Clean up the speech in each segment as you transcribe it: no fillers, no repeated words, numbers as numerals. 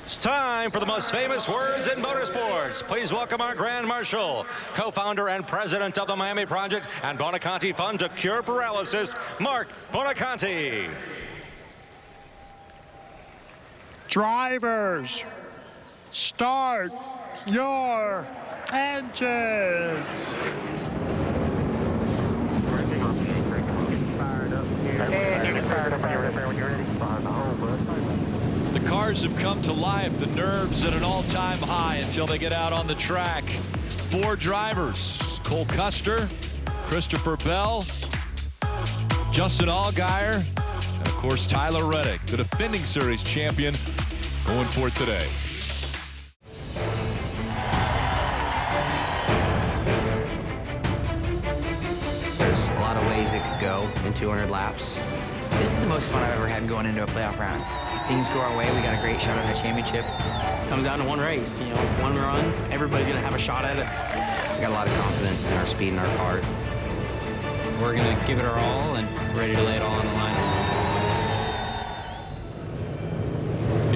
It's time for the most famous words in motorsports. Please welcome our Grand Marshal, co-founder and president of the Miami Project and Bonaconti Fund to Cure Paralysis, Mark Bonaconti. Drivers, start your engines. The cars have come to life, the nerves at an all-time high until they get out on the track. 4 drivers, Cole Custer, Christopher Bell, Justin Allgaier, and of course Tyler Reddick, the defending series champion, going for it today. There's a lot of ways it could go in 200 laps. This is the most fun I've ever had going into a playoff round. If things go our way, we got a great shot at a championship. Comes down to one race, one run, everybody's gonna have a shot at it. We got a lot of confidence in our speed and our car. We're gonna give it our all and ready to lay it all on the line.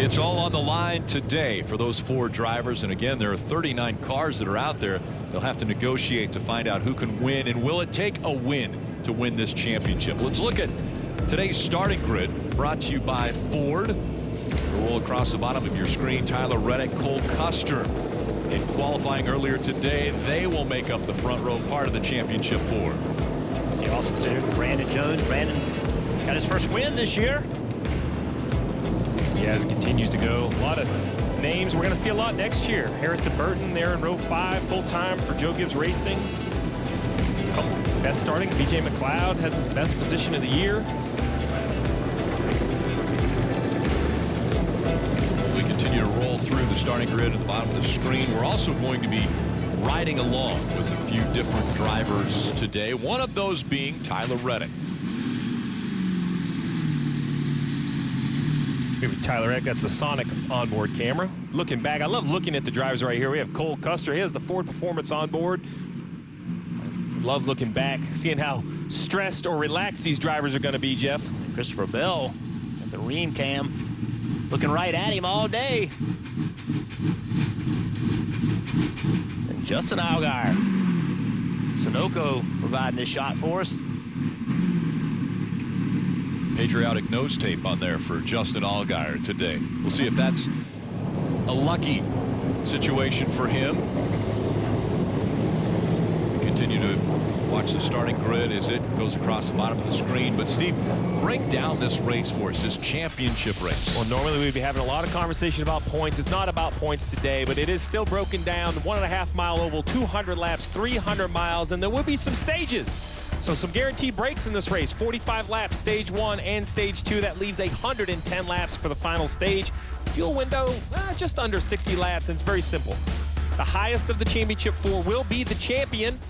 It's all on the line today for those 4 drivers, and again, there are 39 cars that are out there. They'll have to negotiate to find out who can win, and will it take a win to win this championship? Let's look at today's starting grid, brought to you by Ford. Roll across the bottom of your screen, Tyler Reddick, Cole Custer. In qualifying earlier today, they will make up the front row part of the championship 4. As he also said, Brandon Jones. Brandon got his first win this year. Yeah, as it continues to go, a lot of names. We're going to see a lot next year. Harrison Burton there in row 5, full-time for Joe Gibbs Racing. Best starting. BJ McLeod has his best position of the year. We continue to roll through the starting grid at the bottom of the screen. We're also going to be riding along with a few different drivers today, one of those being Tyler Reddick. Tyler Reddick, that's the Sonic onboard camera. Looking back, I love looking at the drivers right here. We have Cole Custer. He has the Ford Performance onboard. Love looking back, seeing how stressed or relaxed these drivers are going to be, Jeff. Christopher Bell at the ream cam, looking right at him all day. And Justin Allgaier, Sunoco providing this shot for us. Patriotic nose tape on there for Justin Allgaier today. We'll see if that's a lucky situation for him. Continue to watch the starting grid as it goes across the bottom of the screen. But Steve, break down this race for us, this championship race. Well, normally we'd be having a lot of conversation about points. It's not about points today, but it is still broken down. 1.5 mile oval, 200 laps, 300 miles, and there will be some stages. So some guaranteed breaks in this race. 45 laps, stage 1 and stage 2. That leaves 110 laps for the final stage. Fuel window, just under 60 laps, and it's very simple. The highest of the championship 4 will be the champion.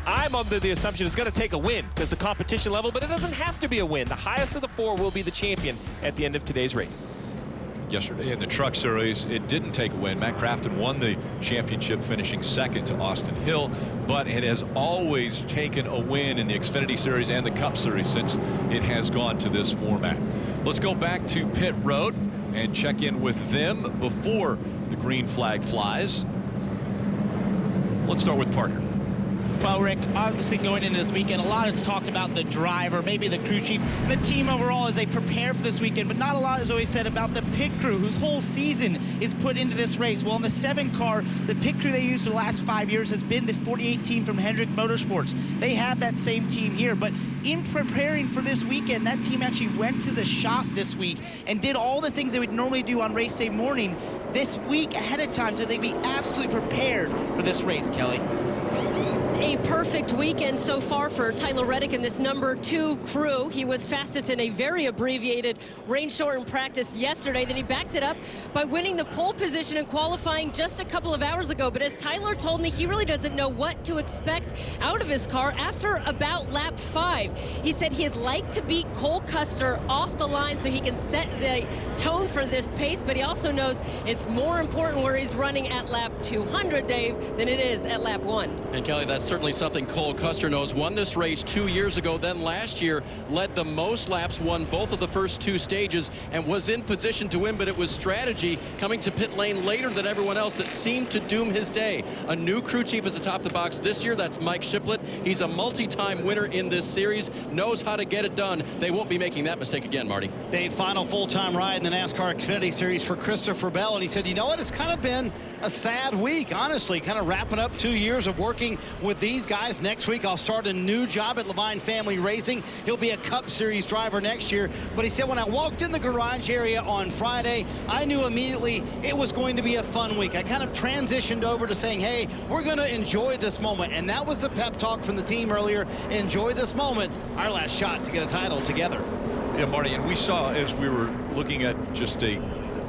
I'm under the assumption it's going to take a win because the competition level, but it doesn't have to be a win. The highest of the 4 will be the champion at the end of today's race. Yesterday in the Truck Series, it didn't take a win. Matt Crafton won the championship, finishing second to Austin Hill, but it has always taken a win in the Xfinity Series and the Cup Series since it has gone to this format. Let's go back to pit road and check in with them before the green flag flies. Let's start with Parker. Well, Rick, obviously going into this weekend, a lot is talked about the driver, maybe the crew chief, and the team overall as they prepare for this weekend, but not a lot is always said about the pit crew, whose whole season is put into this race. Well, in the 7 car, the pit crew they used for the last 5 years has been the 48 team from Hendrick Motorsports. They have that same team here, but in preparing for this weekend, that team actually went to the shop this week and did all the things they would normally do on race day morning this week ahead of time, so they'd be absolutely prepared for this race, Kelly. A perfect weekend so far for Tyler Reddick and this number 2 crew. He was fastest in a very abbreviated rain-shortened practice yesterday. Then he backed it up by winning the pole position in qualifying just a couple of hours ago. But as Tyler told me, he really doesn't know what to expect out of his car after about lap 5. He said he'd like to beat Cole Custer off the line so he can set the tone for this pace, but he also knows it's more important where he's running at lap 200, Dave, than it is at lap 1. And Kelly, that's certainly something Cole Custer knows. Won this race 2 years ago, then last year led the most laps, won both of the first 2 stages, and was in position to win, but it was strategy coming to pit lane later than everyone else that seemed to doom his day. A new crew chief is atop the box this year. That's Mike Shiplett. He's a multi-time winner in this series, knows how to get it done. They won't be making that mistake again, Marty. Dave, final full-time ride in the NASCAR Xfinity Series for Christopher Bell, and he said, you know what, it's kind of been a sad week, honestly, kind of wrapping up 2 years of working with these guys. Next week, I'll start a new job at Levine Family Racing. He'll be a Cup Series driver next year. But he said, when I walked in the garage area on Friday, I knew immediately it was going to be a fun week. I kind of transitioned over to saying, hey, we're going to enjoy this moment. And that was the pep talk from the team earlier. Enjoy this moment, our last shot to get a title together. Yeah, Marty, and we saw as we were looking at just a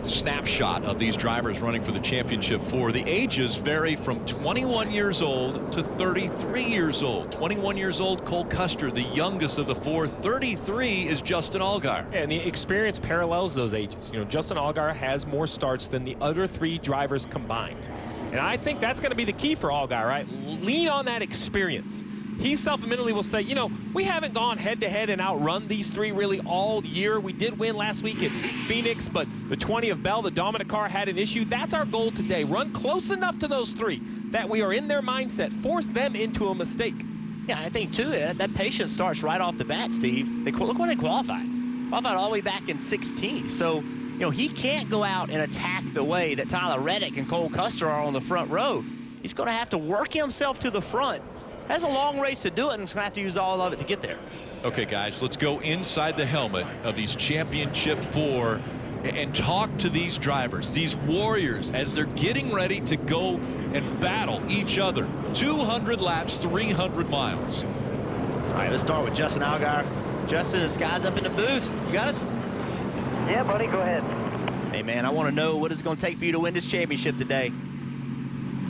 snapshot of these drivers running for the championship 4, the ages vary from 21 years old to 33 years old. 21 years old, Cole Custer, the youngest of the 4. 33 is Justin Allgaier. And the experience parallels those ages. You know, Justin Allgaier has more starts than the other 3 drivers combined. And I think that's going to be the key for Allgaier, right? Lean on that experience. He self-admittedly will say, you know, we haven't gone head-to-head and outrun these 3 really all year. We did win last week at Phoenix, but the 20 of Bell, the dominant car, had an issue. That's our goal today. Run close enough to those 3 that we are in their mindset. Force them into a mistake. Yeah, I think, too, that patience starts right off the bat, Steve. Look when they qualified. Qualified all the way back in 16. So, you know, he can't go out and attack the way that Tyler Reddick and Cole Custer are on the front row. He's going to have to work himself to the front. Has a long race to do it, and he's going to have to use all of it to get there. Okay, guys, let's go inside the helmet of these championship 4 and talk to these drivers, these warriors, as they're getting ready to go and battle each other. 200 laps, 300 miles. All right, let's start with Justin Allgaier. Justin, this guy's up in the booth. You got us? Yeah, buddy, go ahead. Hey, man, I want to know what it's going to take for you to win this championship today.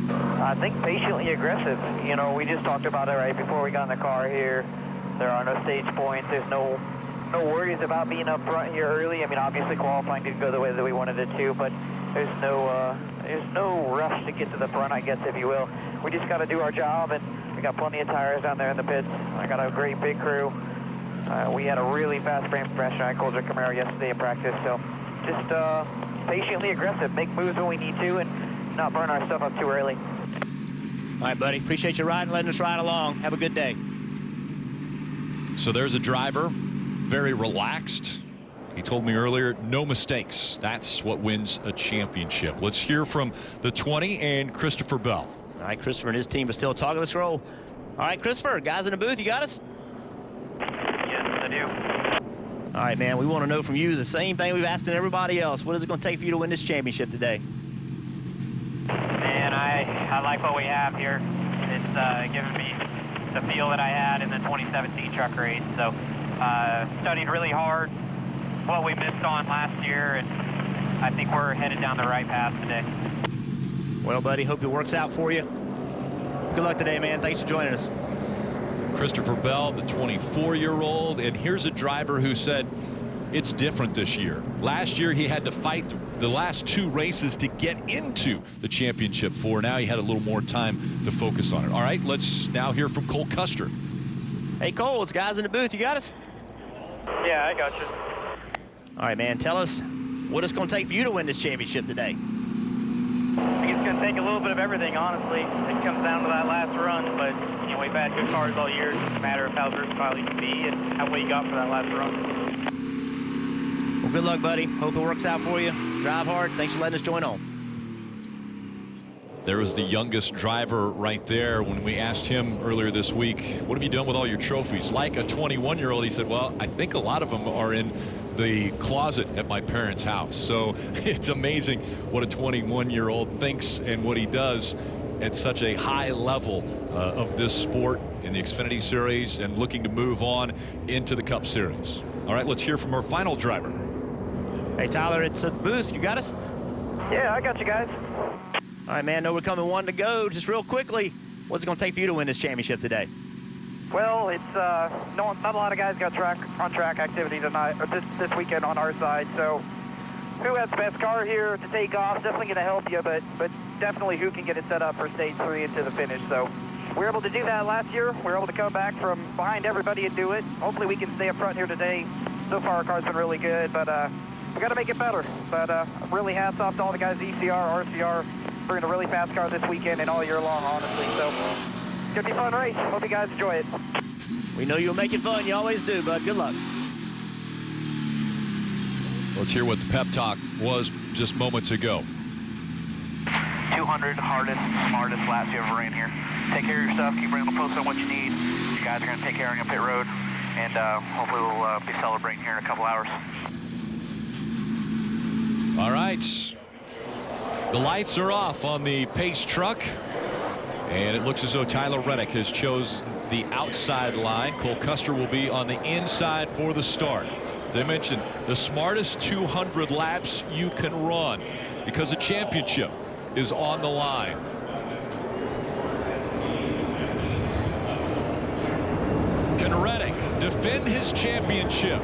I think patiently aggressive. You know, we just talked about it right before we got in the car here. There are no stage points. There's no worries about being up front here early. I mean, obviously qualifying didn't go the way that we wanted it to, but there's no rush to get to the front, I guess, if you will. We just got to do our job, and we got plenty of tires down there in the pits. I got a great big crew. We had a really fast frame compression. I called your Camaro yesterday in practice, so just patiently aggressive. Make moves when we need to, and not burn our stuff up too early. All right, buddy. Appreciate you riding, letting us ride along. Have a good day. So there's a driver, very relaxed. He told me earlier, no mistakes. That's what wins a championship. Let's hear from the 20 and Christopher Bell. All right, Christopher and his team are still talking. Let's roll. All right, Christopher, guys in the booth, you got us? Yes, I do. All right, man, we want to know from you the same thing we've asked everybody else. What is it going to take for you to win this championship today? Man, I like what we have here. It's given me the feel that I had in the 2017 truck race. So studied really hard what we missed on last year, and I think we're headed down the right path today. Well, buddy, hope it works out for you. Good luck today, man. Thanks for joining us. Christopher Bell, the 24-year-old, and here's a driver who said it's different this year. Last year he had to fight the last 2 races to get into the championship 4. Now he had a little more time to focus on it. All right, let's now hear from Cole Custer. Hey, Cole, it's guys in the booth. You got us? Yeah, I got you. All right, man, tell us what it's going to take for you to win this championship today. I think it's going to take a little bit of everything, honestly. It comes down to that last run, but you know, we've had good cars all year. It's just a matter of how versatile you can be and how well you got for that last run. Well, good luck, buddy. Hope it works out for you. Drive hard. Thanks for letting us join on. There was the youngest driver right there. When we asked him earlier this week, what have you done with all your trophies? Like a 21-year-old, he said, well, I think a lot of them are in the closet at my parents' house. So it's amazing what a 21-year-old thinks and what he does at such a high level of this sport in the Xfinity Series and looking to move on into the Cup Series. All right, let's hear from our final driver. Hey, Tyler, it's at the booth. You got us? Yeah, I got you guys. All right, man, know we're coming 1 to go. Just real quickly, what's it going to take for you to win this championship today? Well, it's not a lot of guys got on-track activity tonight, or this weekend on our side. So, who has the best car here to take off? Definitely going to help you, but definitely who can get it set up for stage 3 into the finish. So, we were able to do that last year. We were able to come back from behind everybody and do it. Hopefully we can stay up front here today. So far our car's been really good, but we got to make it better. But really hats off to all the guys, ECR, RCR, bringing a really fast car this weekend and all year long, honestly. So it's going to be a fun race. Hope you guys enjoy it. We know you'll make it fun. You always do, bud. Good luck. Let's hear what the pep talk was just moments ago. 200 hardest, smartest laps you ever ran here. Take care of your stuff. Keep bringing the post on what you need. You guys are going to take care of your pit road, and hopefully we'll be celebrating here in a couple hours. All right. The lights are off on the pace truck, and it looks as though Tyler Reddick has chosen the outside line. Cole Custer will be on the inside for the start. As I mentioned, the smartest 200 laps you can run, because a championship is on the line. Can Reddick defend his championship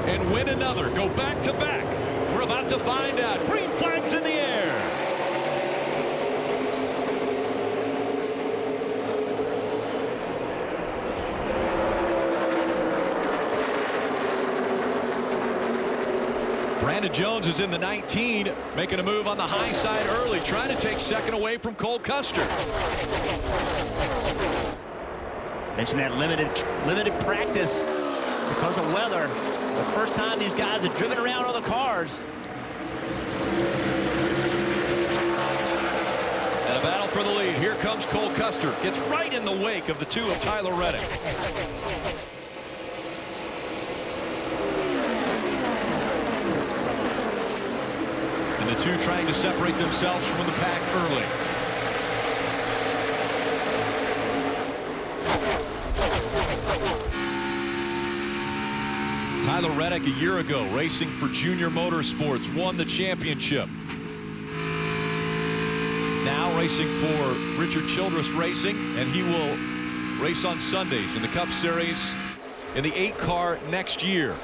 and win another, go back to back? We're about to find out. Green flags in the air. Brandon Jones is in the 19, making a move on the high side early, trying to take second away from Cole Custer. Mentioned that limited practice because of weather. It's the first time these guys have driven around on the cars. And a battle for the lead. Here comes Cole Custer. Gets right in the wake of the two of Tyler Reddick. And the two trying to separate themselves from the pack early. Tyler Reddick a year ago racing for Junior Motorsports, won the championship. Now racing for Richard Childress Racing, and he will race on Sundays in the Cup Series in the 8-car next year.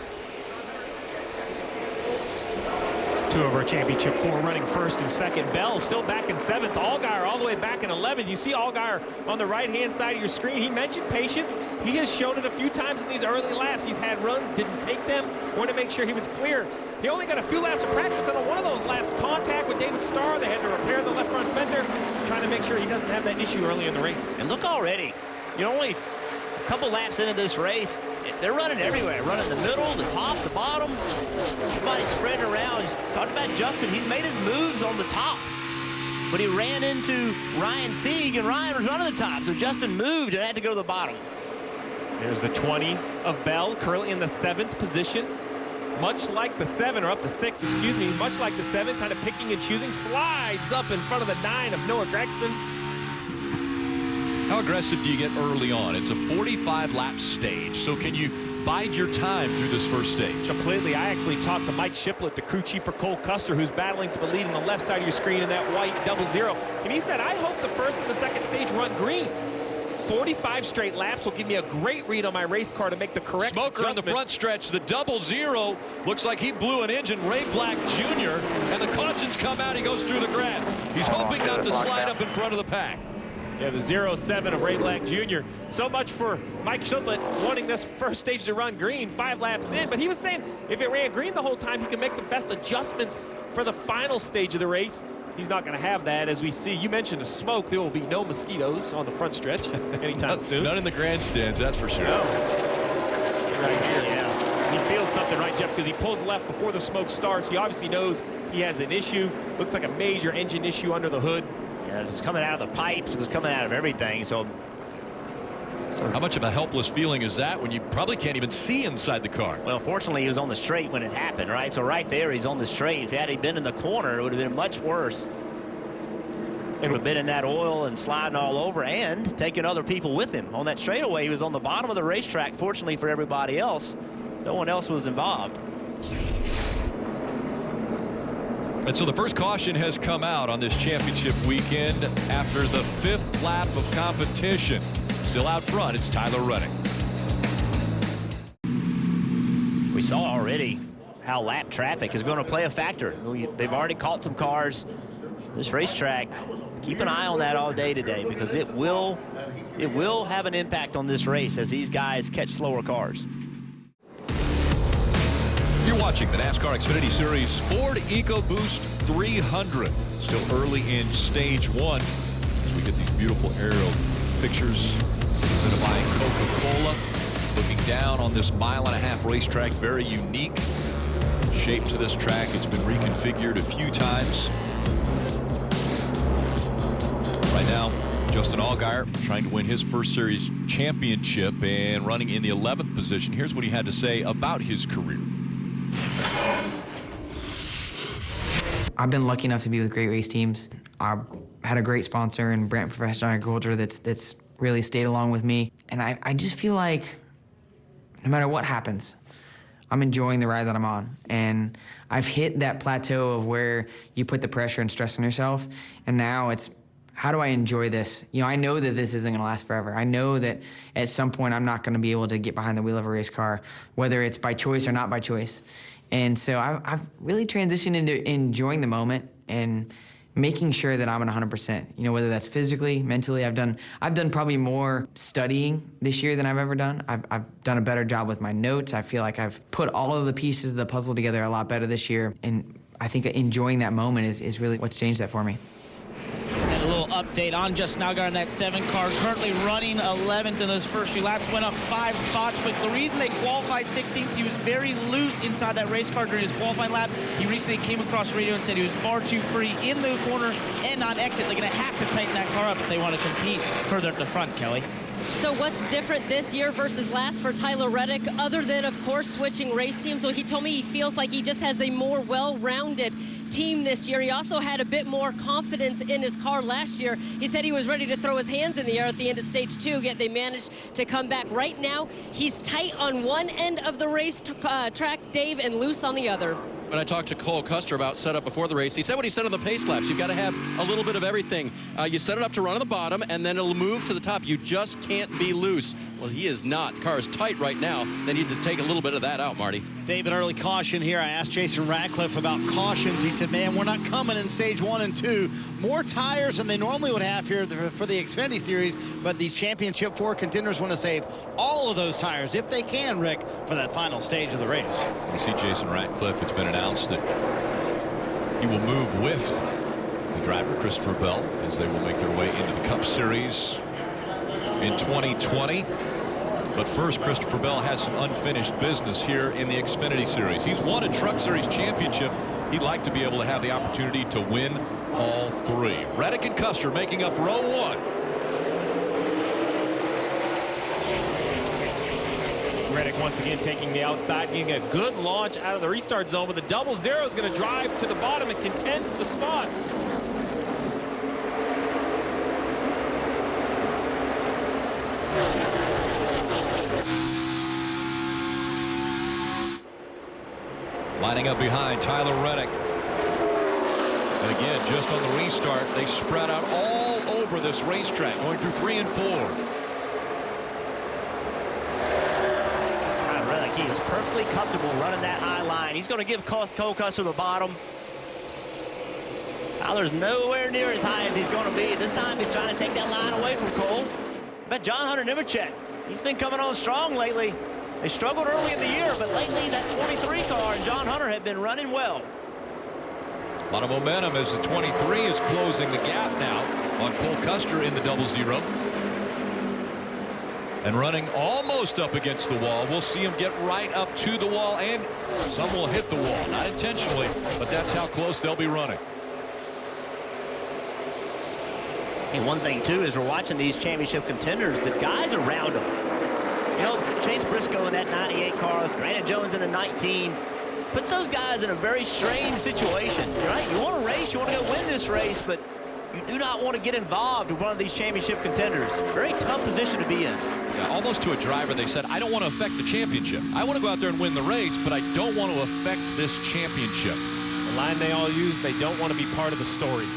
2 over a championship, 4 running first and second. Bell still back in 7th. Allgaier all the way back in 11th. You see Allgaier on the right-hand side of your screen. He mentioned patience. He has shown it a few times in these early laps. He's had runs, didn't take them, wanted to make sure he was clear. He only got a few laps of practice, and on one of those laps, contact with David Starr. They had to repair the left front fender, trying to make sure he doesn't have that issue early in the race. And look already, only a couple laps into this race, they're running everywhere. Running the middle, the top, the bottom. Everybody's spreading around. He's talking about Justin. He's made his moves on the top. But he ran into Ryan Sieg, and Ryan was running the top. So Justin moved and had to go to the bottom. There's the 20 of Bell, currently in the 7th position. Much like the 7, or up to 6, excuse me, much like the 7, kind of picking and choosing, slides up in front of the 9 of Noah Gregson. How aggressive do you get early on? It's a 45-lap stage, so can you bide your time through this first stage? Completely. I actually talked to Mike Shiplett, the crew chief for Cole Custer, who's battling for the lead on the left side of your screen in that white 00. And he said, I hope the first and the second stage run green. 45 straight laps will give me a great read on my race car to make the correct Smoker on the front stretch. The 00 looks like he blew an engine. Ray Black Jr. And the cautions come out. He goes through the grass. He's hoping not to slide up in front of the pack. Yeah, the 07 of Ray Black Jr. So much for Mike Shiplett wanting this first stage to run green 5 laps in. But he was saying if it ran green the whole time, he can make the best adjustments for the final stage of the race. He's not going to have that, as we see. You mentioned the smoke. There will be no mosquitoes on the front stretch anytime soon. None in the grandstands, that's for sure. No. Right here, yeah. He feels something, right, Jeff? Because he pulls left before the smoke starts. He obviously knows he has an issue. Looks like a major engine issue under the hood. Yeah, it was coming out of the pipes. It was coming out of everything. So how much of a helpless feeling is that when you probably can't even see inside the car? Well, fortunately, he was on the straight when it happened, right? So right there, he's on the straight. If had he been in the corner, it would have been much worse. It would have been in that oil and sliding all over and taking other people with him. On that straightaway, he was on the bottom of the racetrack. Fortunately for everybody else, no one else was involved. And so the first caution has come out on this championship weekend after the 5th lap of competition. Still out front, it's Tyler Reddick. We saw already how lap traffic is going to play a factor. They've already caught some cars. this racetrack, keep an eye on that all day today, because it will have an impact on this race as these guys catch slower cars. You're watching the NASCAR Xfinity Series Ford EcoBoost 300. Still early in stage 1 as we get these beautiful aerial pictures. Presented by Coca-Cola. Looking down on this 1.5-mile racetrack, very unique shape to this track. It's been reconfigured a few times. Right now, Justin Allgaier trying to win his first series championship and running in the 11th position. Here's what he had to say about his career. I've been lucky enough to be with great race teams. I've had a great sponsor in Brant Professional Agriculture that's really stayed along with me. And I just feel like no matter what happens, I'm enjoying the ride that I'm on. And I've hit that plateau of where you put the pressure and stress on yourself. And now it's, how do I enjoy this? You know, I know that this isn't gonna last forever. I know that at some point I'm not gonna be able to get behind the wheel of a race car, whether it's by choice or not by choice. And so I've really transitioned into enjoying the moment and making sure that I'm at 100%. You know, whether that's physically, mentally. I've done probably more studying this year than I've ever done. I've done a better job with my notes. I feel like I've put all of the pieces of the puzzle together a lot better this year. And I think enjoying that moment is really what's changed that for me. And a little update on Justin Allgaier in that 7 car, currently running 11th in those first few laps, went up 5 spots, but the reason they qualified 16th, he was very loose inside that race car during his qualifying lap. He recently came across radio and said he was far too free in the corner and on exit. They're going to have to tighten that car up if they want to compete further at the front, Kelly. So what's different this year versus last for Tyler Reddick, other than, of course, switching race teams? Well, he told me he feels like he just has a more well-rounded team this year. He also had a bit more confidence in his car last year. He said he was ready to throw his hands in the air at the end of stage 2, yet they managed to come back. Right now, he's tight on one end of the race track, Dave, and loose on the other. When I talked to Cole Custer about setup before the race, he said what he said on the pace laps. You've got to have a little bit of everything. You set it up to run on the bottom, and then it'll move to the top. You just can't be loose. Well, he is not. The car is tight right now. They need to take a little bit of that out, Marty. David, early caution here. I asked Jason Ratcliffe about cautions. He said, man, we're not coming in stage 1 and 2. More tires than they normally would have here for the Xfinity Series, but these Championship 4 contenders want to save all of those tires, if they can, Rick, for that final stage of the race. We see Jason Ratcliffe. It's been announced that he will move with the driver, Christopher Bell, as they will make their way into the Cup Series in 2020. But first, Christopher Bell has some unfinished business here in the Xfinity Series. He's won a Truck Series championship. He'd like to be able to have the opportunity to win all 3. Reddick and Custer making up row 1. Reddick once again taking the outside, getting a good launch out of the restart zone, but the 0-0 is going to drive to the bottom and contend for the spot. Lining up behind Tyler Reddick. And again, just on the restart, they spread out all over this racetrack, going through 3 and 4. Tyler Reddick, he is perfectly comfortable running that high line. He's going to give Cole Custer the bottom. Tyler's nowhere near as high as he's going to be. This time he's trying to take that line away from Cole. But John Hunter Nemechek, he's been coming on strong lately. They struggled early in the year, but lately that 23 car and John Hunter have been running well. A lot of momentum as the 23 is closing the gap now on Cole Custer in the 0-0. And running almost up against the wall. We'll see him get right up to the wall, and some will hit the wall. Not intentionally, but that's how close they'll be running. And one thing, too, is we're watching these championship contenders. The guys around them. You know, Chase Briscoe in that 98 car, Brandon Jones in a 19, puts those guys in a very strange situation, right? You want to race, you want to go win this race, but you do not want to get involved with one of these championship contenders. Very tough position to be in. Yeah, almost to a driver, they said, I don't want to affect the championship. I want to go out there and win the race, but I don't want to affect this championship. The line they all use, they don't want to be part of the story.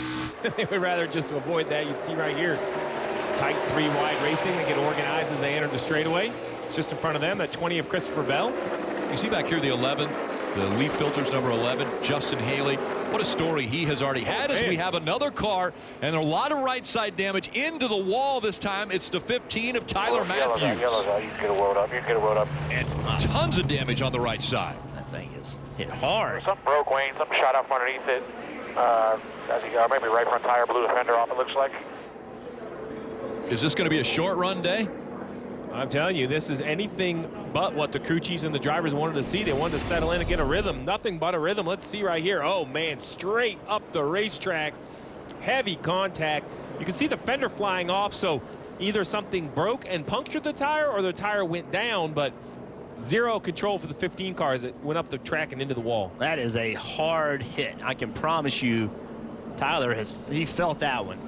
They would rather just avoid that. You see right here, tight 3 wide racing. They get organized as they enter the straightaway. Just in front of them, that 20 of Christopher Bell. You see back here the 11, the leaf filters number 11, Justin Haley. What a story he has already had as we have another car and a lot of right side damage into the wall this time. It's the 15 of Tyler Matthews. Yellow's out. You can get a load up. You can get a load up. And tons of damage on the right side. That thing is hit hard. Something broke, Wayne. Something shot up underneath it. As he got maybe right front tire blew the fender off, it looks like. Is this going to be a short run day? I'm telling you, this is anything but what the crew chiefs and the drivers wanted to see. They wanted to settle in and get a rhythm. Nothing but a rhythm. Let's see right here. Oh, man, straight up the racetrack. Heavy contact. You can see the fender flying off, so either something broke and punctured the tire or the tire went down, but zero control for the 15 cars that went up the track and into the wall. That is a hard hit. I can promise you, Tyler he felt that one.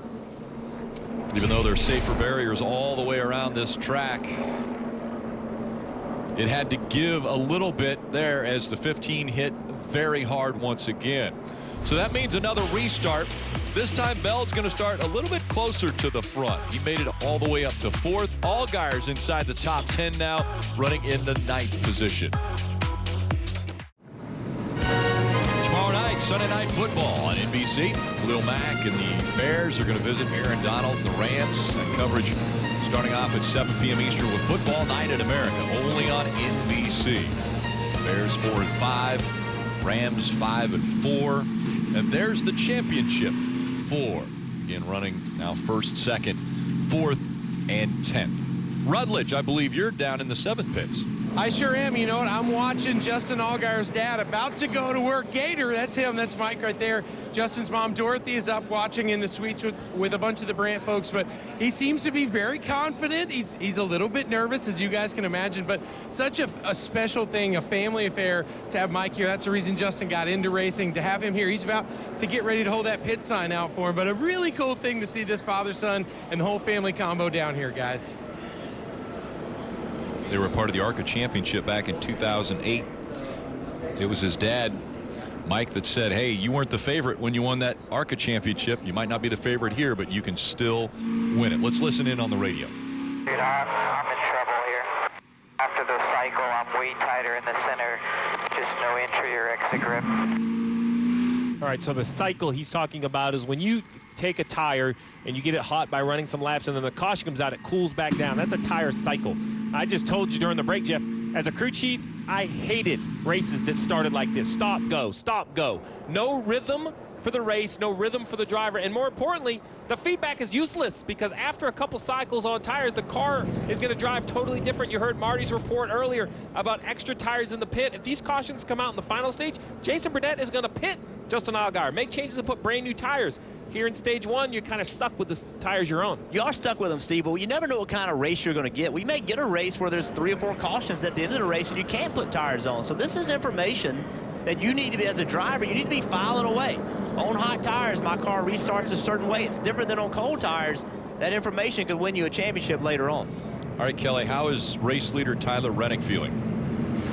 Even though there's safer barriers all the way around this track, it had to give a little bit there as the 15 hit very hard once again. So that means another restart. This time Bell's going to start a little bit closer to the front. He made it all the way up to 4th. Allgaier's inside the top 10 now, running in the 9th position. Sunday Night Football on NBC. Khalil Mack and the Bears are going to visit Aaron Donald, the Rams. That coverage starting off at 7 p.m. Eastern with Football Night in America, only on NBC. Bears 4-5, Rams 5-4, and there's the championship 4. Again, running now 1st, 2nd, 4th, and 10th. Rutledge, I believe you're down in the 7 pits. I sure am. You know what? I'm watching Justin Allgaier's dad about to go to work. Gator, that's him. That's Mike right there. Justin's mom, Dorothy, is up watching in the suites with a bunch of the Brandt folks, but he seems to be very confident. He's a little bit nervous, as you guys can imagine, but such a special thing, a family affair to have Mike here. That's the reason Justin got into racing, to have him here. He's about to get ready to hold that pit sign out for him, but a really cool thing to see this father-son and the whole family combo down here, guys. They were part of the ARCA championship back in 2008. It was his dad, Mike, that said, hey, you weren't the favorite when you won that ARCA championship. You might not be the favorite here, but you can still win it. Let's listen in on the radio. Dude, I'm in trouble here. After the cycle, I'm way tighter in the center. Just no entry or exit grip. All right, so the cycle he's talking about is when you take a tire and you get it hot by running some laps and then the caution comes out, it cools back down. That's a tire cycle. I just told you during the break, Jeff, as a crew chief, I hated races that started like this. Stop, go, stop, go. No rhythm for the race, no rhythm for the driver, and more importantly, the feedback is useless because after a couple cycles on tires, the car is going to drive totally different. You heard Marty's report earlier about extra tires in the pit. If these cautions come out in the final stage, Jason Burdett is going to pit Justin Allgaier, make changes and put brand new tires. Here in stage 1, you're kind of stuck with the tires you're on. You are stuck with them, Steve, but you never know what kind of race you're going to get. We may get a race where there's 3 or 4 cautions at the end of the race and you can't put tires on. So this is information that you need to be, as a driver, you need to be filing away. On hot tires, my car restarts a certain way. It's different than on cold tires. That information could win you a championship later on. All right, Kelly, how is race leader Tyler Reddick feeling?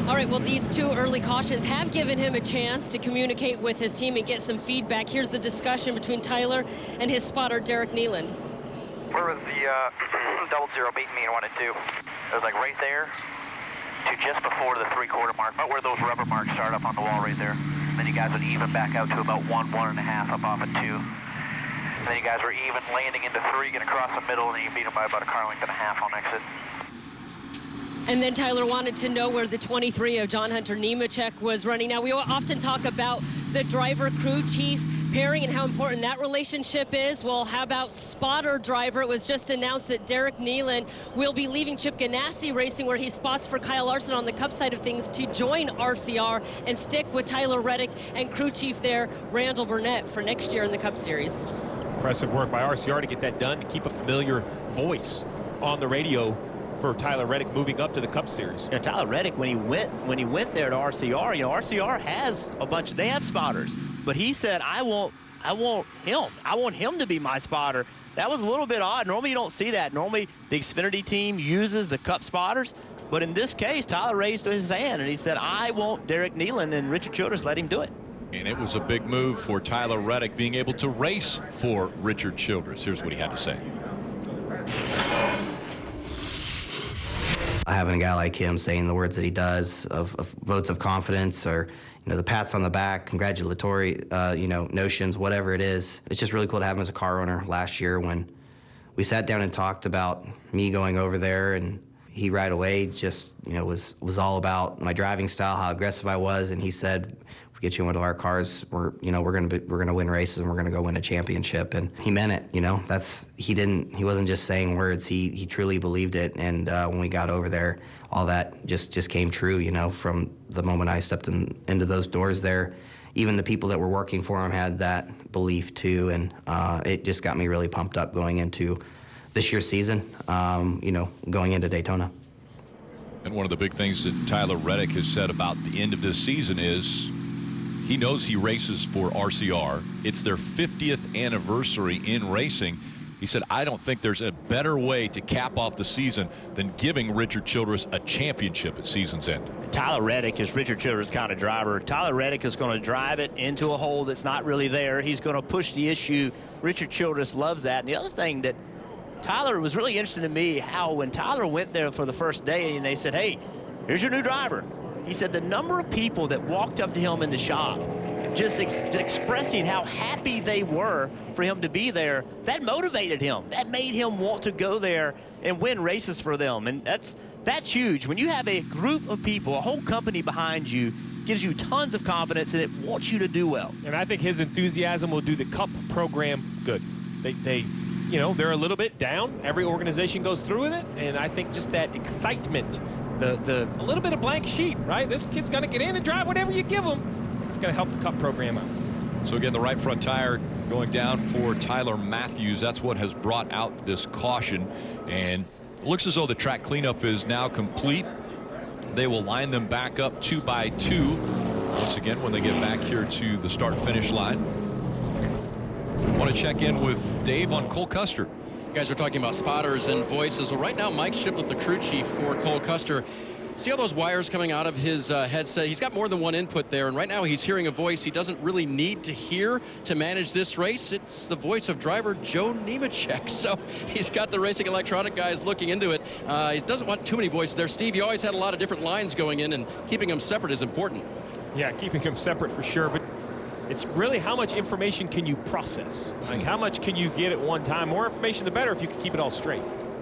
All right, well, these 2 early cautions have given him a chance to communicate with his team and get some feedback. Here's the discussion between Tyler and his spotter, Derek Nealand. Where was the double zero beating me in 1 and 2? It was like right there to just before the 3/4 mark, about where those rubber marks start up on the wall right there. Then you guys would even back out to about 1.5 up off at 2. And then you guys were even landing into 3, getting across the middle, and then you beat them by about a car length and a half on exit. And then Tyler wanted to know where the 23 of John Hunter Nemechek was running. Now, we often talk about the driver-crew chief pairing and how important that relationship is. Well, how about spotter-driver? It was just announced that Derek Nealand will be leaving Chip Ganassi Racing, where he spots for Kyle Larson on the Cup side of things, to join RCR and stick with Tyler Reddick and crew chief there, Randall Burnett, for next year in the Cup Series. Impressive work by RCR to get that done, to keep a familiar voice on the radio for Tyler Reddick moving up to the Cup Series. You know, Tyler Reddick, when he went there to RCR, you know, RCR has a bunch, they have spotters, but he said, I want him to be my spotter. That was a little bit odd. Normally you don't see that. Normally the Xfinity team uses the Cup spotters, but in this case, Tyler raised his hand and he said, I want Derek Nealand, and Richard Childress let him do it. And it was a big move for Tyler Reddick, being able to race for Richard Childress. Here's what he had to say. Having a guy like him saying the words that he does of votes of confidence, or the pats on the back, congratulatory notions, whatever it is, it's just really cool to have him as a car owner. Last year when we sat down and talked about me going over there, and he right away just was all about my driving style, how aggressive I was, and he said, if we get you in one of our cars, we're gonna win races and we're gonna go win a championship. And he meant it. He wasn't just saying words. He truly believed it. And when we got over there, all that just came true. From the moment I stepped into those doors there, even the people that were working for him had that belief too. And it just got me really pumped up going into this year's season, going into Daytona. And one of the big things that Tyler Reddick has said about the end of this season is he knows he races for RCR. It's their 50th anniversary in racing. He said, I don't think there's a better way to cap off the season than giving Richard Childress a championship at season's end. Tyler Reddick is Richard Childress' kind of driver. Tyler Reddick is going to drive it into a hole that's not really there. He's going to push the issue. Richard Childress loves that. And the other thing that Tyler was really interesting to me, how when Tyler went there for the first day and they said, hey, here's your new driver. He said the number of people that walked up to him in the shop just expressing how happy they were for him to be there, that motivated him. That made him want to go there and win races for them. And that's huge. When you have a group of people, a whole company behind you, gives you tons of confidence and it wants you to do well. And I think his enthusiasm will do the Cup program good. They're a little bit down. Every organization goes through with it. And I think just that excitement, a little bit of blank sheet, right? This kid's going to get in and drive whatever you give him. It's going to help the Cup program out. So again, the right front tire going down for Tyler Matthews. That's what has brought out this caution. And it looks as though the track cleanup is now complete. They will line them back up 2 by 2 once again when they get back here to the start-finish line. Want to check in with Dave on Cole Custer. You guys are talking about spotters and voices. Well, right now, Mike Shiplett, the crew chief for Cole Custer. See all those wires coming out of his headset? He's got more than one input there, and right now he's hearing a voice he doesn't really need to hear to manage this race. It's the voice of driver Joe Nemechek. So he's got the racing electronic guys looking into it. He doesn't want too many voices there. Steve, you always had a lot of different lines going in, and keeping them separate is important. Yeah, keeping them separate for sure, but it's really how much information can you process? Like how much can you get at one time? More information, the better if you can keep it all straight.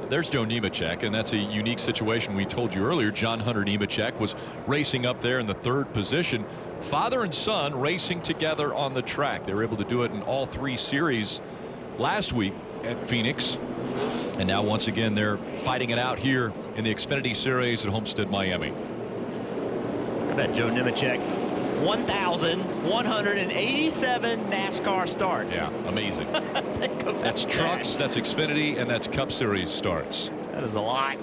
There's Joe Nemechek, and that's a unique situation. We told you earlier, John Hunter Nemechek was racing up there in the 3rd position. Father and son racing together on the track. They were able to do it in all 3 series last week at Phoenix. And now once again, they're fighting it out here in the Xfinity Series at Homestead-Miami. I bet Joe Nemechek, 1,187 NASCAR starts. Yeah, amazing. That's trucks, that's Xfinity, and that's Cup Series starts. That is a lot.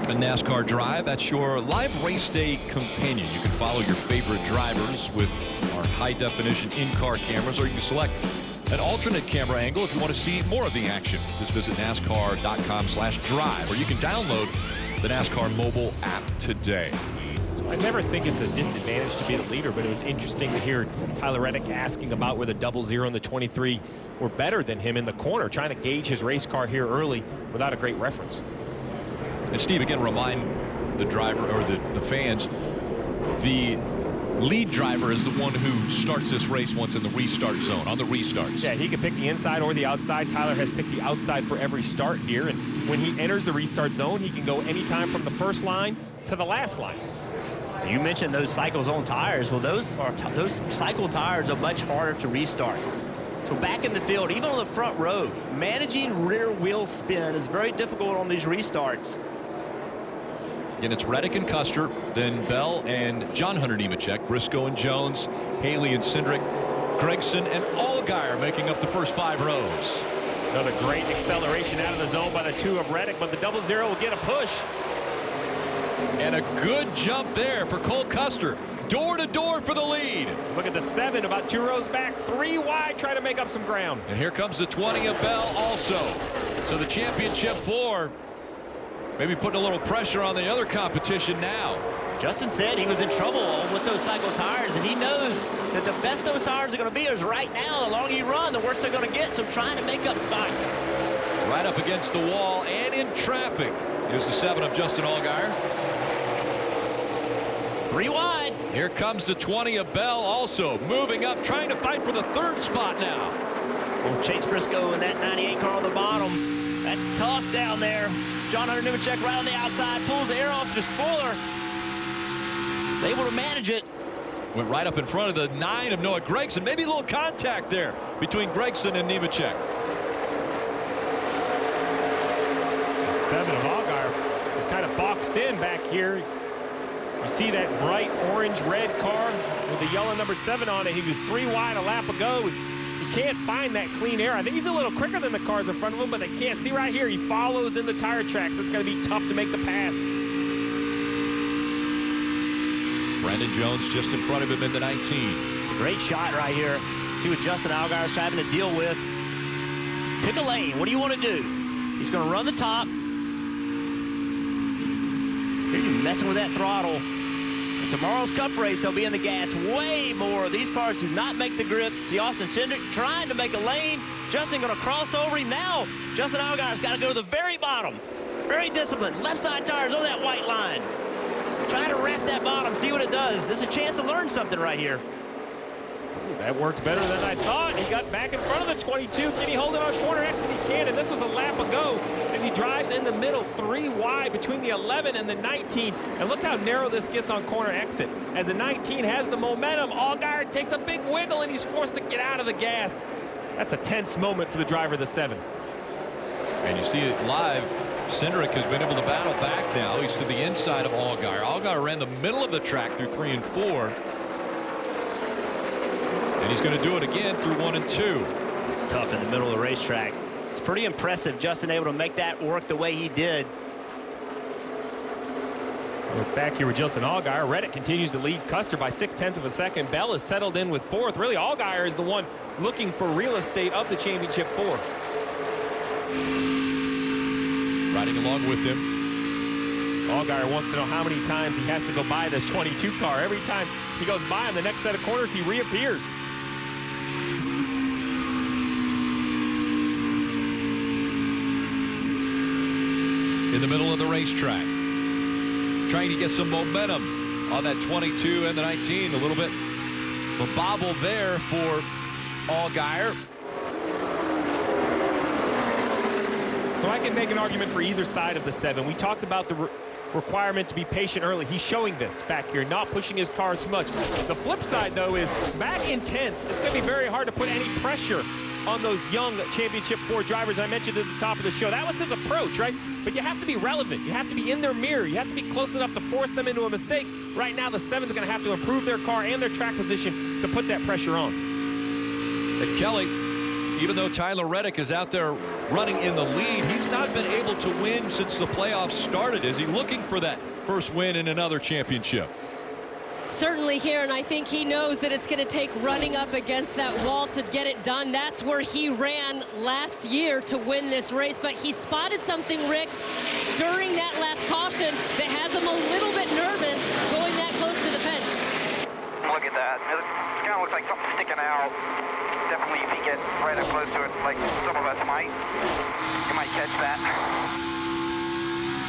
A NASCAR Drive, that's your live race day companion. You can follow your favorite drivers with our high-definition in-car cameras, or you can select an alternate camera angle if you want to see more of the action. Just visit NASCAR.com/drive, or you can download the NASCAR mobile app today. So I never think it's a disadvantage to be the leader, but it was interesting to hear Tyler Reddick asking about where the 00 and the 23 were better than him in the corner, trying to gauge his race car here early without a great reference. And Steve, again, remind the driver or the fans, the lead driver is the one who starts this race once in the restart zone, on the restarts. Yeah, he can pick the inside or the outside. Tyler has picked the outside for every start here, and when he enters the restart zone, he can go anytime from the first line to the last line. You mentioned those cycle zone tires. Well, those cycle tires are much harder to restart. So back in the field, even on the front row, managing rear wheel spin is very difficult on these restarts. Again, it's Reddick and Custer, then Bell and John Hunter Nemechek, Briscoe and Jones, Haley and Cindric, Gregson and Allgaier making up the first 5 rows. Another great acceleration out of the zone by the 2 of Reddick, but the 00 will get a push. And a good jump there for Cole Custer. Door to door for the lead. Look at the 7, about 2 rows back, 3 wide, trying to make up some ground. And here comes the 20 of Bell also. So the championship 4 maybe putting a little pressure on the other competition now. Justin said he was in trouble with those cycle tires, and he knows that the best those tires are going to be is right now. The longer you run, the worse they're going to get. So trying to make up spots. Right up against the wall and in traffic. Here's the 7 of Justin Allgaier. 3 wide. Here comes the 20 of Bell, also moving up, trying to fight for the 3rd spot now. Well, Chase Briscoe in that 98 car on the bottom. That's tough down there. John Hunter Nemechek right on the outside, pulls the air off the spoiler. He's able to manage it. Went right up in front of the 9 of Noah Gragson. Maybe a little contact there between Gragson and Nemechek. 7 of Allgaier is kind of boxed in back here. You see that bright orange-red car with the yellow number 7 on it. He was 3 wide a lap ago. He can't find that clean air. I think he's a little quicker than the cars in front of him, but they can't see right here. He follows in the tire tracks. It's going to be tough to make the pass. Brandon Jones just in front of him in the 19. It's a great shot right here. See what Justin Allgaier's having to deal with. Pick a lane. What do you want to do? He's going to run the top. Here you're messing with that throttle. In tomorrow's Cup race, they'll be in the gas way more. These cars do not make the grip. See Austin Cindric trying to make a lane. Justin going to cross over him now. Justin Allgaier's got to go to the very bottom. Very disciplined. Left side tires on that white line. Try to wrap that bottom, see what it does. There's a chance to learn something right here. Ooh, that worked better than I thought. He got back in front of the 22. Can he hold it on corner exit? He can, and this was a lap ago as he drives in the middle, 3 wide between the 11 and the 19. And look how narrow this gets on corner exit. As the 19 has the momentum, Allgaier takes a big wiggle, and he's forced to get out of the gas. That's a tense moment for the driver of the 7. And you see it live. Cindric has been able to battle back now. He's to the inside of Allgaier. Allgaier ran the middle of the track through 3 and 4. And he's going to do it again through 1 and 2. It's tough in the middle of the racetrack. It's pretty impressive Justin able to make that work the way he did. We're back here with Justin Allgaier. Reddick continues to lead Custer by 0.6 of a second. Bell is settled in with 4th. Really, Allgaier is the one looking for real estate of the championship 4. Riding along with him. Allgaier wants to know how many times he has to go by this 22 car. Every time he goes by on the next set of corners, he reappears. In the middle of the racetrack. Trying to get some momentum on that 22 and the 19. A little bit of a bobble there for Allgaier. So I can make an argument for either side of the 7. We talked about the requirement to be patient early. He's showing this back here, not pushing his car too much. The flip side, though, is back in 10th. It's going to be very hard to put any pressure on those young championship 4 drivers I mentioned at the top of the show. That was his approach, right? But you have to be relevant. You have to be in their mirror. You have to be close enough to force them into a mistake. Right now, the 7's going to have to improve their car and their track position to put that pressure on. And Kelly, even though Tyler Reddick is out there running in the lead, he's not been able to win since the playoffs started. Is he looking for that first win in another championship? Certainly here, and I think he knows that it's going to take running up against that wall to get it done. That's where he ran last year to win this race, but he spotted something, Rick, during that last caution that has him a little bit nervous going that close to the fence. Look at that. It kind of looks like something sticking out. Definitely if you get right up close to it, like some of us might, you might catch that.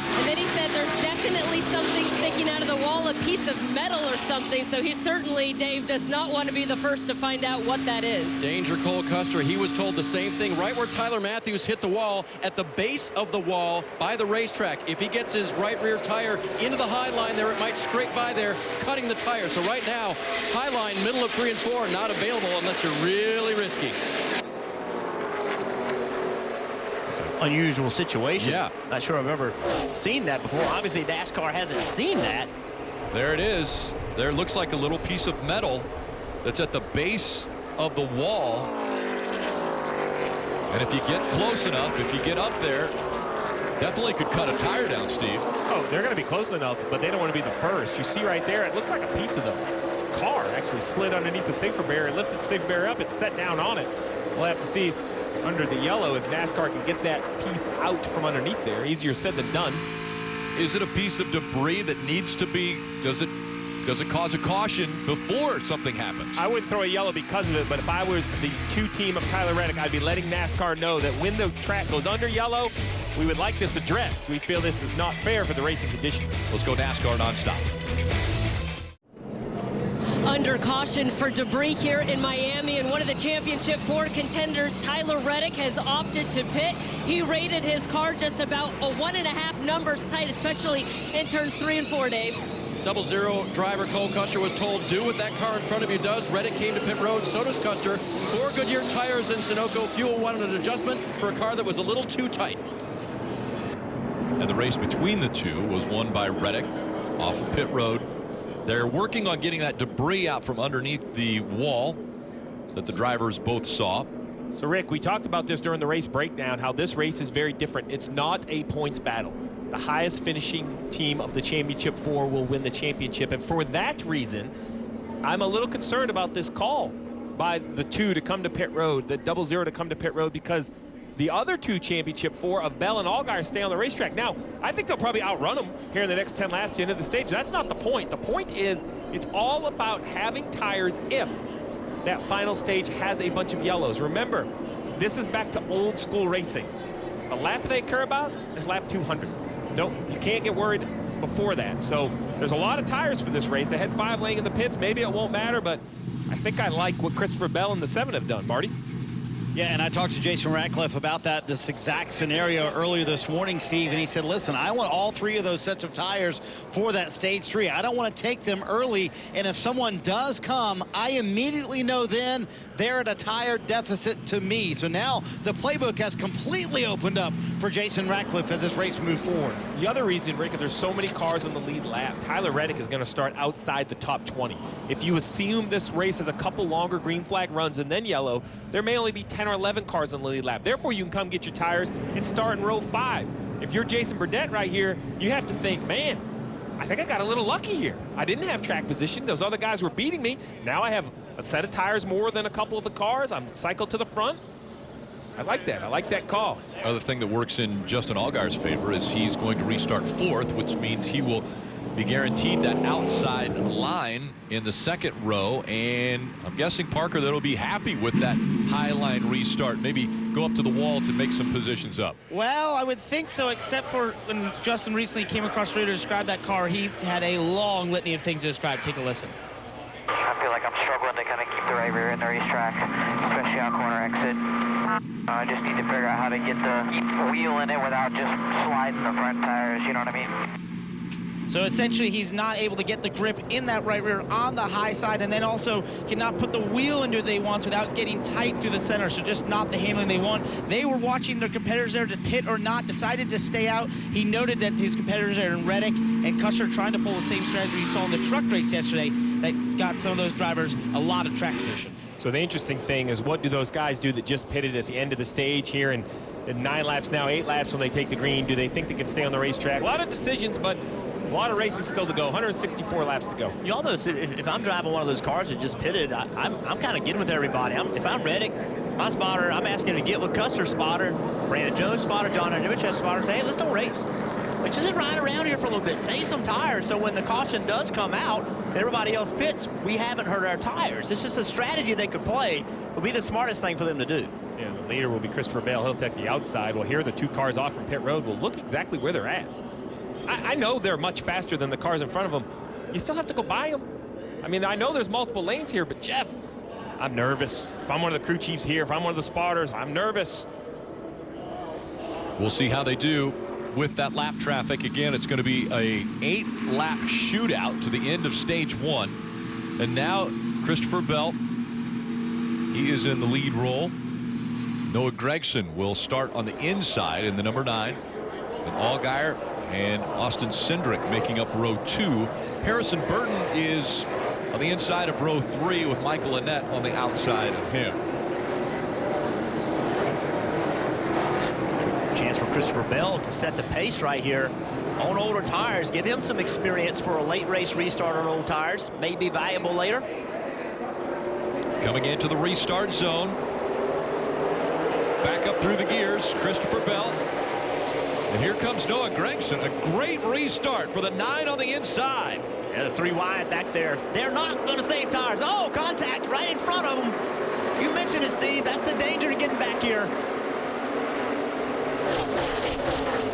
And then he said there's definitely something sticking out of the wall, a piece of metal or something. So he certainly, Dave, does not want to be the first to find out what that is. Danger, Cole Custer. He was told the same thing right where Tyler Matthews hit the wall, at the base of the wall by the racetrack. If he gets his right rear tire into the high line there, it might scrape by there, cutting the tire. So right now, high line, middle of 3 and 4, not available unless you're really risky. Unusual situation. Yeah. Not sure I've ever seen that before. Obviously, NASCAR hasn't seen that. There it is. There looks like a little piece of metal that's at the base of the wall. And if you get close enough, if you get up there, definitely could cut a tire down, Steve. Oh, they're going to be close enough, but they don't want to be the first. You see right there, it looks like a piece of the car actually slid underneath the safety barrier, lifted the safety barrier up, it's set down on it. We'll have to see if under the yellow, if NASCAR can get that piece out from underneath there. Easier said than done. Is it a piece of debris that needs to be, does it cause a caution before something happens? I wouldn't throw a yellow because of it, but if I was the 2 team of Tyler Reddick, I'd be letting NASCAR know that when the track goes under yellow, we would like this addressed. We feel this is not fair for the racing conditions. Let's go NASCAR nonstop. Under caution for debris here in Miami, and one of the championship 4 contenders, Tyler Reddick, has opted to pit. He rated his car just about a 1.5 numbers tight, especially in turns 3 and 4, Dave. 00 driver Cole Custer was told, do what that car in front of you does. Reddick came to pit road, so does Custer. 4 Goodyear tires in Sunoco. Fuel wanted an adjustment for a car that was a little too tight. And the race between the two was won by Reddick off of pit road. They're working on getting that debris out from underneath the wall so that the drivers both saw. So, Rick, we talked about this during the race breakdown, how this race is very different. It's not a points battle. The highest finishing team of the championship 4 will win the championship. And for that reason, I'm a little concerned about this call by the 2 to come to pit road, the 00 to come to pit road, because the other 2 championship 4 of Bell and Allgaier stay on the racetrack. Now, I think they'll probably outrun them here in the next 10 laps to the end of the stage. That's not the point. The point is it's all about having tires if that final stage has a bunch of yellows. Remember, this is back to old school racing. The lap they care about is lap 200. You can't get worried before that. So there's a lot of tires for this race. They had 5 laying in the pits. Maybe it won't matter, but I think I like what Christopher Bell and the 7 have done. Marty? Yeah, and I talked to Jason Ratcliffe about this exact scenario earlier this morning, Steve, and he said, listen, I want all 3 of those sets of tires for that stage 3. I don't want to take them early, and if someone does come, I immediately know then they're at a tire deficit to me. So now the playbook has completely opened up for Jason Ratcliffe as this race moves forward. The other reason, Rick, there's so many cars on the lead lap, Tyler Reddick is going to start outside the top 20. If you assume this race has a couple longer green flag runs and then yellow, there may only be 10 or 11 cars on the lead lap. Therefore, you can come get your tires and start in row 5. If you're Jason Burdett right here, you have to think, man, I think I got a little lucky here. I didn't have track position. Those other guys were beating me. Now I have a set of tires more than a couple of the cars. I'm cycled to the front. I like that. I like that call. Other thing that works in Justin Allgaier's favor is he's going to restart 4th, which means he will be guaranteed that outside line in the 2nd row, and I'm guessing, Parker, that'll be happy with that high line restart. Maybe go up to the wall to make some positions up. Well, I would think so, except for when Justin recently came across radio to describe that car, he had a long litany of things to describe. Take a listen. I feel like I'm struggling to kind of keep the right rear in the racetrack, especially on corner exit. I just need to figure out how to get the wheel in it without just sliding the front tires, you know what I mean? So essentially, he's not able to get the grip in that right rear on the high side, and then also cannot put the wheel into what he wants without getting tight through the center, so just not the handling they want. They were watching their competitors there to pit or not, decided to stay out. He noted that his competitors there in Reddick and Custer trying to pull the same strategy you saw in the truck race yesterday that got some of those drivers a lot of track position. So the interesting thing is, what do those guys do that just pitted at the end of the stage here in 9 laps now, 8 laps when they take the green? Do they think they can stay on the racetrack? A lot of decisions, but a lot of racing still to go. 164 laps to go. You almost, if I'm driving one of those cars that just pitted, I'm kind of getting with everybody. If I'm Reddick, my spotter, I'm asking to get with Custer's spotter, Brandon Jones' spotter, John Nemech's spotter, and say, hey, let's don't race. Let's just ride around here for a little bit, save some tires, so when the caution does come out and everybody else pits, we haven't hurt our tires. It's just a strategy they could play. It would be the smartest thing for them to do. Yeah, the leader will be Christopher Bale. He'll take the outside. Well, here the 2 cars off from pit road will look exactly where they're at. I know they're much faster than the cars in front of them. You still have to go by them. I mean, I know there's multiple lanes here, but Jeff, I'm nervous. If I'm one of the crew chiefs here, if I'm one of the spotters, I'm nervous. We'll see how they do with that lap traffic. Again, it's going to be a 8-lap shootout to the end of stage 1. And now Christopher Bell, he is in the lead role. Noah Gregson will start on the inside in the number 9. And Allgaier and Austin Cindric making up row 2. Harrison Burton is on the inside of row 3 with Michael Annett on the outside of him. Chance for Christopher Bell to set the pace right here on older tires. Give him some experience for a late race restart on old tires. May be valuable later. Coming into the restart zone. Back up through the gears, Christopher Bell. And here comes Noah Gregson. A great restart for the 9 on the inside. Yeah, the 3 wide back there. They're not going to save tires. Oh, contact right in front of them. You mentioned it, Steve. That's the danger to getting back here.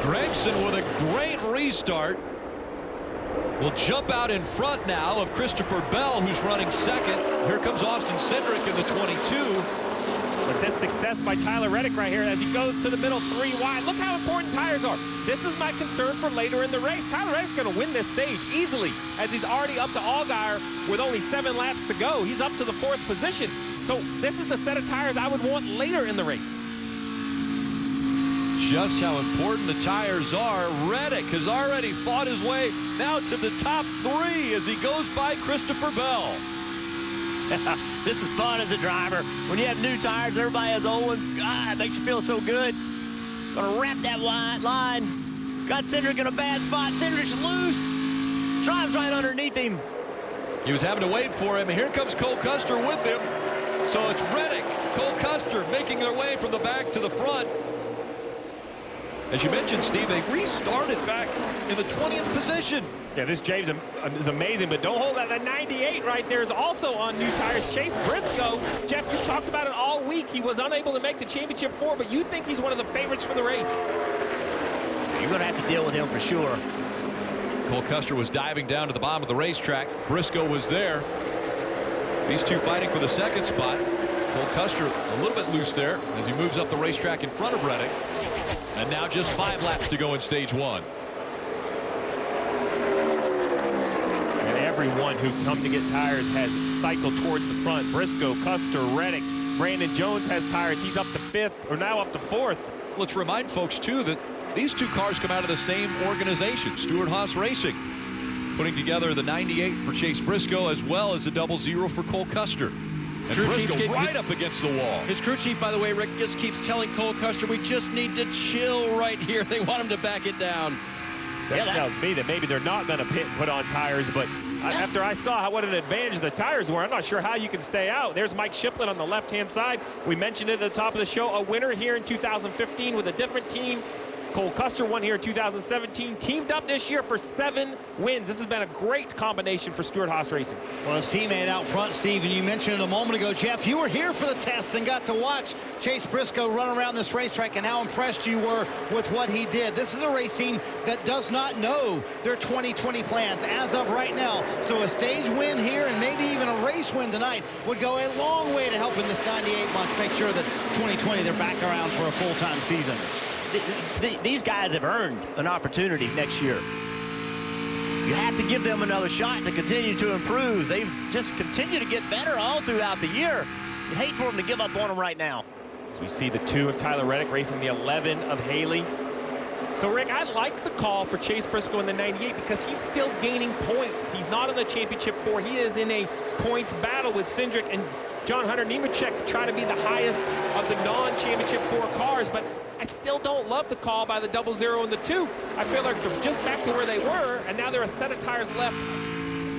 Gregson with a great restart. Will jump out in front now of Christopher Bell, who's running second. Here comes Austin Cindric in the 22. But this success by Tyler Reddick right here as he goes to the middle 3 wide. Look how important tires are. This is my concern for later in the race. Tyler Reddick's going to win this stage easily as he's already up to Allgaier with only 7 laps to go. He's up to the 4th position. So this is the set of tires I would want later in the race. Just how important the tires are. Reddick has already fought his way now to the top 3 as he goes by Christopher Bell. This is fun as a driver. When you have new tires, everybody has old ones. God, it makes you feel so good. Gonna wrap that wide line. Got Cindric in a bad spot. Cindric's loose. Drives right underneath him. He was having to wait for him. And here comes Cole Custer with him. So it's Reddick, Cole Custer making their way from the back to the front. As you mentioned, Steve, they restarted back in the 20th position. Yeah, this James is amazing, but don't hold that. The 98 right there is also on new tires. Chase Briscoe, Jeff, you've talked about it all week. He was unable to make the championship 4, but you think he's one of the favorites for the race. You're going to have to deal with him for sure. Cole Custer was diving down to the bottom of the racetrack. Briscoe was there. These two fighting for the 2nd spot. Cole Custer a little bit loose there as he moves up the racetrack in front of Reddick. And now just 5 laps to go in stage 1. And everyone who come to get tires has cycled towards the front. Briscoe, Custer, Reddick. Brandon Jones has tires. He's up to 5th, or now up to 4th. Let's remind folks, too, that these 2 cars come out of the same organization, Stewart-Haas Racing, putting together the 98 for Chase Briscoe as well as the 00 for Cole Custer. And Briscoe right up against the wall. His crew chief, by the way, Rick, just keeps telling Cole Custer, we just need to chill right here. They want him to back it down. So that tells me that maybe they're not going to pit and put on tires, but after I saw what an advantage the tires were, I'm not sure how you can stay out. There's Mike Shiplett on the left-hand side. We mentioned it at the top of the show, a winner here in 2015 with a different team. Cole Custer won here in 2017, teamed up this year for 7 wins. This has been a great combination for Stewart-Haas Racing. Well, his teammate out front, Steve, and you mentioned it a moment ago, Jeff, you were here for the tests and got to watch Chase Briscoe run around this racetrack and how impressed you were with what he did. This is a race team that does not know their 2020 plans as of right now. So a stage win here and maybe even a race win tonight would go a long way to helping this 98 bunch make sure that 2020 they're back around for a full-time season. These guys have earned an opportunity next year. You have to give them another shot to continue to improve. They've just continued to get better all throughout the year. You'd hate for them to give up on them right now. So we see the 2 of Tyler Reddick racing the 11 of Haley. So, Rick, I like the call for Chase Briscoe in the 98 because he's still gaining points. He's not in the championship 4. He is in a points battle with Cindric and John Hunter Nemechek to try to be the highest of the non-championship 4 cars, but I still don't love the call by the 00 and the 2. I feel like they're just back to where they were, and now they're a set of tires left,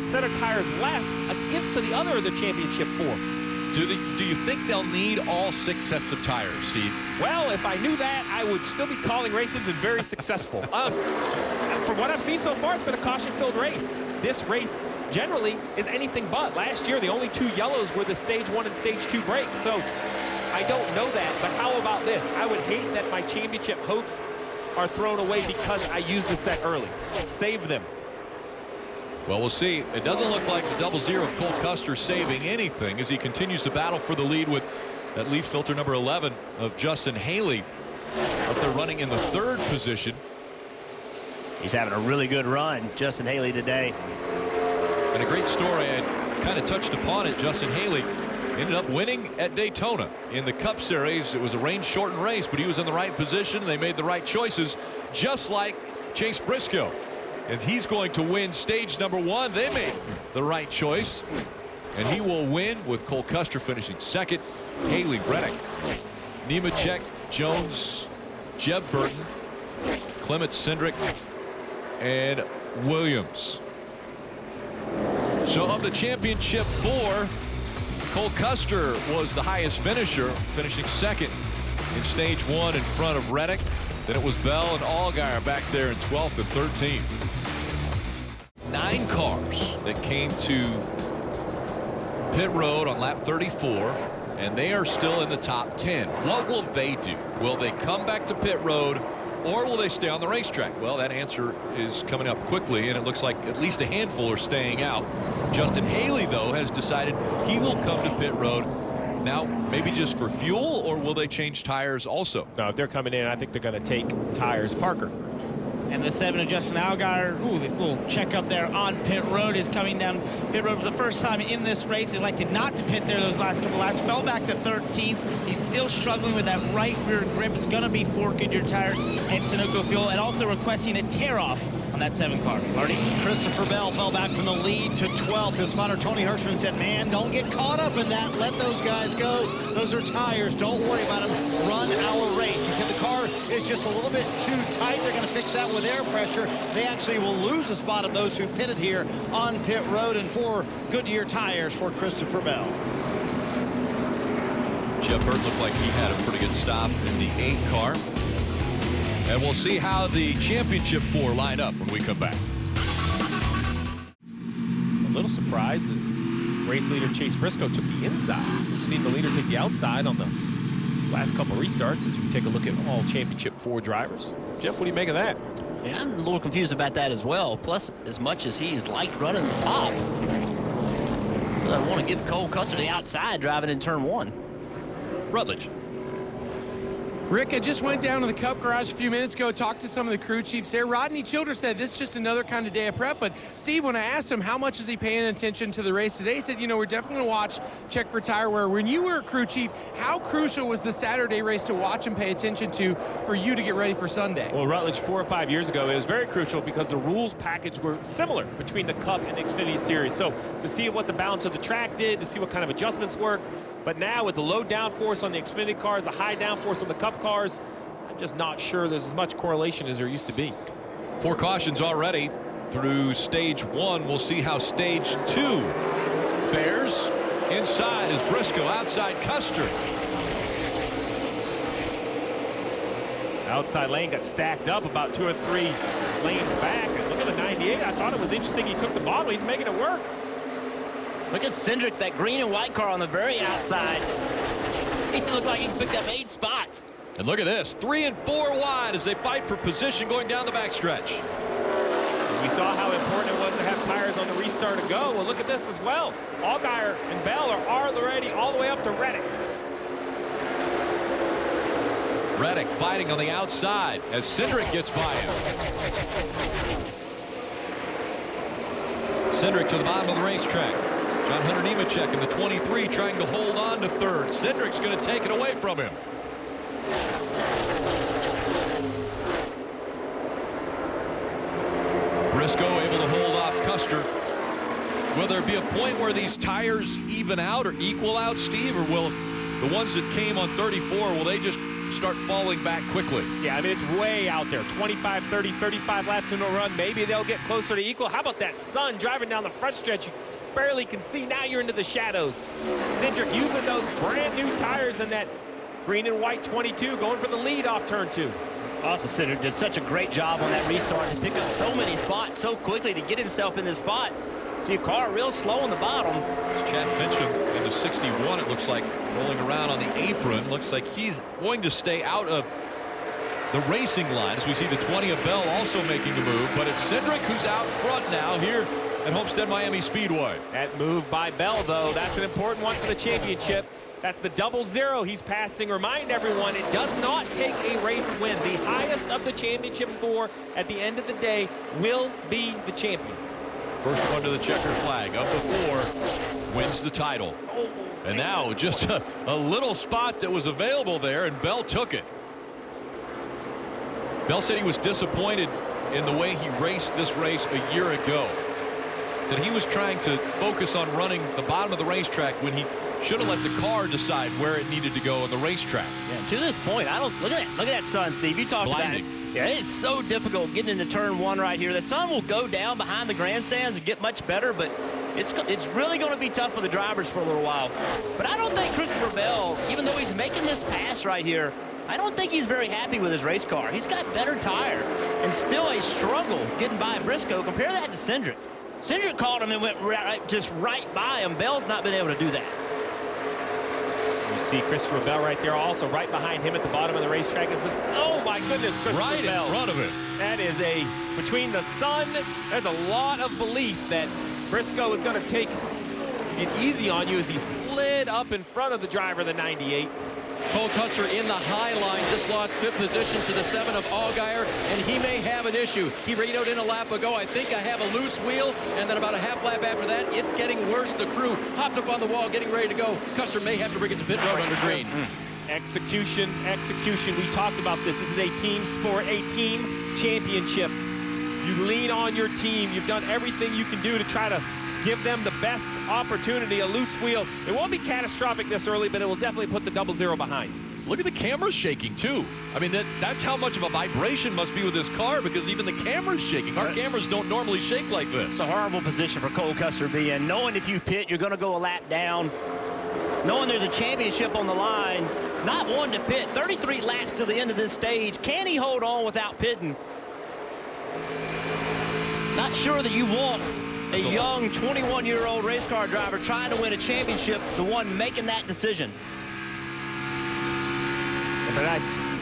set of tires less against to the other of the championship 4. Do you think they'll need all 6 sets of tires, Steve? Well, if I knew that, I would still be calling races and very successful. From what I've seen so far, it's been a caution-filled race. This race generally is anything but. Last year, the only 2 yellows were the stage 1 and stage 2 breaks. So I don't know that, but how about this? I would hate that my championship hopes are thrown away because I used the set early. Save them. Well, we'll see. It doesn't look like the 00 of Cole Custer saving anything as he continues to battle for the lead with that leaf filter number 11 of Justin Haley up there running in the 3rd position. He's having a really good run, Justin Haley, today. And a great story. I kind of touched upon it. Justin Haley ended up winning at Daytona in the Cup Series. It was a rain-shortened race, but he was in the right position. They made the right choices, just like Chase Briscoe. And he's going to win stage number 1. They made the right choice. And he will win with Cole Custer finishing 2nd. Haley, Reddick, Nemechek, Jones, Jeb Burton, Clement Cindric, and Williams. So of the championship 4, Cole Custer was the highest finisher, finishing 2nd in stage 1 in front of Reddick. Then it was Bell and Allgaier back there in 12th and 13th. 9 cars that came to pit road on lap 34, and they are still in the top 10. What will they do? Will they come back to pit road, or will they stay on the racetrack? Well, that answer is coming up quickly, and it looks like at least a handful are staying out. Justin Haley, though, has decided he will come to pit road. Now, maybe just for fuel, or will they change tires also? No, if they're coming in, I think they're going to take tires. Parker. And the 7 of Justin Allgaier, the little check up there on pit road, is coming down pit road for the first time in this race. Elected not to pit there those last couple laps. Fell back to 13th. He's still struggling with that right rear grip. It's going to be 4 Goodyear tires and Sunoco fuel, and also requesting a tear off on that 7 car. Marty? Christopher Bell fell back from the lead to 12th. His spotter Tony Hirschman said, man, don't get caught up in that. Let those guys go. Those are tires. Don't worry about them. Run our race. He said the car is just a little bit too tight. They're going to fix that with air pressure. They actually will lose the spot of those who pitted here on pit road, and 4 Goodyear tires for Christopher Bell. Jeff Burt looked like he had a pretty good stop in the 8 car. And we'll see how the championship 4 line up when we come back. A little surprised that race leader Chase Briscoe took the inside. We've seen the leader take the outside on the last couple restarts as we take a look at all championship 4 drivers. Jeff, what do you make of that? Yeah, I'm a little confused about that as well. Plus, as much as he's liked running the top, I want to give Cole Custer the outside driving in turn 1. Rutledge. Rick, I just went down to the Cup Garage a few minutes ago, talked to some of the crew chiefs there. Rodney Childers said this is just another kind of day of prep. But, Steve, when I asked him how much is he paying attention to the race today, he said, you know, we're definitely going to watch, check for tire wear. When you were a crew chief, how crucial was the Saturday race to watch and pay attention to for you to get ready for Sunday? Well, Rutledge 4 or 5 years ago, it was very crucial because the rules package were similar between the Cup and Xfinity Series. So to see what the balance of the track did, to see what kind of adjustments worked. But now with the low downforce on the Xfinity cars, the high downforce on the Cup cars, I'm just not sure there's as much correlation as there used to be. 4 cautions already through stage 1. We'll see how stage 2 fares. Inside is Briscoe, outside Custer. Outside lane got stacked up about 2 or 3 lanes back. And look at the 98. I thought it was interesting he took the bottom. He's making it work. Look at Cindric, that green and white car on the very outside. He looked like he picked up 8 spots. And look at this, 3 and 4 wide as they fight for position going down the backstretch. We saw how important it was to have tires on the restart to go. Well, look at this as well. Allgaier and Bell are already all the way up to Reddick. Reddick fighting on the outside as Cindric gets by him. Cindric to the bottom of the racetrack. John Hunter Nemechek in the 23 trying to hold on to 3rd. Cindric's going to take it away from him. Briscoe able to hold off Custer. Will there be a point where these tires even out or equal out, Steve, or will the ones that came on 34, will they just start falling back quickly? Yeah, I mean, it's way out there. 25, 30, 35 laps into a run. Maybe they'll get closer to equal. How about that sun driving down the front stretch? You barely can see. Now you're into the shadows. Cindric using those brand new tires in that green and white 22, going for the lead off turn 2. Also, Cindric did such a great job on that restart to pick up so many spots so quickly to get himself in this spot. See a car real slow on the bottom. It's Chad Fincham in the 61, it looks like, rolling around on the apron. Looks like he's going to stay out of the racing line as we see the 20 of Bell also making the move. But it's Cindric who's out front now here at Homestead-Miami Speedway. That move by Bell, though, that's an important one for the championship. That's the 00 he's passing. Remind everyone, it does not take a race win. The highest of the championship 4 at the end of the day will be the champion. First one to the checker flag, up to 4, wins the title. And now just a little spot that was available there, and Bell took it. Bell said he was disappointed in the way he raced this race a year ago. Said he was trying to focus on running the bottom of the racetrack when he should have let the car decide where it needed to go on the racetrack. Yeah, to this point, I don't look at that sun, Steve. You talked about it. Yeah, it is so difficult getting into turn 1 right here. The sun will go down behind the grandstands and get much better, but it's really going to be tough for the drivers for a little while. But I don't think Christopher Bell, even though he's making this pass right here, I don't think he's very happy with his race car. He's got better tire and still a struggle getting by Briscoe. Compare that to Cindric. Cindric caught him and went just right by him. Bell's not been able to do that. You see Christopher Bell right there, also right behind him at the bottom of the racetrack. Oh my goodness, Christopher right Bell. in front of it. That is between the sun, there's a lot of belief that Briscoe is going to take it easy on you as he slid up in front of the driver, the 98. Cole Custer in the high line, just lost fifth position to the 7 of Allgaier, and he may have an issue. He radioed in a lap ago, I think I have a loose wheel, and then about a half lap after that, it's getting worse. The crew hopped up on the wall, getting ready to go. Custer may have to bring it to pit road under green. Execution. We talked about this. This is a team sport, a team championship. You lean on your team. You've done everything you can do to try to give them the best opportunity. A loose wheel, it won't be catastrophic this early, but it will definitely put the 00 behind. Look at the camera shaking too. I mean, that's how much of a vibration must be with this car, because even the camera's shaking. Our cameras don't normally shake like this. It's a horrible position for Cole Custer to be in. Knowing if you pit, you're going to go a lap down. Knowing there's a championship on the line, not one to pit. 33 laps to the end of this stage. Can he hold on without pitting? Not sure that you want a young 21-year-old race car driver trying to win a championship, the one making that decision. But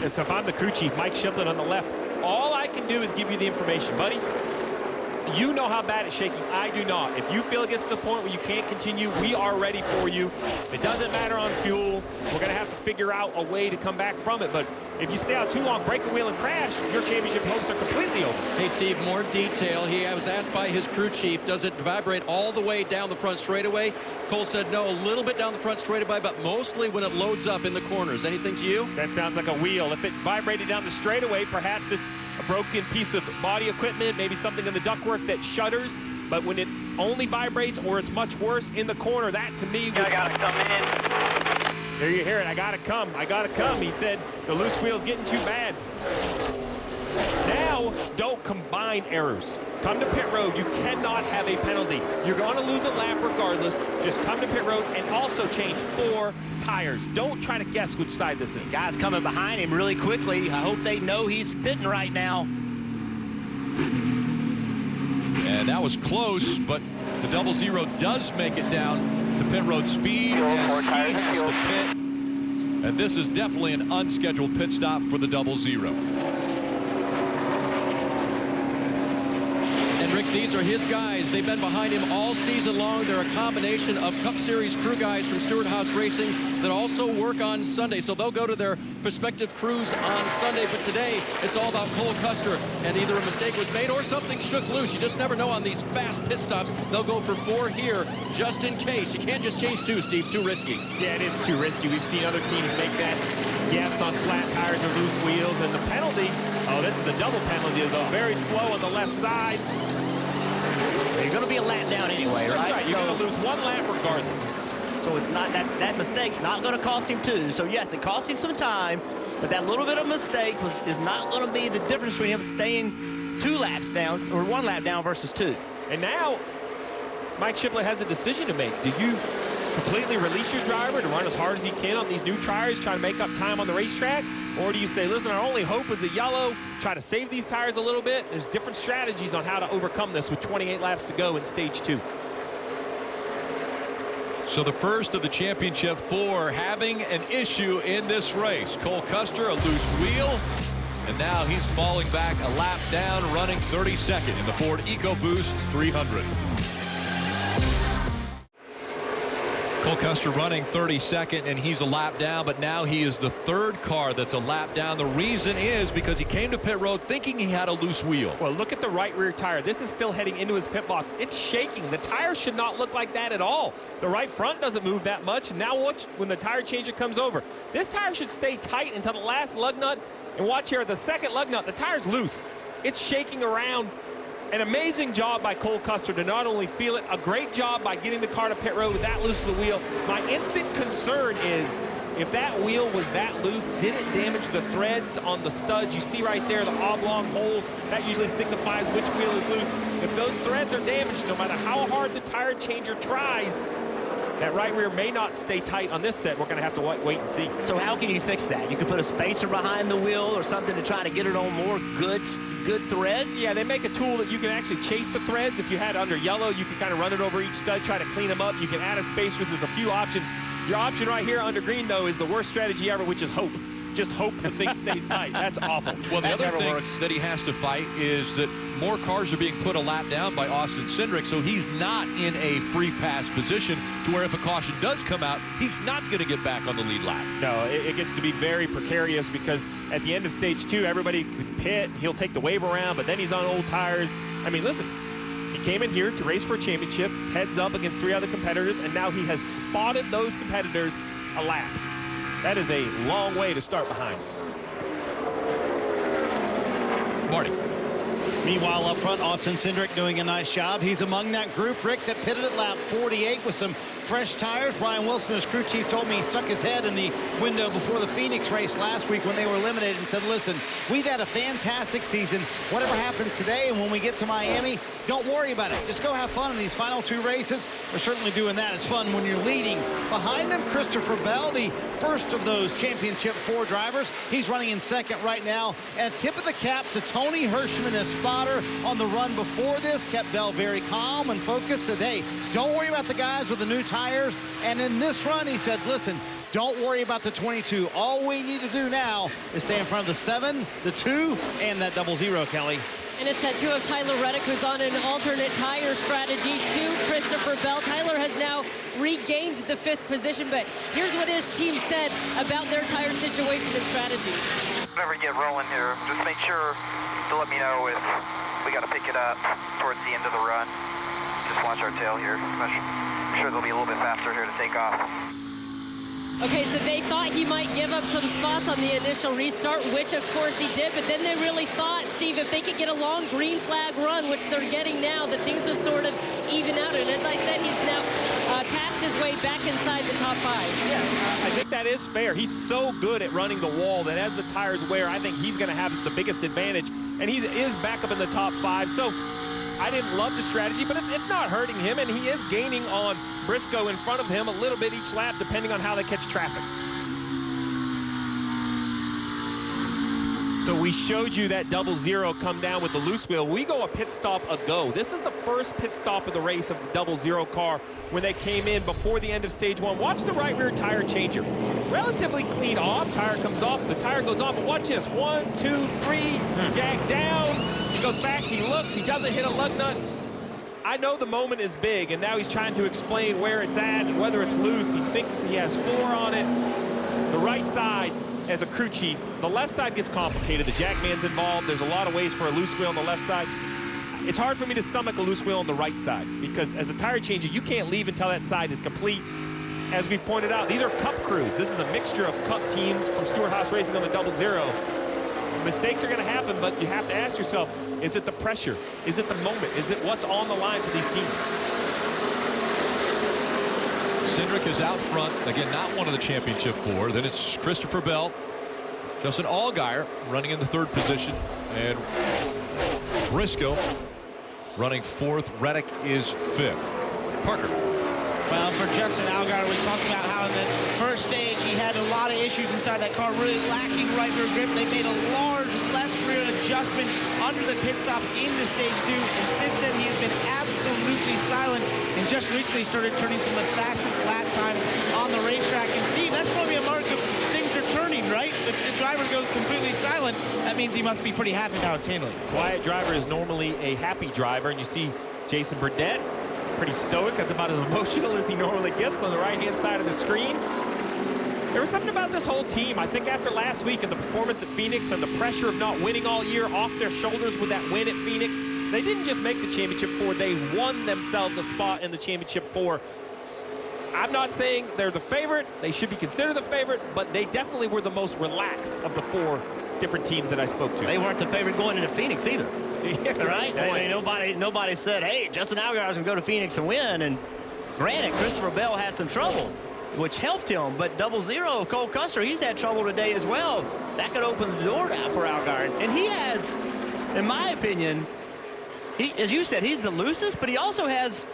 so if I'm the crew chief, Mike Shiplett on the left, all I can do is give you the information, buddy. You know how bad it's shaking. I do not. If you feel it gets to the point where you can't continue, we are ready for you. It doesn't matter on fuel. We're going to have to figure out a way to come back from it. But if you stay out too long, break a wheel and crash, your championship hopes are completely over. Hey, Steve, more detail. He was asked by his crew chief, does it vibrate all the way down the front straightaway? Cole said no, a little bit down the front straightaway, but mostly when it loads up in the corners. Anything to you? That sounds like a wheel. If it vibrated down the straightaway, perhaps it's a broken piece of body equipment, maybe something in the ductwork that shutters. But when it only vibrates or it's much worse in the corner, that to me would... I gotta come in. There you hear it. I gotta come. He said the loose wheel's getting too bad. Now, don't combine errors. Come to pit road. You cannot have a penalty. You're going to lose a lap regardless. Just come to pit road and also change 4 tires. Don't try to guess which side this is. Guys coming behind him really quickly. I hope they know he's pitting right now. And that was close, but the 00 does make it down to pit road speed as he has to pit. And this is definitely an unscheduled pit stop for the 00. And Rick, these are his guys. They've been behind him all season long. They're a combination of Cup Series crew guys from Stewart Haas Racing that also work on Sunday. So they'll go to their respective crews on Sunday. But today, it's all about Cole Custer. And either a mistake was made or something shook loose. You just never know on these fast pit stops. They'll go for 4 here just in case. You can't just change 2, Steve. Too risky. Yeah, it is too risky. We've seen other teams make that guess on flat tires or loose wheels. And the penalty, oh, this is the double penalty, though. Very slow on the left side. You're going to be a lap down anyway, right? That's right. You're going to lose 1 lap regardless. So it's not that mistake's not going to cost him 2. So yes, it cost him some time, but that little bit of mistake is not going to be the difference between him staying 2 laps down or 1 lap down versus 2. And now Mike Shiplett has a decision to make. Do you completely release your driver to run as hard as he can on these new tires, try to make up time on the racetrack? Or do you say, listen, our only hope is a yellow, try to save these tires a little bit? There's different strategies on how to overcome this with 28 laps to go in stage 2. So the first of the championship 4 having an issue in this race. Cole Custer, a loose wheel, and now he's falling back a lap down, running 32nd in the Ford EcoBoost 300. Cole Custer running 32nd, and he's a lap down, but now he is the 3rd car that's a lap down. The reason is because he came to pit road thinking he had a loose wheel. Well, look at the right rear tire. This is still heading into his pit box. It's shaking. The tire should not look like that at all. The right front doesn't move that much. Now watch when the tire changer comes over. This tire should stay tight until the last lug nut. And watch here, the second lug nut, the tire's loose. It's shaking around. An amazing job by Cole Custer to not only feel it, a great job by getting the car to pit road with that loose of the wheel. My instant concern is if that wheel was that loose, did it damage the threads on the studs? You see right there the oblong holes. That usually signifies which wheel is loose. If those threads are damaged, no matter how hard the tire changer tries, That right rear may not stay tight on this set. We're going to have to wait and see. So how can you fix that? You could put a spacer behind the wheel or something to try to get it on more good threads? Yeah, they make a tool that you can actually chase the threads. If you had it under yellow, you can kind of run it over each stud, try to clean them up. You can add a spacer. There's a few options. Your option right here under green, though, is the worst strategy ever, which is hope. Just hope the thing stays tight. That's awful. Well, the that other thing works. that he has to fight is that more cars are being put a lap down by Austin Cindric, so he's not in a free pass position to where if a caution does come out, he's not going to get back on the lead lap. No, it gets to be very precarious because at the end of stage 2, everybody could pit. He'll take the wave around, but then he's on old tires. I mean, listen, he came in here to race for a championship, heads up against 3 other competitors, and now he has spotted those competitors a lap. That is a long way to start behind. Marty. Meanwhile, up front, Austin Cindric doing a nice job. He's among that group, Rick, that pitted at lap 48 with some fresh tires. Brian Wilson, his crew chief, told me he stuck his head in the window before the Phoenix race last week when they were eliminated and said, listen, we've had a fantastic season. Whatever happens today and when we get to Miami, don't worry about it. Just go have fun in these final 2 races. We're certainly doing that. It's fun when you're leading. Behind him, Christopher Bell, the first of those Championship 4 drivers. He's running in second right now. And a tip of the cap to Tony Hirschman, a spotter on the run before this. Kept Bell very calm and focused. Said, hey, don't worry about the guys with the new tires. And in this run, he said, listen, don't worry about the 22. All we need to do now is stay in front of the 7, the 2, and that 00, Kelly. And it's that 2 of Tyler Reddick, who's on an alternate tire strategy to Christopher Bell. Tyler has now regained the 5th position, but here's what his team said about their tire situation and strategy. Whenever you get rolling here, just make sure to let me know if we got to pick it up towards the end of the run. Just watch our tail here. I'm sure they'll be a little bit faster here to take off. Okay, so they thought he might give up some spots on the initial restart, which of course he did, but then they really thought, Steve, if they could get a long green flag run, which they're getting now, that things would sort of even out. And as I said, he's now passed his way back inside the top 5. Yeah, I think that is fair. He's so good at running the wall that as the tires wear, I think he's going to have the biggest advantage. And he is back up in the top 5. So I didn't love the strategy, but it's not hurting him, and he is gaining on Briscoe in front of him a little bit each lap, depending on how they catch traffic. So we showed you that 00 come down with the loose wheel. We go a pit stop ago. This is the first pit stop of the race of the 00 car when they came in before the end of stage 1. Watch the right rear tire changer. Relatively clean off. Tire comes off. The tire goes on. But watch this. 1, 2, 3. Jack down. He goes back. He looks. He doesn't hit a lug nut. I know the moment is big, and now he's trying to explain where it's at and whether it's loose. He thinks he has 4 on it. The right side, as a crew chief, the left side gets complicated. The jackman's involved. There's a lot of ways for a loose wheel on the left side. It's hard for me to stomach a loose wheel on the right side because as a tire changer, you can't leave until that side is complete. As we've pointed out, these are Cup crews. This is a mixture of Cup teams from Stewart-Haas Racing on the 00. Mistakes are going to happen, but you have to ask yourself, is it the pressure? Is it the moment? Is it what's on the line for these teams? Cindric is out front. Again, not one of the Championship 4. Then it's Christopher Bell. Justin Allgaier running in the 3rd position. And Briscoe running 4th. Reddick is 5th. Parker. Well, for Justin Allgaier, we talked about how in the first stage he had a lot of issues inside that car, really lacking right rear grip. They made a large left rear adjustment under the pit stop into stage 2, and since then he has been absolutely silent and just recently started turning some of the fastest lap times on the racetrack. And Steve, that's probably a mark of things are turning, right? If the driver goes completely silent, that means he must be pretty happy with how it's handling. Quiet driver is normally a happy driver, and you see Jason Burdett, pretty stoic. That's about as emotional as he normally gets on the right-hand side of the screen. There was something about this whole team. I think after last week and the performance at Phoenix and the pressure of not winning all year off their shoulders with that win at Phoenix, they didn't just make the Championship 4, they won themselves a spot in the Championship 4. I'm not saying they're the favorite. They should be considered the favorite, but they definitely were the most relaxed of the 4 different teams that I spoke to. They weren't the favorite going into Phoenix either. Yeah, right? Nobody said, hey, Justin Allgaier's going to go to Phoenix and win. And granted, Christopher Bell had some trouble, which helped him. But 00, Cole Custer, he's had trouble today as well. That could open the door now for Allgaier. And he has, in my opinion, as you said, he's the loosest, but he also has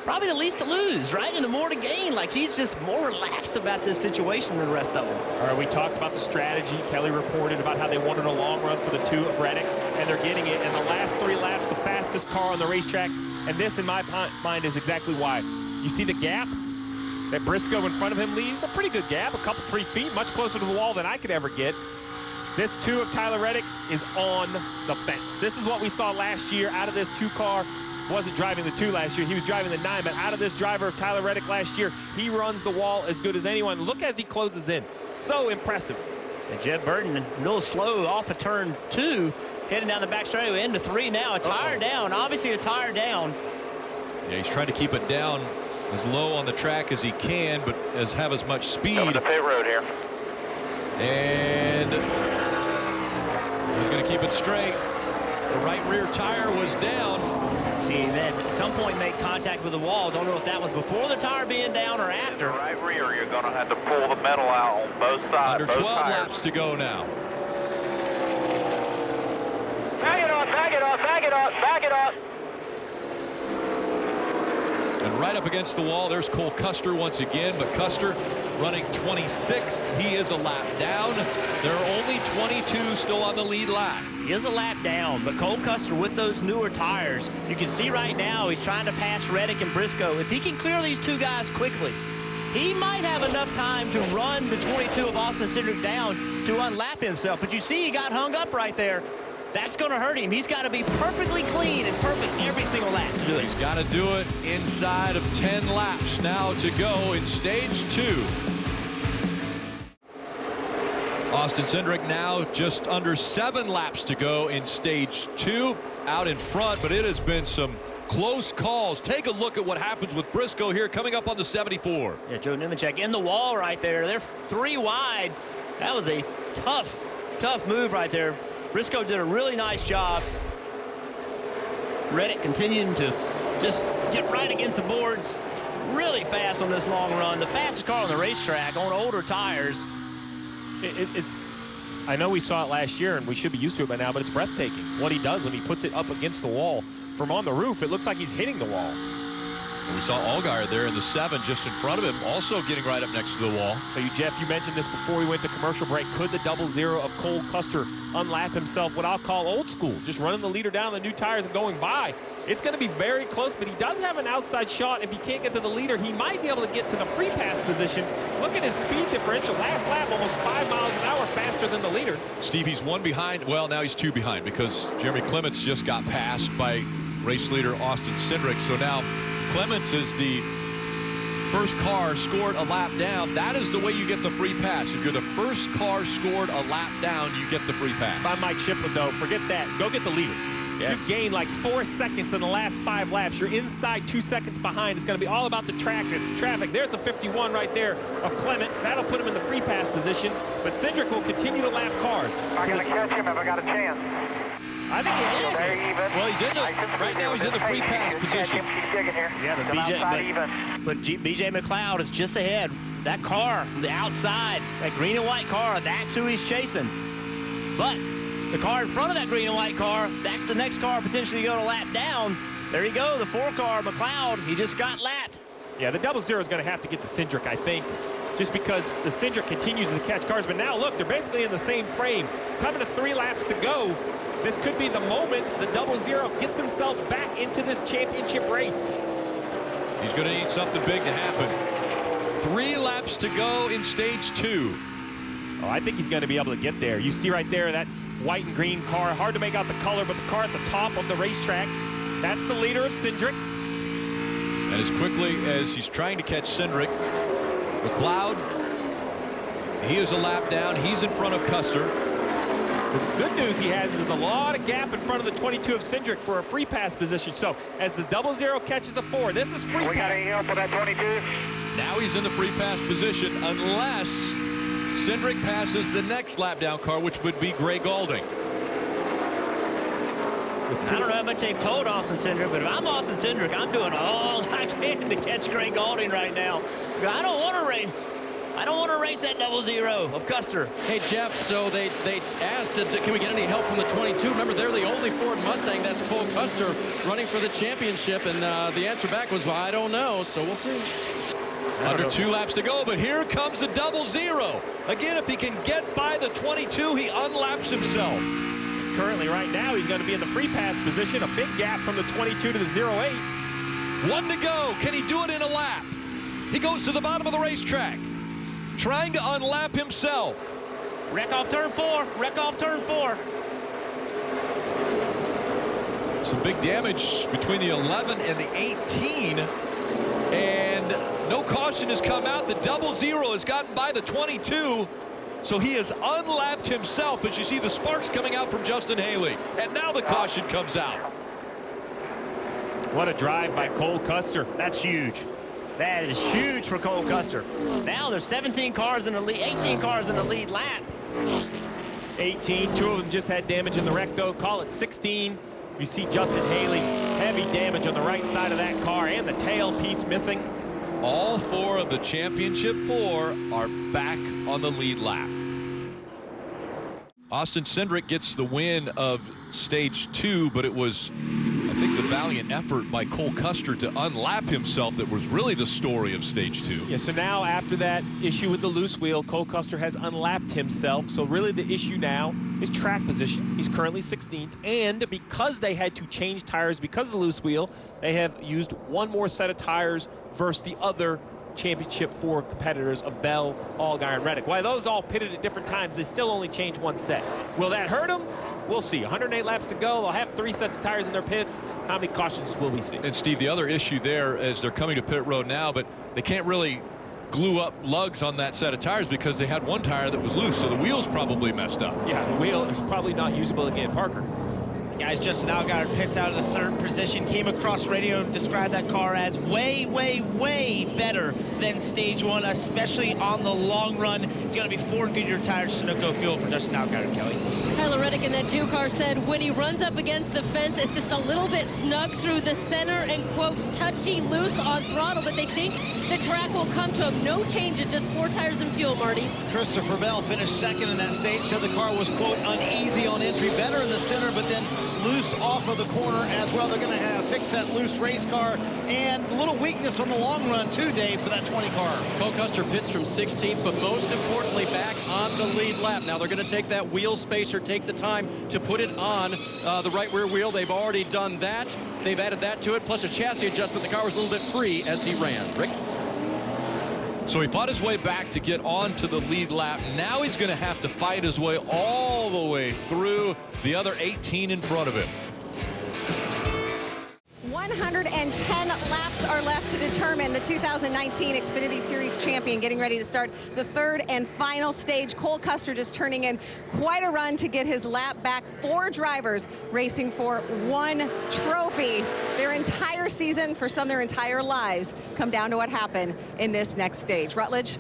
probably the least to lose, right? And the more to gain. Like, he's just more relaxed about this situation than the rest of them. All right, we talked about the strategy. Kelly reported about how they wanted a long run for the 2 of Reddick, and they're getting it. In the last 3 laps, the fastest car on the racetrack, and this, in my mind, is exactly why. You see the gap that Briscoe in front of him leaves? A pretty good gap, a couple 3 feet, much closer to the wall than I could ever get. This 2 of Tyler Reddick is on the fence. This is what we saw last year out of this 2 car. Wasn't driving the 2 last year. He was driving the 9, but out of this driver of Tyler Reddick last year, he runs the wall as good as anyone. Look as he closes in. So impressive. And Jed Burton, a little slow off of turn 2, heading down the back straightaway into 3 now. A tire down, obviously a tire down. Yeah, he's trying to keep it down as low on the track as he can, but have as much speed. Over the pit road here. And he's going to keep it straight. The right rear tire was down. See, then at some point made contact with the wall. Don't know if that was before the tire being down or after. The right rear, you're going to have to pull the metal out on both sides. Under 12 laps to go now. Back it up, back it up, back it up, back it up. And right up against the wall, there's Cole Custer once again, but Custer running 26th. He is a lap down. There are only 22 still on the lead lap. He is a lap down, but Cole Custer with those newer tires, you can see right now he's trying to pass Reddick and Briscoe. If he can clear these 2 guys quickly, he might have enough time to run the 22 of Austin Cindric down to unlap himself. But you see he got hung up right there. That's going to hurt him. He's got to be perfectly clean and perfect every single lap to do it. He's got to do it inside of 10 laps now to go in stage 2. Austin Cindric now just under 7 laps to go in stage 2, out in front, but it has been some close calls. Take a look at what happens with Briscoe here coming up on the 74. Yeah, Joe Nemechek in the wall right there. They're 3 wide. That was a tough move right there. Briscoe did a really nice job. Reddick continuing to just get right against the boards really fast on this long run. The fastest car on the racetrack on older tires. I know we saw it last year and we should be used to it by now, but it's breathtaking what he does when he puts it up against the wall. From on the roof, it looks like he's hitting the wall. We saw Allgaier there in the 7 just in front of him, also getting right up next to the wall. So Jeff, you mentioned this before we went to commercial break. Could the 00 of Cole Custer unlap himself, what I'll call old school, just running the leader down the new tires and going by? It's going to be very close, but he does have an outside shot. If he can't get to the leader, he might be able to get to the free pass position. Look at his speed differential. Last lap, almost 5 miles an hour faster than the leader. Steve, he's 1 behind. Well, now he's 2 behind because Jeremy Clements just got passed by race leader Austin Cindric. So now Clements is the first car scored a lap down. That is the way you get the free pass. If you're the first car scored a lap down, you get the free pass. By Mike Shipley, though, forget that. Go get the leader. Yes. You've gained like 4 seconds in the last 5 laps. You're inside 2 seconds behind. It's going to be all about the traffic. There's a 51 right there of Clements. That'll put him in the free pass position. But Cindric will continue to lap cars. I'm going to catch him if I got a chance. I think he has. Very even. Well, he's in the right now. He's in the free pass position. Keep digging here. Yeah, but BJ McLeod is just ahead. That car, the outside, that green and white car, that's who he's chasing. But the car in front of that green and white car, that's the next car potentially to go to lap down. There you go, the 4 car, McLeod, he just got lapped. Yeah, the 00 is going to have to get to Cindric, I think, just because the Cindric continues to catch cars. But now, look, they're basically in the same frame. Coming to 3 laps to go. This could be the moment the 00 gets himself back into this championship race. He's going to need something big to happen. 3 laps to go in stage 2. Oh, I think he's going to be able to get there. You see right there that white and green car. Hard to make out the color, but the car at the top of the racetrack, that's the leader of Cindric. And as quickly as he's trying to catch Cindric, McLeod, he is a lap down. He's in front of Custer. The good news he has is a lot of gap in front of the 22 of Cindric for a free pass position. So as the 00 catches the 4, this is free pass. We got any help with that 22? Now he's in the free pass position unless Cindric passes the next lap down car, which would be Gray Gaulding. I don't know how much they've told Austin Cindric, but if I'm Austin Cindric, I'm doing all I can to catch Gray Gaulding right now. I don't want to race. I don't want to race that 00 of Custer. Hey, Jeff, so they asked, can we get any help from the 22? Remember, they're the only Ford Mustang that's Cole Custer running for the championship, and the answer back was, well, I don't know, so we'll see. Under 2 laps to go, but here comes the 00. Again, if he can get by the 22, he unlaps himself. Currently, right now, he's going to be in the free pass position, a big gap from the 22 to the 08. 1 to go. Can he do it in a lap? He goes to the bottom of the racetrack, trying to unlap himself. Wreck off turn 4. Wreck off turn 4. Some big damage between the 11 and the 18. And no caution has come out. The 00 has gotten by the 22. So he has unlapped himself as you see the sparks coming out from Justin Haley. And now the caution comes out. What a drive by Cole Custer. That's huge. That is huge for Cole Custer. Now there's 17 cars in the lead, 18 cars in the lead lap. 18, 2 of them just had damage in the wreck though. Call it 16. You see Justin Haley, heavy damage on the right side of that car and the tail piece missing. All 4 of the championship 4 are back on the lead lap. Austin Cindric gets the win of stage 2, but it was, I think, the valiant effort by Cole Custer to unlap himself that was really the story of stage 2. Yeah, so now after that issue with the loose wheel, Cole Custer has unlapped himself. So really the issue now is track position. He's currently 16th, and because they had to change tires because of the loose wheel, they have used 1 more set of tires versus the other championship 4 competitors of Bell, Allgaier, and Reddick. While those all pitted at different times, they still only changed 1 set. Will that hurt them? We'll see. 108 laps to go. They'll have 3 sets of tires in their pits. How many cautions will we see? And Steve, the other issue there is they're coming to pit road now, but they can't really glue up lugs on that set of tires because they had 1 tire that was loose, so the wheel's probably messed up. Yeah, the wheel is probably not usable again. Parker. Guys, Justin Allgaier pits out of the 3rd position, came across radio, described that car as way, way, way better than stage 1, especially on the long run. It's going to be 4 Goodyear tires, Sunoco fuel for Justin Allgaier, Kelly. Tyler Reddick in that 2 car said when he runs up against the fence, it's just a little bit snug through the center and, quote, touchy loose on throttle, but they think the track will come to him. No changes, just 4 tires and fuel, Marty. Christopher Bell finished 2nd in that stage, said the car was, quote, uneasy on entry, better in the center, but then loose off of the corner as well. They're going to have fix that loose race car and a little weakness on the long run too, Dave, for that 20 car. Cole Custer pits from 16th, but most importantly back on the lead lap. Now they're going to take that wheel spacer, take the time to put it on the right rear wheel. They've already done that. They've added that to it, plus a chassis adjustment. The car was a little bit free as he ran. Rick? So he fought his way back to get onto the lead lap. Now he's going to have to fight his way all the way through the other 18 in front of him. 110 laps are left to determine the 2019 Xfinity Series champion, getting ready to start the 3rd and final stage. Cole Custer just turning in quite a run to get his lap back. 4 drivers racing for 1 trophy. Their entire season, for some their entire lives, come down to what happened in this next stage. Rutledge?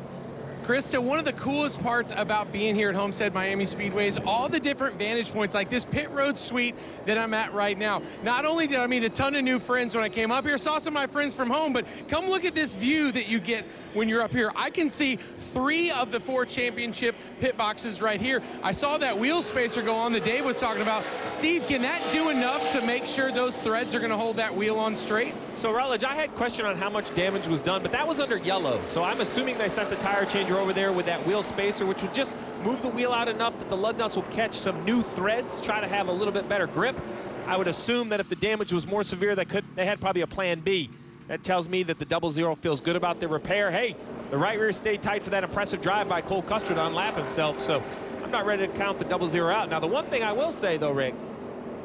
Krista, one of the coolest parts about being here at Homestead-Miami Speedway is all the different vantage points, like this pit road suite that I'm at right now. Not only did I meet a ton of new friends when I came up here, saw some of my friends from home, but come look at this view that you get when you're up here. I can see 3 of the 4 championship pit boxes right here. I saw that wheel spacer go on that Dave was talking about. Steve, can that do enough to make sure those threads are going to hold that wheel on straight? So, Rutledge, I had a question on how much damage was done, but that was under yellow. So I'm assuming they sent the tire changer over there with that wheel spacer, which would just move the wheel out enough that the lug nuts will catch some new threads, try to have a little bit better grip. I would assume that if the damage was more severe, they had probably a plan B. That tells me that the 00 feels good about their repair. Hey, the right rear stayed tight for that impressive drive by Cole Custer to unlap himself, so I'm not ready to count the 00 out. Now, the one thing I will say, though, Rick,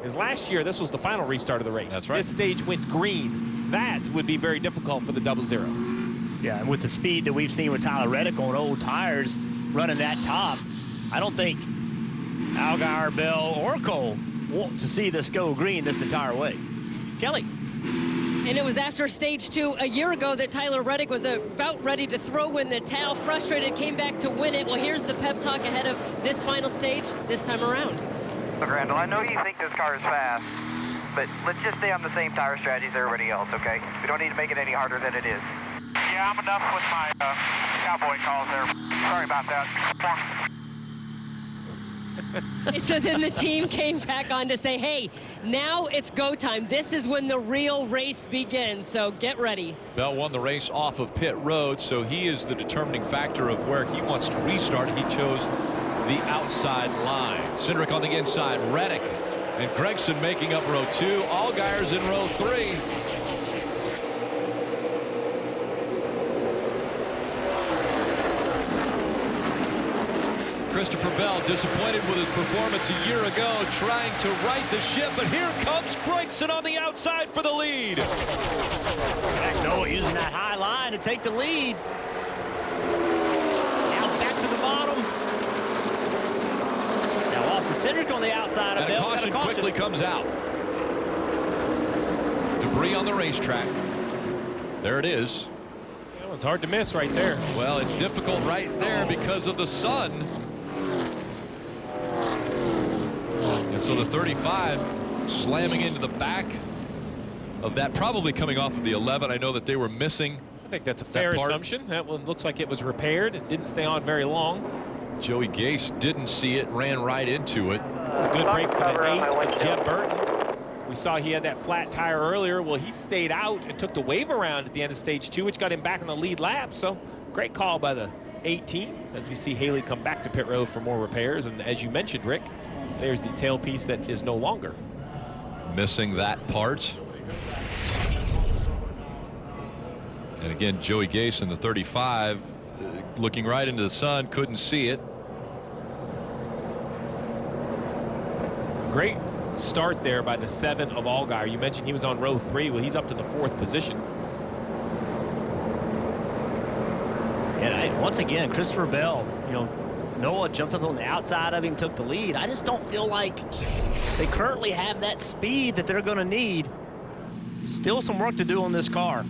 is last year this was the final restart of the race. That's right. This stage went green. That would be very difficult for the 00. Yeah, and with the speed that we've seen with Tyler Reddick on old tires running that top, I don't think Allgaier, Bell, or Cole want to see this go green this entire way. Kelly. And it was after stage 2 a year ago that Tyler Reddick was about ready to throw in the towel, frustrated, came back to win it. Well, here's the pep talk ahead of this final stage this time around. Look, Randall, I know you think this car is fast, but let's just stay on the same tire strategy as everybody else, okay? We don't need to make it any harder than it is. Yeah, I'm enough with my cowboy calls there. Sorry about that. So then the team came back on to say, hey, now it's go time. This is when the real race begins, so get ready. Bell won the race off of pit road, so he is the determining factor of where he wants to restart. He chose the outside line. Cindric on the inside, Reddick and Gregson making up row 2. Allgaier's in row 3. Christopher Bell disappointed with his performance a year ago, trying to right the ship, but here comes Gregson on the outside for the lead. Back Noah using that high line to take the lead. Now back to the bottom. Now Austin Cindric on the outside of Bell. And a caution quickly comes out. Debris on the racetrack. There it is. That one's hard to miss right there. Well, it's difficult right there because of the sun. And so the 35 slamming into the back of that, probably coming off of the 11. I know that they were missing. I think that's a fair assumption. That one looks like it was repaired. It didn't stay on very long. Joey Gase didn't see it, ran right into it. A good break for the 8 of Jeb Burton. We saw he had that flat tire earlier. Well, he stayed out and took the wave around at the end of stage 2, which got him back on the lead lap. So great call by the 18 as we see Haley come back to pit road for more repairs. And as you mentioned, Rick, there's the tailpiece that is no longer. Missing that part. And again, Joey Gase in the 35 looking right into the sun, couldn't see it. Great start there by the 7 of Allgaier. You mentioned he was on row 3. Well, he's up to the 4th position. And once again, Christopher Bell, you know, Noah jumped up on the outside of him, took the lead. I just don't feel like they currently have that speed that they're going to need. Still some work to do on this car.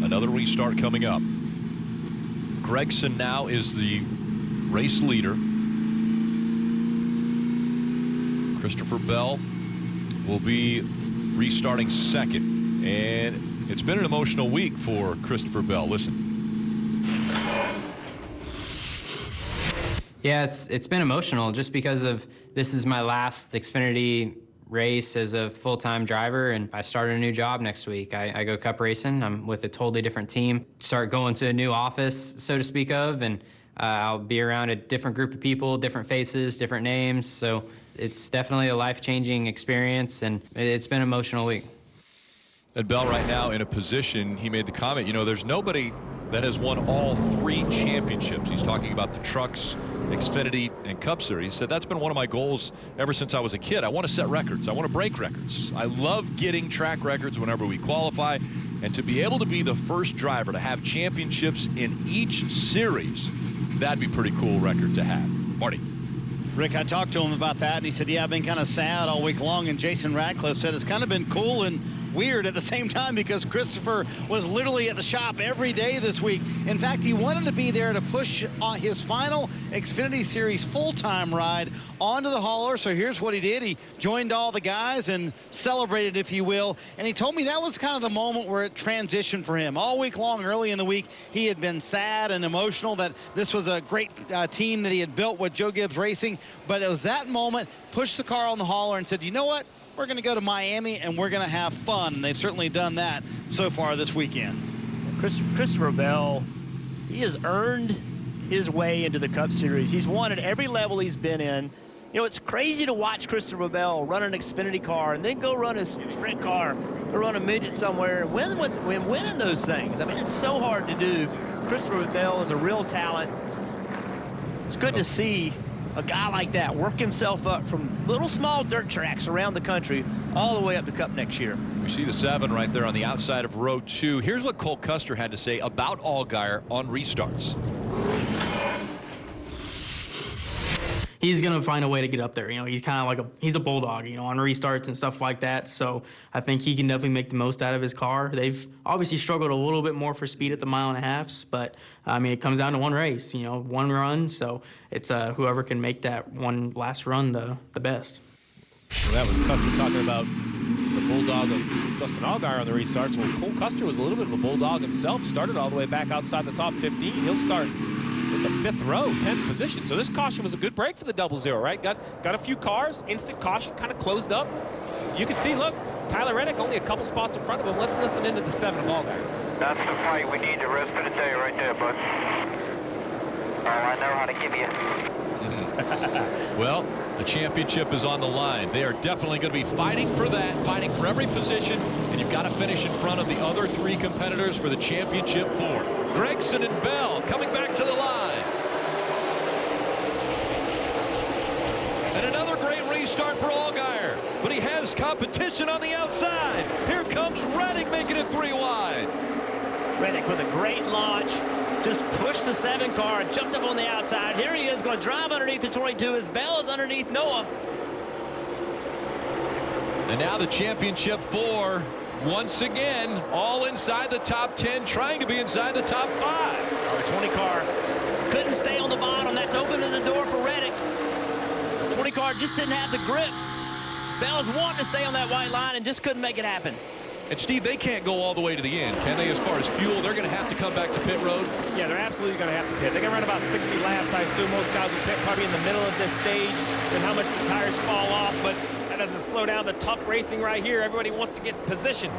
Another restart coming up. Gregson now is the race leader. Christopher Bell will be restarting second. And it's been an emotional week for Christopher Bell. Listen. Yeah, it's been emotional just because of this is my last Xfinity race as a full-time driver, and I start a new job next week. I go cup racing. I'm with a totally different team. Start going to a new office, so to speak of, and I'll be around a different group of people, different faces, different names. So it's definitely a life-changing experience, and it's been an emotional week. And Bell right now in a position, he made the comment, you know, there's nobody that has won all 3 championships. He's talking about the trucks, Xfinity, and Cup Series. He said that's been one of my goals ever since I was a kid. I want to set records. I want to break records. I love getting track records whenever we qualify. And to be able to be the first driver to have championships in each series, that'd be a pretty cool record to have. Marty. Rick, I talked to him about that, and he said, yeah, I've been kind of sad all week long. And Jason Ratcliffe said it's kind of been cool and weird at the same time because Christopher was literally at the shop every day this week. In fact, he wanted to be there to push his final Xfinity Series full-time ride onto the hauler. So here's what he did. He joined all the guys and celebrated, if you will. And he told me that was kind of the moment where it transitioned for him. All week long, early in the week, he had been sad and emotional that this was a great team that he had built with Joe Gibbs Racing. But it was that moment, pushed the car on the hauler and said, you know what? We're going to go to Miami and we're going to have fun. And they've certainly done that so far this weekend. Christopher Bell, he has earned his way into the Cup Series. He's won at every level he's been in. You know, it's crazy to watch Christopher Bell run an Xfinity car and then go run a sprint car, go run a midget somewhere and winning those things. I mean, it's so hard to do. Christopher Bell is a real talent. It's good to see a guy like that work himself up from little small dirt tracks around the country all the way up to Cup next year. We see the 7 right there on the outside of row 2. Here's what Cole Custer had to say about Allgaier on restarts. He's going to find a way to get up there. You know, he's kind of like he's a bulldog, you know, on restarts and stuff like that. So I think he can definitely make the most out of his car. They've obviously struggled a little bit more for speed at the 1.5 miles, but I mean, it comes down to one race, you know, one run. So it's whoever can make that one last run the best. Well, that was Custer talking about the bulldog of Justin Allgaier on the restarts. Well, Cole Custer was a little bit of a bulldog himself. Started all the way back outside the top 15. He'll start in the 5th row, 10th position. So this caution was a good break for the 00, right? Got a few cars. Instant caution, kind of closed up. You can see, look, Tyler Reddick only a couple spots in front of him. Let's listen into the 7 of Allgaier. That's the fight we need the rest of the day right there, bud. Oh, I know how to give you. Well, the championship is on the line. They are definitely going to be fighting for that, fighting for every position, and you've got to finish in front of the other 3 competitors for the championship 4. Gregson and Bell coming back to the line. And another great restart for Allgaier, but he has competition on the outside. Here comes Reddick making it 3 wide. Reddick with a great launch. Just pushed the 7 car, jumped up on the outside. Here he is going to drive underneath the 22 as Bell is underneath Noah. And now the championship 4, once again, all inside the top 10, trying to be inside the top 5. The 20 car couldn't stay on the bottom. That's opening the door for Reddick. 20 car just didn't have the grip. Bell's wanting to stay on that white line and just couldn't make it happen. And Steve, they can't go all the way to the end, can they? As far as fuel, they're going to have to come back to pit road. Yeah, they're absolutely going to have to pit. They're going to run about 60 laps. I assume most guys will pit probably in the middle of this stage with how much the tires fall off, but that doesn't slow down the tough racing right here. Everybody wants to get in position.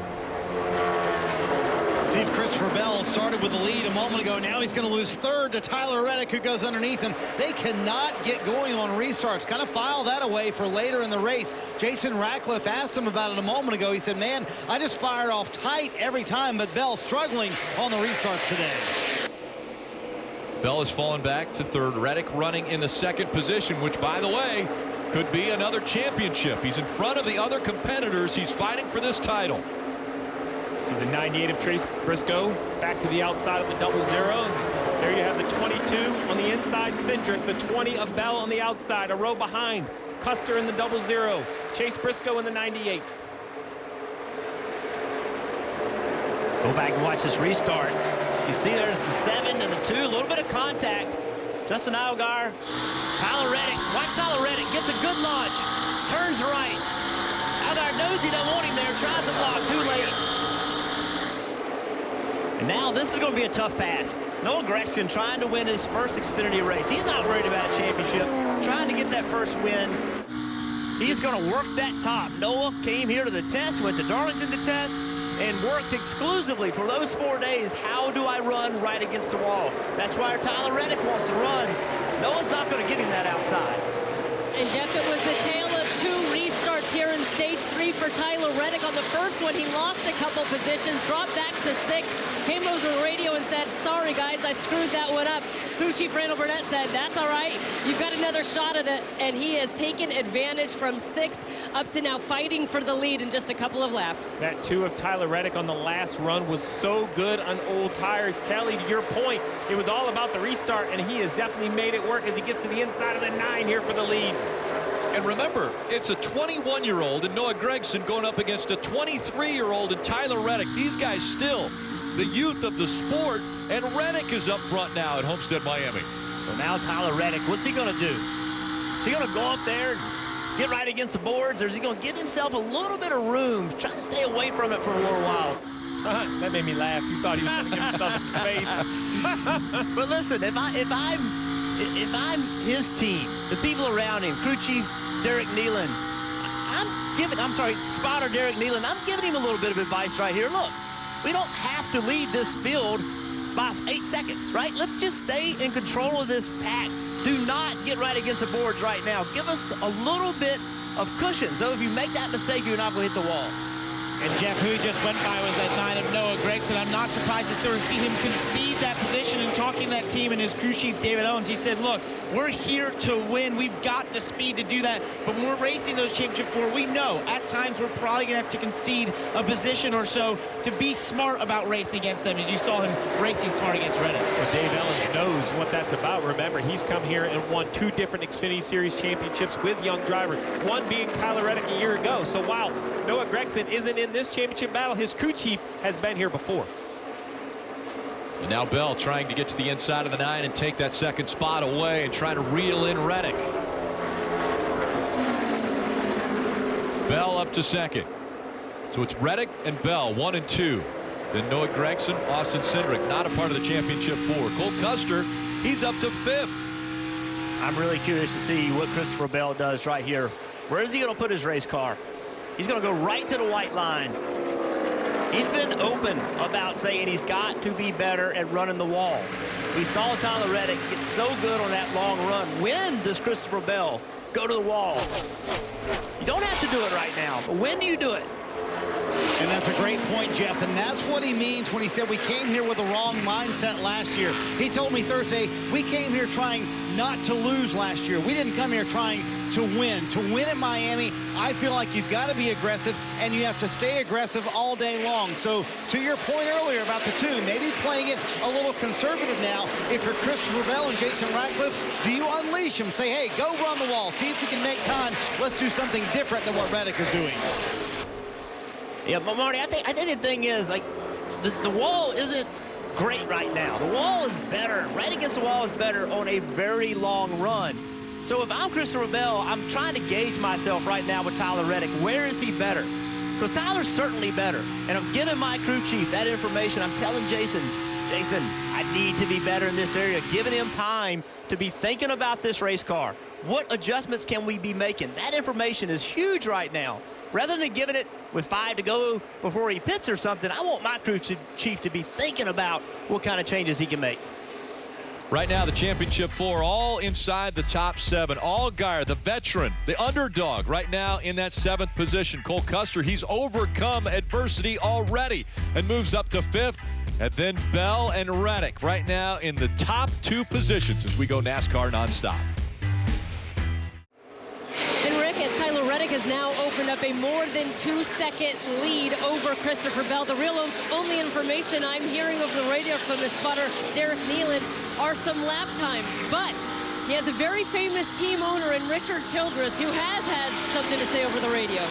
See if Christopher Bell started with the lead a moment ago. Now he's going to lose 3rd to Tyler Reddick, who goes underneath him. They cannot get going on restarts. Kind of file that away for later in the race. Jason Ratcliffe asked him about it a moment ago. He said, man, I just fired off tight every time, but Bell struggling on the restarts today. Bell has fallen back to 3rd. Reddick running in the 2nd position, which, by the way, could be another championship. He's in front of the other competitors. He's fighting for this title. See the 98 of Trace Briscoe back to the outside of the 00. There you have the 22 on the inside, Cindric. The 20 of Bell on the outside, a row behind. Custer in the 00. Chase Briscoe in the 98. Go back and watch this restart. You see there's the 7 and the 2, a little bit of contact. Justin Allgaier, Tyler Reddick. Watch Tyler Reddick, gets a good launch, turns right. Allgaier knows he doesn't want him there, tries to block, too late. And now this is going to be a tough pass. Noah Gragson trying to win his first Xfinity race. He's not worried about a championship, trying to get that first win. He's going to work that top. Noah came here to the test, went to Darlington to test, and worked exclusively for those 4 days. How do I run right against the wall? That's why Tyler Reddick wants to run. Noah's not going to give him that outside. And Jeff, it was the tale of 2 restarts here in stage 3 for Tyler Reddick. On the first one, he lost a couple positions, dropped back to 6th, came over the radio and said, sorry guys, I screwed that one up. Crew Chief Randall Burnett said, that's all right. You've got another shot at it. And he has taken advantage from 6th up to now fighting for the lead in just a couple of laps. That 2 of Tyler Reddick on the last run was so good on old tires. Kelly, to your point, it was all about the restart, and he has definitely made it work as he gets to the inside of the 9 here for the lead. And remember, it's a 21-year-old in Noah Gragson going up against a 23-year-old in Tyler Reddick. These guys still the youth of the sport, and Reddick is up front now at Homestead-Miami. So now Tyler Reddick, what's he going to do? Is he going to go up there and get right against the boards, or is he going to give himself a little bit of room, trying to stay away from it for a little while? That made me laugh. You thought he was going to give himself some space. But listen, if I'm his team, the people around him, crew chief Derek Nealon, spotter Derek Nealon, I'm giving him a little bit of advice right here. Look, we don't have to lead this field by 8 seconds, right? Let's just stay in control of this pack. Do not get right against the boards right now. Give us a little bit of cushion. So if you make that mistake, you're not going to hit the wall. And Jeff, who just went by was that 9 of Noah Gragson. I'm not surprised to sort of see him concede that position and talking to that team and his crew chief, David Owens. He said, look, we're here to win. We've got the speed to do that. But when we're racing those championship 4, we know at times we're probably going to have to concede a position or so to be smart about racing against them, as you saw him racing smart against Reddick. Well, Dave Owens knows what that's about. Remember, he's come here and won 2 different Xfinity Series championships with young drivers, one being Tyler Reddick a year ago. So while Noah Gragson isn't in this championship battle, his crew chief has been here before. And now Bell trying to get to the inside of the 9 and take that second spot away and try to reel in Reddick. Bell up to second. So it's Reddick and Bell, 1 and 2. Then Noah Gragson, Austin Cindric, not a part of the championship 4. Cole Custer, he's up to 5th. I'm really curious to see what Christopher Bell does right here. Where is he going to put his race car? He's going to go right to the white line. He's been open about saying he's got to be better at running the wall. We saw Tyler Reddick get so good on that long run. When does Christopher Bell go to the wall? You don't have to do it right now, but when do you do it? And that's a great point, Jeff, and that's what he means when he said we came here with the wrong mindset last year. He told me Thursday, we came here trying not to lose last year. We didn't come here trying to win. To win at Miami, I feel like you've got to be aggressive, and you have to stay aggressive all day long. So to your point earlier about the 2, maybe playing it a little conservative now. If you're Christopher Bell and Jason Ratcliffe, do you unleash him? Say, hey, go run the wall. See if you can make time. Let's do something different than what Reddick is doing. Yeah, but Marty, I think the thing is, like, the wall isn't great right now. The wall is better. Right against the wall is better on a very long run. So if I'm Christopher Bell, I'm trying to gauge myself right now with Tyler Reddick. Where is he better? Because Tyler's certainly better. And I'm giving my crew chief that information. I'm telling Jason, I need to be better in this area. Giving him time to be thinking about this race car. What adjustments can we be making? That information is huge right now. Rather than giving it with 5 to go before he pits or something, I want my crew chief to be thinking about what kind of changes he can make. Right now, the championship 4 all inside the top 7. Allgaier, the veteran, the underdog, right now in that 7th position. Cole Custer, he's overcome adversity already and moves up to 5th. And then Bell and Reddick right now in the top 2 positions as we go NASCAR nonstop. Tyler Reddick has now opened up a more than 2-second lead over Christopher Bell. The real only information I'm hearing over the radio from the spotter, Derek Nealon, are some lap times. But he has a very famous team owner in Richard Childress who has had something to say over the radio.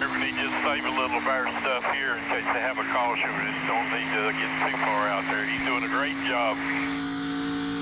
Everybody just save a little of our stuff here in case they have a caution. We just don't need to get too far out there. He's doing a great job.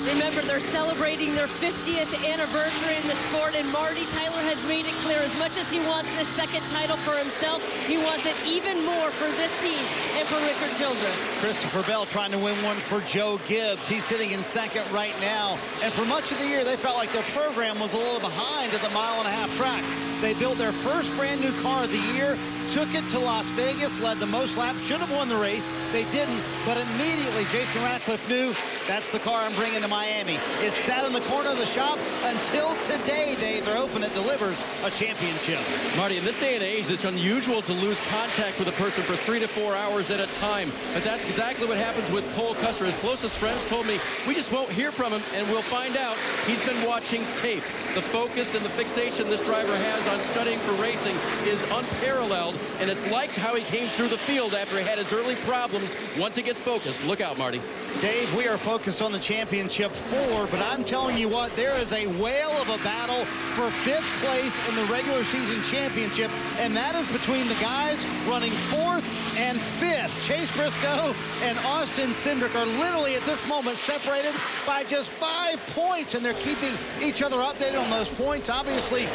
Remember, they're celebrating their 50th anniversary in the sport, and Marty, Tyler has made it clear, as much as he wants this 2nd title for himself, he wants it even more for this team and for Richard Childress. Christopher Bell trying to win one for Joe Gibbs. He's sitting in 2nd right now. And for much of the year, they felt like their program was a little behind at the 1.5-mile tracks. They built their first brand new car of the year, took it to Las Vegas, led the most laps, should have won the race. They didn't, but immediately Jason Ratcliffe knew that's the car I'm bringing to Miami. It sat in the corner of the shop until today, Dave. They're hoping it delivers a championship. Marty, in this day and age, it's unusual to lose contact with a person for 3 to 4 hours at a time. But that's exactly what happens with Cole Custer. His closest friends told me, we just won't hear from him, and we'll find out. He's been watching tape. The focus and the fixation this driver has on studying for racing is unparalleled, and it's like how he came through the field after he had his early problems. Once he gets focused, look out, Marty. Dave, we are focused on the championship 4, but I'm telling you what, there is a whale of a battle for 5th place in the regular season championship, and that is between the guys running 4th and 5th. Chase Briscoe and Austin Cindric are literally at this moment separated by just 5 points, and they're keeping each other updated on those points. Obviously,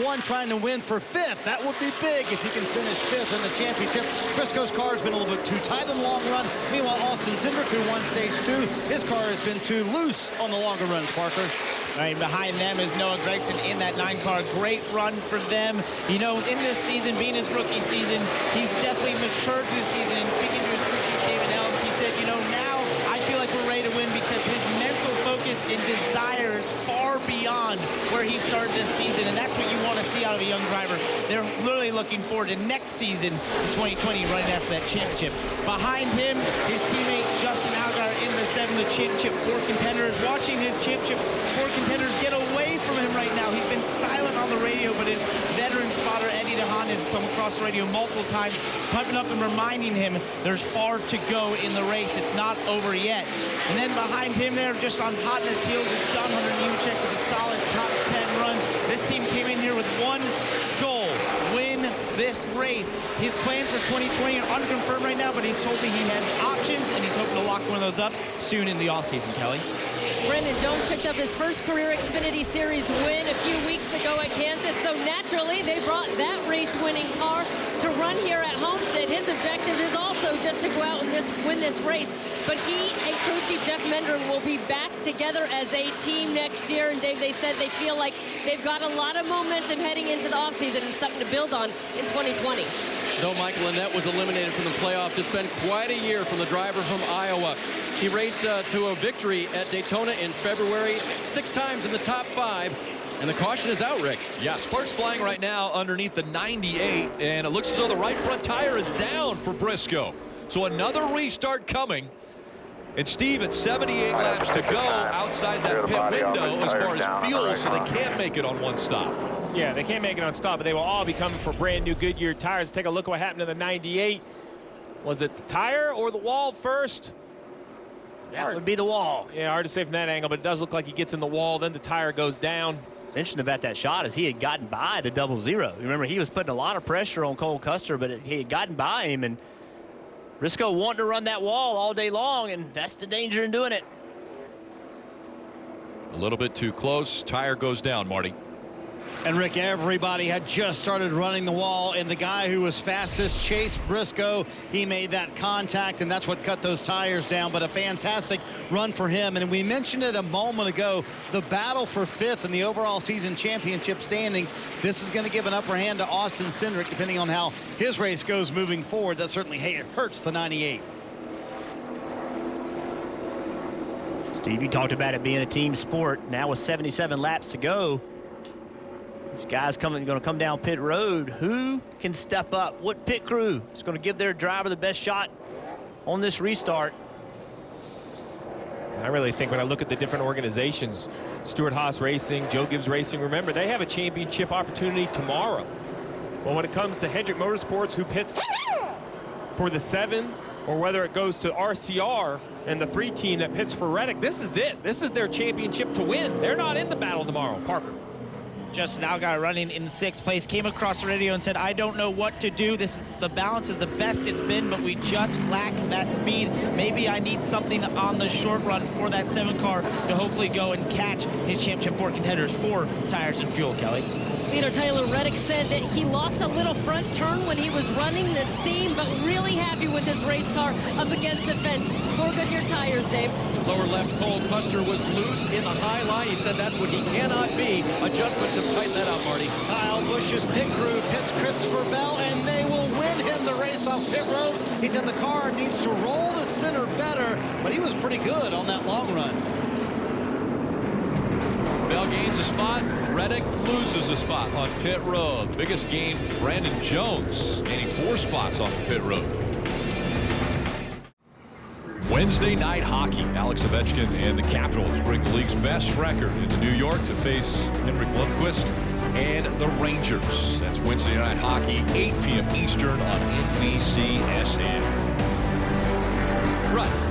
one trying to win for 5th. That would be big if he can finish 5th in the championship. Briscoe's car has been a little bit too tight in the long run. Meanwhile, Austin Cindric, who won stage 2, his car has been too loose on the longer runs, Parker. Right behind them is Noah Gragson in that 9-car. Great run for them. You know, in this season, being his rookie season, he's definitely matured through the season. And speaking to his crew chief, David Elms, he said, you know, now I feel like we're ready to win because his mental focus and desire is far beyond where he started this season. And that's what you want to see out of a young driver. They're literally looking forward to next season in 2020 running after that championship. Behind him, his teammate Justin Allgaier in the 7, the championship 4 contenders. Watching his championship 4 contenders get away from him right now. He's been silent on the radio, but his veteran spotter Eddie DeHaan has come across the radio multiple times, pumping up and reminding him there's far to go in the race. It's not over yet. And then behind him there, just on hot in his heels, is John Hunter Nemechek with a solid top 10 run. This team came in here with one goal: win this race. His plans for 2020 are unconfirmed right now, but he's told me he has options, and he's hoping to lock one of those up soon in the offseason, Kelly. Brandon Jones picked up his first career Xfinity Series win a few weeks ago at Kansas, so naturally they brought that race-winning car to run here at Homestead. His objective is also just to go out and win this race. But he and crew chief Jeff Mendren will be back together as a team next year. And Dave, they said they feel like they've got a lot of momentum heading into the offseason and something to build on in 2020. Though Michael Annett was eliminated from the playoffs, it's been quite a year from the driver from Iowa. He raced to a victory at Daytona in February, 6 times in the top 5. And the caution is out, Rick. Yeah, sparks flying right now underneath the 98, and it looks as though the right front tire is down for Briscoe. So another restart coming. And Steve, at 78 laps to go outside that pit window as far as fuel, so they can't make it on one stop. Yeah, they can't make it on stop, but they will all be coming for brand new Goodyear tires. Take a look at what happened to the 98. Was it the tire or the wall first? That would be the wall. Yeah, hard to say from that angle, but it does look like he gets in the wall, then the tire goes down. What's interesting about that shot is he had gotten by the 00. Remember, he was putting a lot of pressure on Cole Custer, but he had gotten by him, and Briscoe wanting to run that wall all day long, and that's the danger in doing it. A little bit too close. Tire goes down, Marty. And Rick, everybody had just started running the wall, and the guy who was fastest, Chase Briscoe, he made that contact, and that's what cut those tires down. But a fantastic run for him. And we mentioned it a moment ago, the battle for 5th in the overall season championship standings. This is going to give an upper hand to Austin Cindric, depending on how his race goes moving forward. That certainly hurts the 98. Steve, you talked about it being a team sport. Now with 77 laps to go, these guys going to come down pit road. Who can step up? What pit crew is going to give their driver the best shot on this restart? I really think when I look at the different organizations, Stewart-Haas Racing, Joe Gibbs Racing, remember, they have a championship opportunity tomorrow. Well, when it comes to Hendrick Motorsports, who pits for the 7, or whether it goes to RCR and the 3 team that pits for Reddick, this is it. This is their championship to win. They're not in the battle tomorrow. Parker. Justin Allgaier running in 6th place, came across the radio and said, I don't know what to do. The balance is the best it's been, but we just lack that speed. Maybe I need something on the short run for that 7 car to hopefully go and catch his championship 4 contenders for tires and fuel, Kelly. Leader Tyler Reddick said that he lost a little front turn when he was running the seam, but really happy with his race car up against the fence. 4 Goodyear tires, Dave. Lower left, Cole Custer was loose in the high line. He said that's what he cannot be. Adjustments have tightened that out, Marty. Kyle Busch's pit crew pits Christopher Bell, and they will win him the race off pit road. He said the car needs to roll the center better, but he was pretty good on that long run. Bell gains a spot. Reddick loses a spot on pit road. Biggest gain, Brandon Jones, gaining 4 spots off the pit road. Wednesday night hockey. Alex Ovechkin and the Capitals bring the league's best record into New York to face Henrik Lundqvist and the Rangers. That's Wednesday night hockey, 8 p.m. Eastern on NBCSN. Right.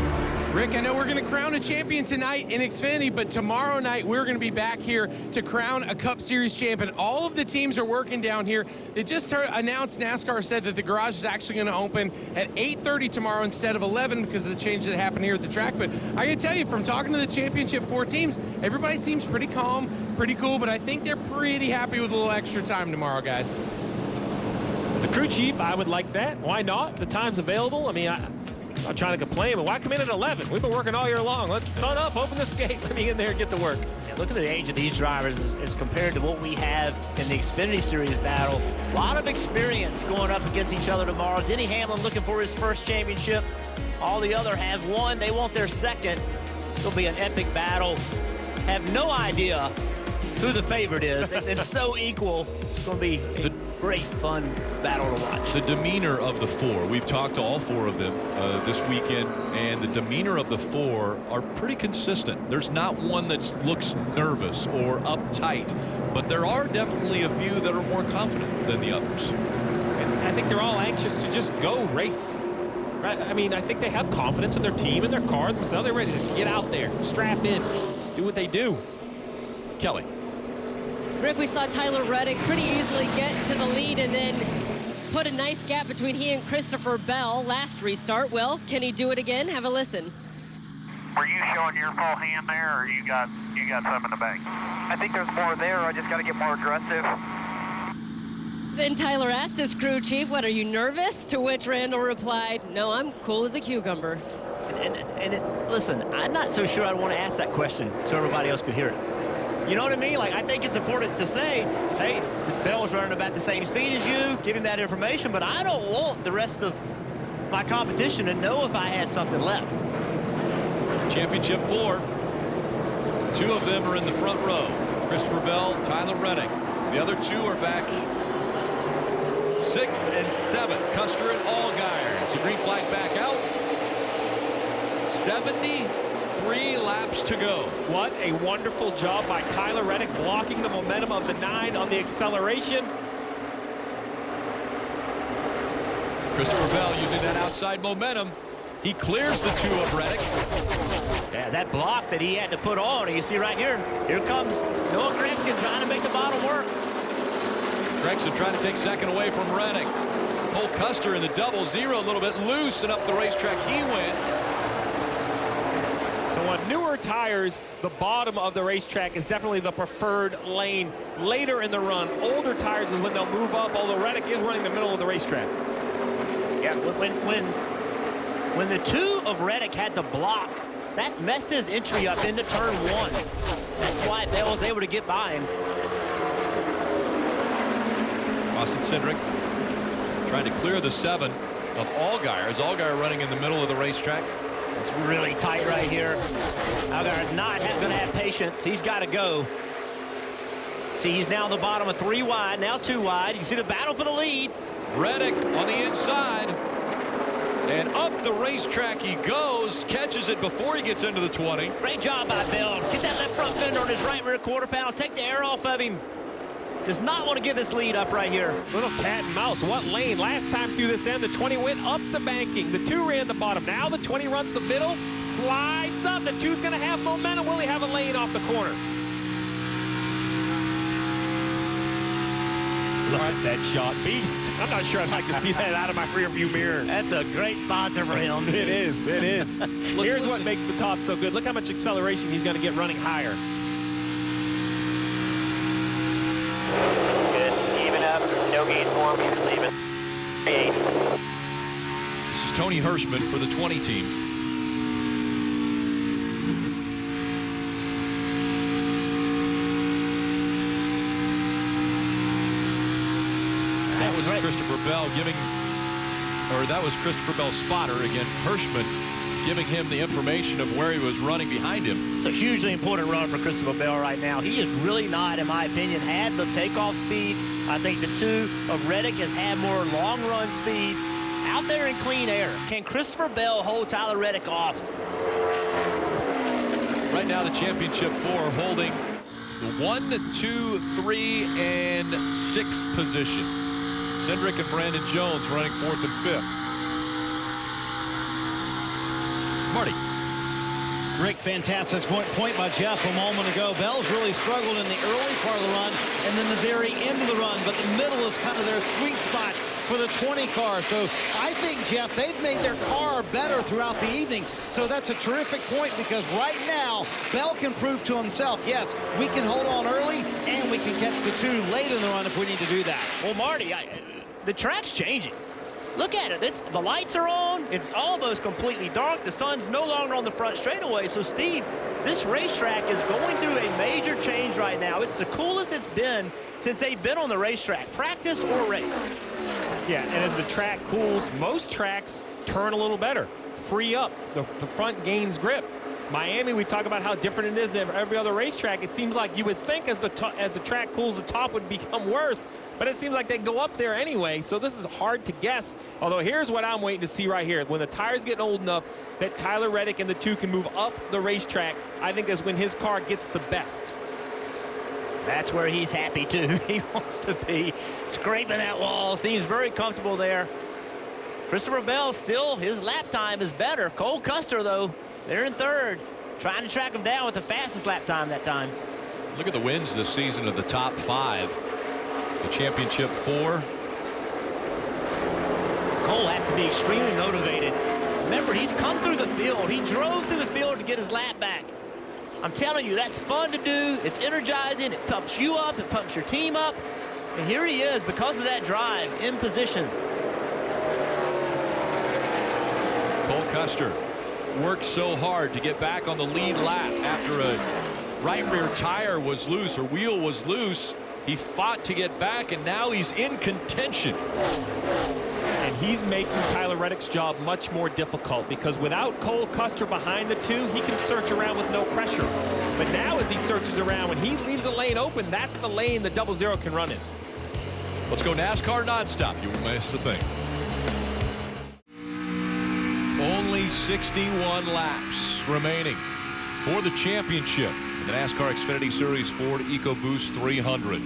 Rick, I know we're going to crown a champion tonight in Xfinity, but tomorrow night we're going to be back here to crown a Cup Series champion. All of the teams are working down here. They just announced, NASCAR said that the garage is actually going to open at 8:30 tomorrow instead of 11 because of the changes that happened here at the track. But I can tell you, from talking to the championship 4 teams, everybody seems pretty calm, pretty cool, but I think they're pretty happy with a little extra time tomorrow, guys. As a crew chief, I would like that. Why not? The time's available. I mean, I'm not trying to complain, but why come in at 11? We've been working all year long. Let's sun up, open this gate, let me get in there and get to work. Yeah, look at the age of these drivers as compared to what we have in the Xfinity Series battle. A lot of experience going up against each other tomorrow. Denny Hamlin looking for his first championship. All the other have won. They want their second. It's going to be an epic battle. Have no idea who the favorite is. It's so equal. It's going to be a great, fun battle to watch. The demeanor of the 4. We've talked to all 4 of them this weekend, and the demeanor of the 4 are pretty consistent. There's not one that looks nervous or uptight, but there are definitely a few that are more confident than the others. And I think they're all anxious to just go race. Right? I mean, I think they have confidence in their team and their car themselves. They're ready to get out there, strap in, do what they do. Kelly. Rick, we saw Tyler Reddick pretty easily get to the lead and then put a nice gap between he and Christopher Bell last restart. Well, can he do it again? Have a listen. Were you showing your full hand there, or you got some in the bank? I think there's more there. I just got to get more aggressive. Then Tyler asked his crew chief, what, are you nervous? To which Randall replied, no, I'm cool as a cucumber. Listen, I'm not so sure I'd want to ask that question so everybody else could hear it. You know what I mean? Like, I think it's important to say, hey, Bell's running about the same speed as you, give him that information, but I don't want the rest of my competition to know if I had something left. Championship 4. 2 of them are in the front row. Christopher Bell, Tyler Reddick. The other 2 are back 6th and 7th. Custer and Allgaier. The green flag back out. 73 laps to go. What a wonderful job by Tyler Reddick, blocking the momentum of the 9 on the acceleration. Christopher Bell using that outside momentum. He clears the 2 of Reddick. Yeah, that block that he had to put on, you see right here. Here comes Noah Gregson trying to make the bottom work. Gregson trying to take second away from Reddick. Cole Custer in the 0-0, a little bit loose, and up the racetrack he went. So on newer tires, the bottom of the racetrack is definitely the preferred lane later in the run. Older tires is when they'll move up, although Reddick is running the middle of the racetrack. Yeah, when the 2 of Reddick had to block, that messed his entry up into turn 1. That's why Bell was able to get by him. Austin Cindric trying to clear the 7 of Allgaier. Allgaier running in the middle of the racetrack. It's really tight right here. Allgaier's not going to have patience. He's got to go. See, he's now in the bottom of 3 wide, now 2 wide. You can see the battle for the lead. Reddick on the inside. And up the racetrack he goes, catches it before he gets into the 20. Great job by Bell. Get that left front fender on his right rear quarter panel. Take the air off of him. Does not want to give this lead up right here. Little cat and mouse. What lane? Last time through this end, the 20 went up the banking. The 2 ran the bottom. Now the 20 runs the middle, slides up. The 2's going to have momentum. Will he have a lane off the corner? Look at that shot. Beast. I'm not sure I'd like to see that out of my rearview mirror. That's a great sponsor for him. It is. It is. Here's what makes the top so good. Look how much acceleration he's going to get running higher. Good. Even up. No gain for him. He's leaving. 8. This is Tony Hirschman for the 20 team. That was Christopher Bell that was Christopher Bell's spotter. Again, Hirschman giving him the information of where he was running behind him. It's a hugely important run for Christopher Bell right now. He has really not, in my opinion, had the takeoff speed. I think the 2 of Reddick has had more long run speed out there in clean air. Can Christopher Bell hold Tyler Reddick off? Right now, the championship 4 holding the 1, 2, 3, and 6th position. Cindric and Brandon Jones running 4th and 5th. Marty. Rick, fantastic point by Jeff a moment ago. Bell's really struggled in the early part of the run and then the very end of the run, but the middle is kind of their sweet spot for the 20 car. So I think, Jeff, they've made their car better throughout the evening. So that's a terrific point because right now, Bell can prove to himself, yes, we can hold on early and we can catch the 2 late in the run if we need to do that. Well, Marty, the track's changing. Look at it. The lights are on. It's almost completely dark. The sun's no longer on the front straightaway. So, Steve, this racetrack is going through a major change right now. It's the coolest it's been since they've been on the racetrack, practice or race. Yeah, and as the track cools, most tracks turn a little better, free up. The front gains grip. Miami, we talk about how different it is than every other racetrack. It seems like you would think as the track cools, the top would become worse, but it seems like they go up there anyway, so this is hard to guess. Although here's what I'm waiting to see right here. When the tires get old enough that Tyler Reddick and the 2 can move up the racetrack, I think that's when his car gets the best. That's where he's happy, too. He wants to be scraping that wall. Seems very comfortable there. Christopher Bell still, his lap time is better. Cole Custer, though, they're in 3rd, trying to track him down with the fastest lap time that time. Look at the wins this season of the top 5. The championship 4. Cole has to be extremely motivated. Remember, he's come through the field. He drove through the field to get his lap back. I'm telling you, that's fun to do. It's energizing. It pumps you up. It pumps your team up. And here he is, because of that drive, in position. Cole Custer worked so hard to get back on the lead lap after a right rear tire was loose, or wheel was loose. He fought to get back, and now he's in contention. And he's making Tyler Reddick's job much more difficult, because without Cole Custer behind the two, he can search around with no pressure. But now as he searches around, when he leaves a lane open, that's the lane the 00 can run in. Let's go NASCAR nonstop. You won't miss a thing. Only 61 laps remaining for the championship in the NASCAR Xfinity Series Ford EcoBoost 300.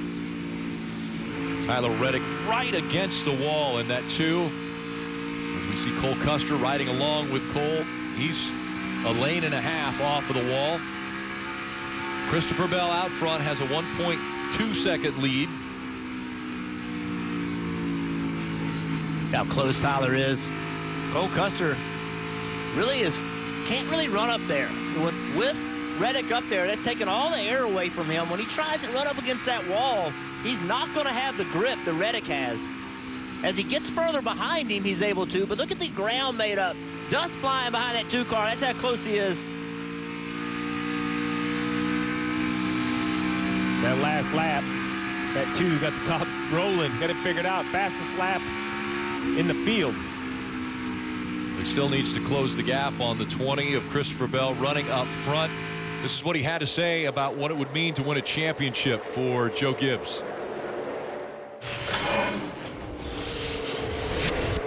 Tyler Reddick right against the wall in that 2. As we see Cole Custer riding along with Cole. He's a lane and a half off of the wall. Christopher Bell out front has a 1.2 second lead. How close Tyler is. Cole Custer really can't really run up there. With Reddick up there, that's taking all the air away from him. When he tries to run up against that wall, he's not going to have the grip that Reddick has. As he gets further behind him, he's able to, but look at the ground made up. Dust flying behind that 2 car. That's how close he is. That last lap, that 2 got the top rolling. Got it figured out. Fastest lap in the field. He still needs to close the gap on the 20 of Christopher Bell running up front. This is what he had to say about what it would mean to win a championship for Joe Gibbs.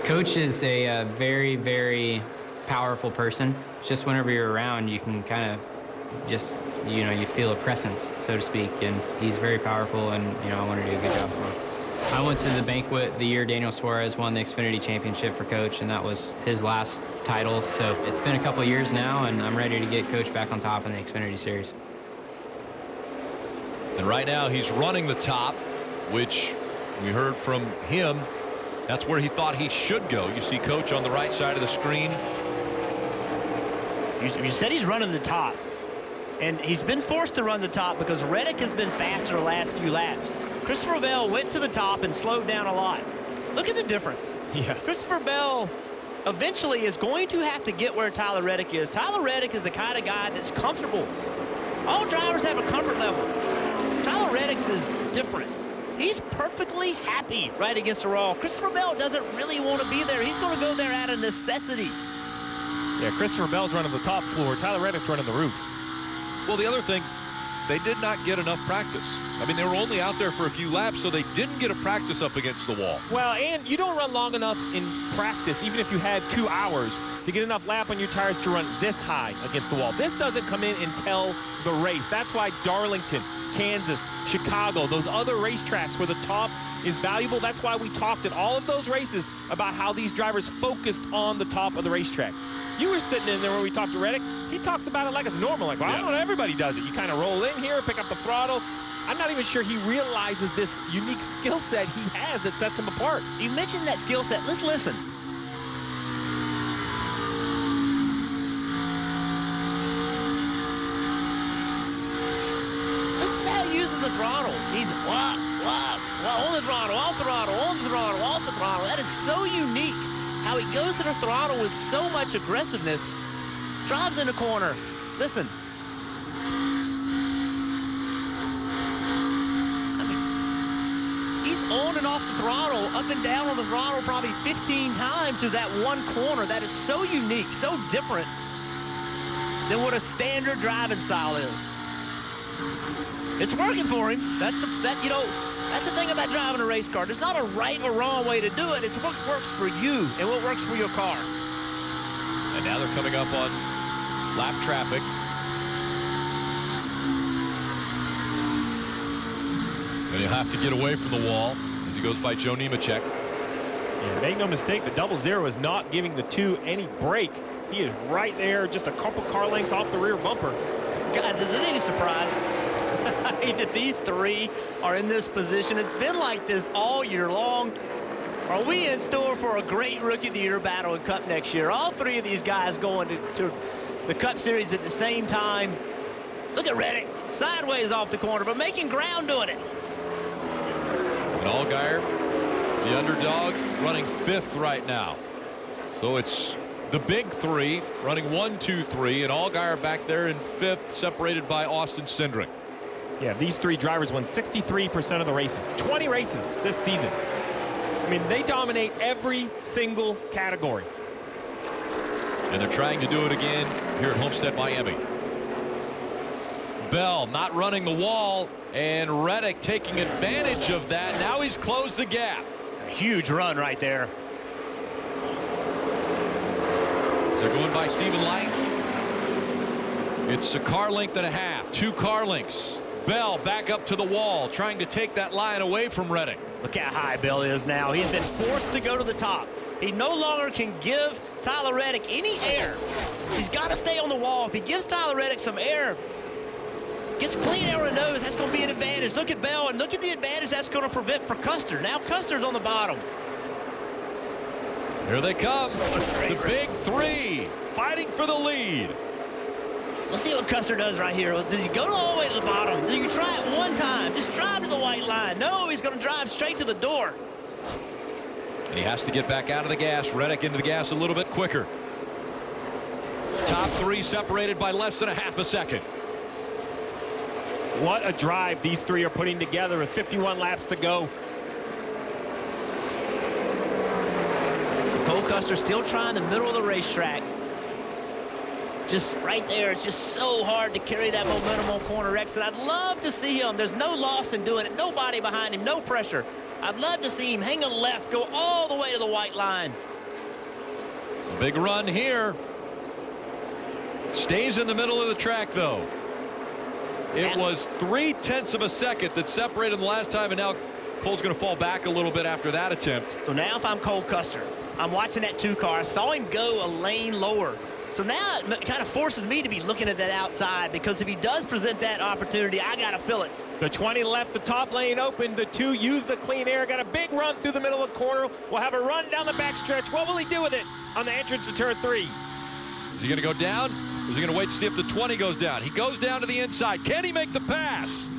Coach is a very, very powerful person. Just whenever you're around, you can kind of just, you feel a presence, so to speak. And he's very powerful, and, I want to do a good job for him. I went to the banquet the year Daniel Suarez won the Xfinity Championship for Coach, and that was his last title. So it's been a couple of years now, and I'm ready to get Coach back on top in the Xfinity Series. And right now he's running the top, which we heard from him. That's where he thought he should go. You see Coach on the right side of the screen. You said he's running the top. And he's been forced to run the top because Reddick has been faster the last few laps. Christopher Bell went to the top and slowed down a lot. Look at the difference. Yeah. Christopher Bell eventually is going to have to get where Tyler Reddick is. Tyler Reddick is the kind of guy that's comfortable. All drivers have a comfort level. Tyler Reddick's is different. He's perfectly happy right against the wall. Christopher Bell doesn't really want to be there. He's going to go there out of necessity. Yeah, Christopher Bell's running the top floor. Tyler Reddick's running the roof. Well, the other thing, they did not get enough practice. I mean, they were only out there for a few laps, so they didn't get a practice up against the wall. Well, and you don't run long enough in practice, even if you had 2 hours, to get enough lap on your tires to run this high against the wall. This doesn't come in until the race. That's why Darlington, Kansas, Chicago, those other racetracks where the top is valuable, that's why we talked at all of those races about how these drivers focused on the top of the racetrack. You were sitting in there when we talked to Reddick. He talks about it like it's normal. Like, well, I don't know, everybody does it. You kind of roll in here, pick up the throttle. I'm not even sure he realizes this unique skill set he has that sets him apart. You mentioned that skill set. Let's listen. Listen to how he uses the throttle. He's on the throttle, off the throttle, on the throttle, off the throttle. That is so unique. How he goes to the throttle with so much aggressiveness. Drives in the corner. Listen. On and off the throttle, up and down on the throttle probably 15 times through that one corner. That is so unique, so different than what a standard driving style is. It's working for him. That's the thing about driving a race car. There's not a right or wrong way to do it. It's what works for you and what works for your car. And now they're coming up on lap traffic. And he'll have to get away from the wall as he goes by Joe Nemechek. Yeah, make no mistake, the 00 is not giving the 2 any break. He is right there, just a couple car lengths off the rear bumper. Guys, is it any surprise that these 3 are in this position? It's been like this all year long. Are we in store for a great Rookie of the Year battle in Cup next year? All 3 of these guys going to the Cup Series at the same time. Look at Reddick, sideways off the corner, but making ground doing it. And Allgaier, the underdog, running 5th right now. So it's the big 3 running 1, 2, 3, and Allgaier back there in 5th, separated by Austin Cindric. Yeah, these 3 drivers won 63% of the races, 20 races this season. I mean, they dominate every single category. And they're trying to do it again here at Homestead-Miami. Bell not running the wall, and Reddick taking advantage of that. Now he's closed the gap. A huge run right there. So they're going by Stephen Light. It's a car length and a half, 2 car lengths. Bell back up to the wall, trying to take that line away from Reddick. Look how high Bell is now. He's been forced to go to the top. He no longer can give Tyler Reddick any air. He's got to stay on the wall. If he gives Tyler Reddick some air, gets clean air on the nose, that's going to be an advantage. Look at Bell, and look at the advantage that's going to prevent for Custer. Now Custer's on the bottom. Here they come. The big 3 fighting for the lead. Let's see what Custer does right here. Does he go all the way to the bottom? Do you try it one time? Just drive to the white line. No, he's going to drive straight to the door. And he has to get back out of the gas. Reddick into the gas a little bit quicker. Top 3 separated by less than a half a second. What a drive these 3 are putting together with 51 laps to go. So Cole Custer still trying the middle of the racetrack. Just right there, it's just so hard to carry that momentum on corner exit. I'd love to see him. There's no loss in doing it. Nobody behind him, no pressure. I'd love to see him hang a left, go all the way to the white line. A big run here. Stays in the middle of the track, though. It was 0.3 of a second that separated the last time, and now Cole's going to fall back a little bit after that attempt. So now if I'm Cole Custer, I'm watching that 2 car. I saw him go a lane lower. So now it kind of forces me to be looking at that outside, because if he does present that opportunity, I got to fill it. The 20 left the top lane open. The 2 use the clean air. Got a big run through the middle of the corner. We'll have a run down the backstretch. What will he do with it on the entrance to turn 3? Is he going to go down? Or is he going to wait to see if the 20 goes down? He goes down to the inside. Can he make the pass?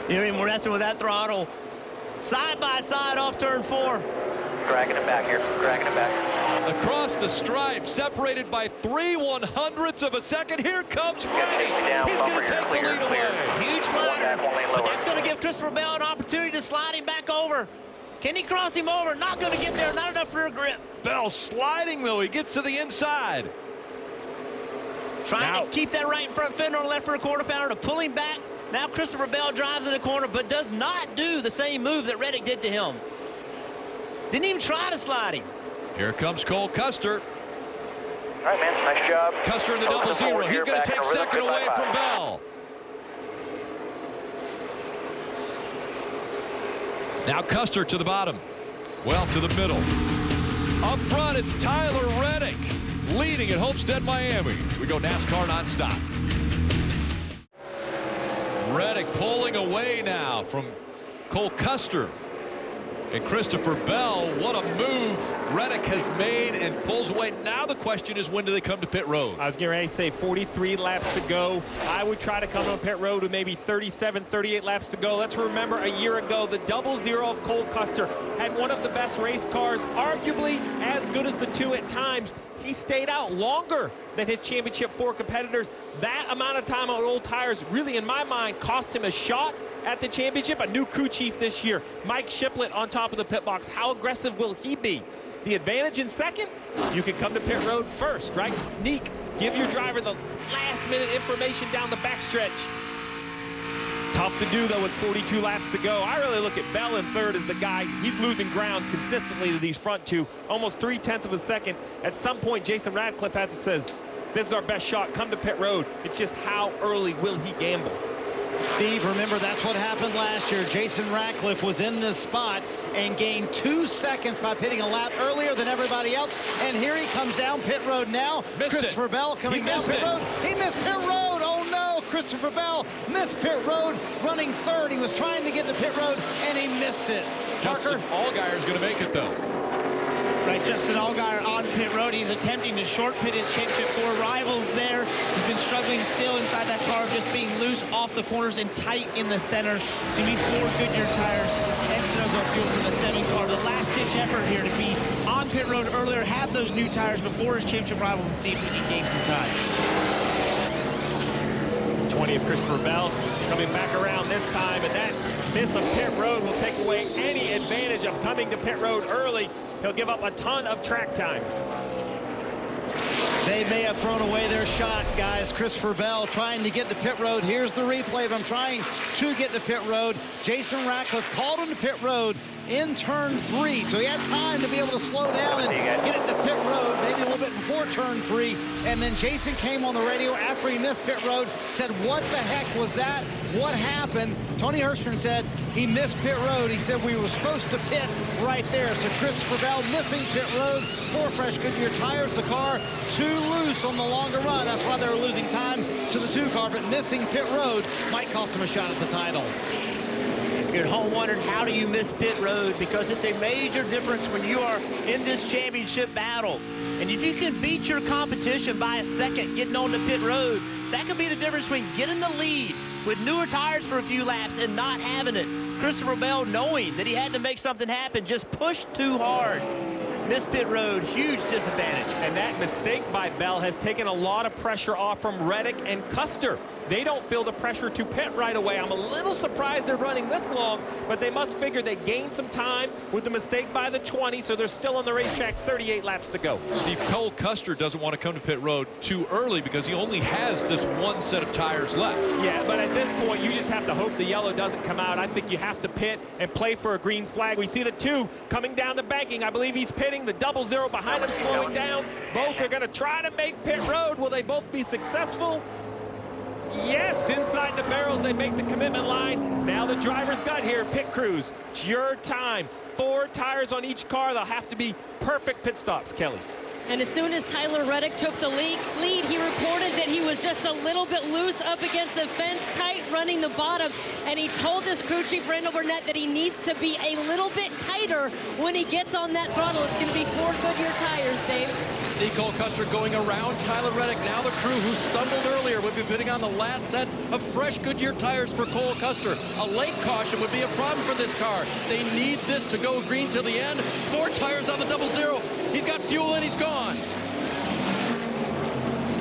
You're even messing with that throttle. Side by side off turn 4. Dragging it back here, dragging it back. Across the stripe, separated by 0.03 of a second. Here comes Reddick. He's going to take the lead away. Huge slider, but that's going to give Christopher Bell an opportunity to slide him back over. Can he cross him over? Not going to get there, not enough rear grip. Bell sliding, though. He gets to the inside. Trying to keep that right in front fender on the left rear quarter pounder to pull him back. Now Christopher Bell drives in the corner, but does not do the same move that Reddick did to him. Didn't even try to slide him. Here comes Cole Custer. All right, man, nice job. Custer in the 0-0. He's going to take second away from Bell. Now Custer to the bottom. Well, to the middle. Up front, it's Tyler Reddick leading at Homestead-Miami. We go NASCAR nonstop. Reddick pulling away now from Cole Custer. And Christopher Bell, what a move Reddick has made, and pulls away. Now the question is, when do they come to pit road? I was getting ready to say 43 laps to go. I would try to come on pit road with maybe 37, 38 laps to go. Let's remember a year ago, the 0-0 of Cole Custer had one of the best race cars, arguably as good as the 2 at times. He stayed out longer than his championship 4 competitors. That amount of time on old tires really, in my mind, cost him a shot at the championship. A new crew chief this year, Mike Shiplett on top of the pit box. How aggressive will he be? The advantage in second, you can come to pit road first, right? Sneak, give your driver the last minute information down the backstretch. It's tough to do though with 42 laps to go. I really look at Bell in third as the guy. He's losing ground consistently to these front 2, almost 0.3 of a second. At some point, Jason Radcliffe had to say, this is our best shot, come to pit road. It's just how early will he gamble? Steve, remember, that's what happened last year. Jason Ratcliffe was in this spot and gained 2 seconds by pitting a lap earlier than everybody else. And here he comes down pit road now. Christopher Bell coming down pit road. He missed pit road. Oh, no. Christopher Bell missed pit road, running third. He was trying to get to pit road, and he missed it. Parker? Allgaier's going to make it, though. Right, Justin Allgaier on pit road. He's attempting to short pit his championship 4 rivals there. He's been struggling still inside that car, just being loose off the corners and tight in the center. So you need 4 Goodyear tires and Sunoco fuel for the 7 car. The last-ditch effort here to be on pit road earlier, have those new tires before his championship rivals and see if he can gain some time. 20 of Christopher Bell coming back around this time, and that miss of pit road will take away any advantage of coming to pit road early. He'll give up a ton of track time. They may have thrown away their shot, guys. Christopher Bell trying to get to pit road. Here's the replay of him trying to get to pit road. Jason Ratcliffe called him to pit road in turn 3, so he had time to be able to slow down and get it to pit road, maybe a little bit before turn 3. And then Jason came on the radio after he missed pit road, said, what the heck was that? What happened? Tony Hirschman said he missed pit road. He said we were supposed to pit right there. So Christopher Bell missing pit road, 4 fresh Goodyear tires. The car too loose on the longer run. That's why they were losing time to the 2 car, but missing pit road might cost him a shot at the title. If you're at home wondering how do you miss pit road, because it's a major difference when you are in this championship battle. And if you can beat your competition by a second getting on the pit road, that could be the difference between getting the lead with newer tires for a few laps and not having it. Christopher Bell, knowing that he had to make something happen, just pushed too hard. Missed pit road, huge disadvantage. And that mistake by Bell has taken a lot of pressure off from Reddick and Custer. They don't feel the pressure to pit right away. I'm a little surprised they're running this long, but they must figure they gained some time with the mistake by the 20, so they're still on the racetrack, 38 laps to go. Steve, Cole Custer doesn't want to come to pit road too early because he only has just 1 set of tires left. Yeah, but at this point, you just have to hope the yellow doesn't come out. I think you have to pit and play for a green flag. We see the 2 coming down the banking. I believe he's pitting. The 00 behind him slowing down. Both are going to try to make pit road. Will they both be successful? Yes, inside the barrels, they make the commitment line. Now the driver's got here, pit crews. It's your time. 4 tires on each car. They'll have to be perfect pit stops, Kelly. And as soon as Tyler Reddick took the lead, he reported that he was just a little bit loose up against the fence, tight running the bottom. And he told his crew chief, Randall Burnett, that he needs to be a little bit tighter when he gets on that throttle. It's going to be 4 Goodyear tires, Dave. See Cole Custer going around Tyler Reddick. Now the crew who stumbled earlier would be bidding on the last set of fresh Goodyear tires for Cole Custer. A late caution would be a problem for this car. They need this to go green till the end. 4 tires on the 00. He's got fuel and he's gone.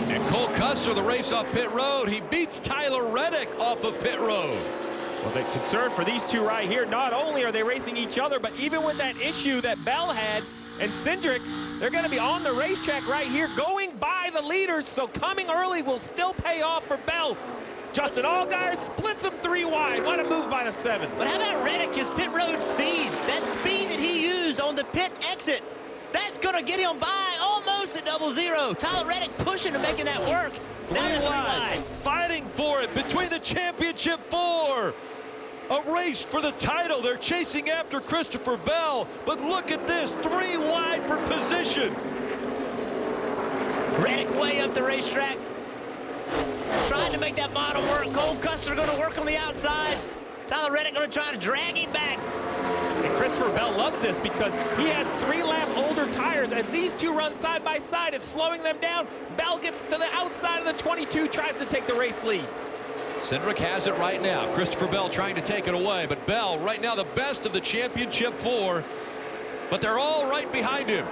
And Cole Custer, the race off pit road. He beats Tyler Reddick off of pit road. Well, the concern for these 2 right here, not only are they racing each other, but even with that issue that Bell had and Cindric, they're going to be on the racetrack right here going by the leaders, so coming early will still pay off for Bell. Justin Allgaier splits them 3 wide. What a move by the 7. But how about Reddick, his pit road speed? That speed that he used on the pit exit, that's going to get him by almost the 00. Tyler Reddick pushing and making that work. 3 wide, fighting for it between the championship 4. A race for the title. They're chasing after Christopher Bell, but look at this, 3 wide for position. Reddick way up the racetrack, trying to make that bottom work. Cole Custer going to work on the outside. Tyler Reddick going to try to drag him back. And Christopher Bell loves this because he has 3-lap older tires. As these 2 run side by side, it's slowing them down. Bell gets to the outside of the 22, tries to take the race lead. Cindric has it right now. Christopher Bell trying to take it away, but Bell right now the best of the championship 4, but they're all right behind him.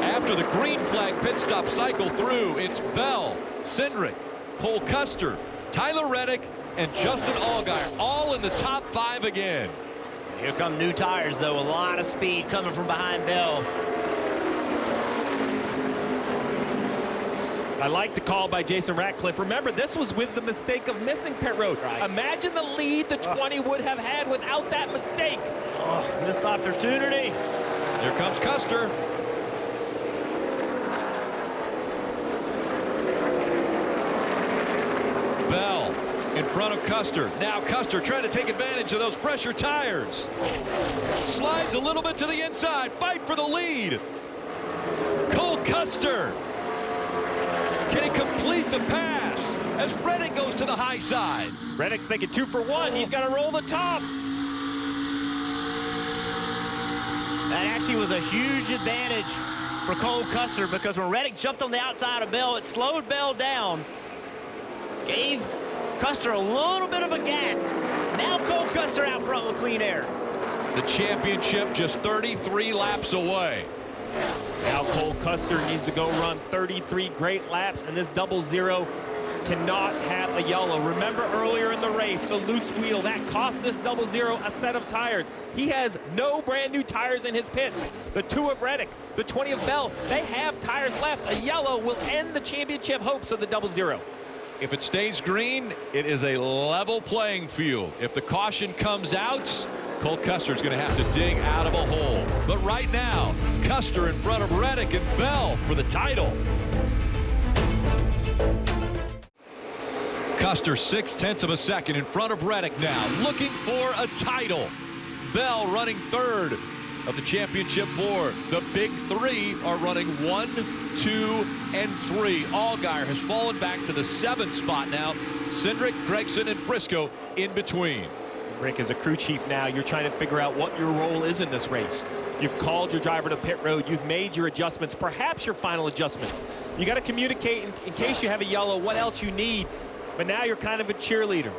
After the green flag pit stop cycle through, it's Bell, Cindric, Cole Custer, Tyler Reddick, and Justin Allgaier, all in the top 5 again. Here come new tires, though. A lot of speed coming from behind Bell. I like the call by Jason Ratcliffe. Remember, this was with the mistake of missing pit road. Right. Imagine the lead the 20 would have had without that mistake. Oh, missed opportunity. Here comes Custer. Bell in front of Custer. Now Custer trying to take advantage of those pressure tires. Slides a little bit to the inside. Fight for the lead. Cole Custer. Can he complete the pass as Reddick goes to the high side? Reddick's thinking 2 for 1. He's got to roll the top. That actually was a huge advantage for Cole Custer, because when Reddick jumped on the outside of Bell, it slowed Bell down, gave Custer a little bit of a gap. Now Cole Custer out front with clean air. The championship just 33 laps away. Now Cole Custer needs to go run 33 great laps, and this 00 cannot have a yellow. Remember earlier in the race, the loose wheel, that cost this 00 a set of tires. He has no brand new tires in his pits. The 2 of Reddick, the 20 of Bell, they have tires left. A yellow will end the championship hopes of the 00. If it stays green, it is a level playing field. If the caution comes out, Cole Custer is going to have to dig out of a hole. But right now, Custer in front of Reddick and Bell for the title. Custer 0.6 of a second in front of Reddick now, looking for a title. Bell running third of the championship four. The big three are running 1, 2, and 3. Allgaier has fallen back to the 7th spot now. Cindric, Gregson, and Briscoe in between. Rick, as a crew chief now, you're trying to figure out what your role is in this race. You've called your driver to pit road. You've made your adjustments, perhaps your final adjustments. You got to communicate in case you have a yellow, what else you need. But now you're kind of a cheerleader,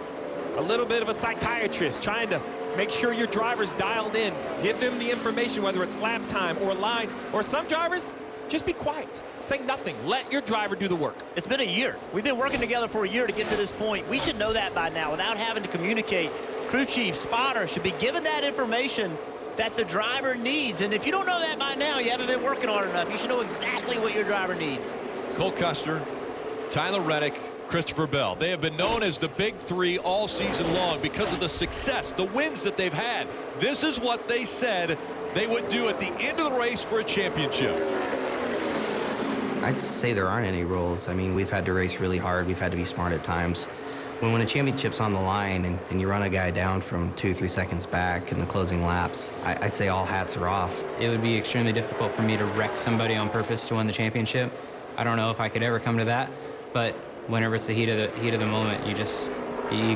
a little bit of a psychiatrist, trying to make sure your driver's dialed in. Give them the information, whether it's lap time or line, or some drivers, just be quiet. Say nothing. Let your driver do the work. It's been a year. We've been working together for a year to get to this point. We should know that by now without having to communicate. Crew chief, spotter should be given that information that the driver needs. And if you don't know that by now, you haven't been working hard enough. You should know exactly what your driver needs. Cole Custer, Tyler Reddick, Christopher Bell. They have been known as the big three all season long because of the success, the wins that they've had. This is what they said they would do at the end of the race for a championship. I'd say there aren't any rules. I mean, we've had to race really hard. We've had to be smart at times. When a championship's on the line and you run a guy down from 2-3 seconds back in the closing laps, I'd say all hats are off. It would be extremely difficult for me to wreck somebody on purpose to win the championship. I don't know if I could ever come to that, but whenever it's the heat of the moment, you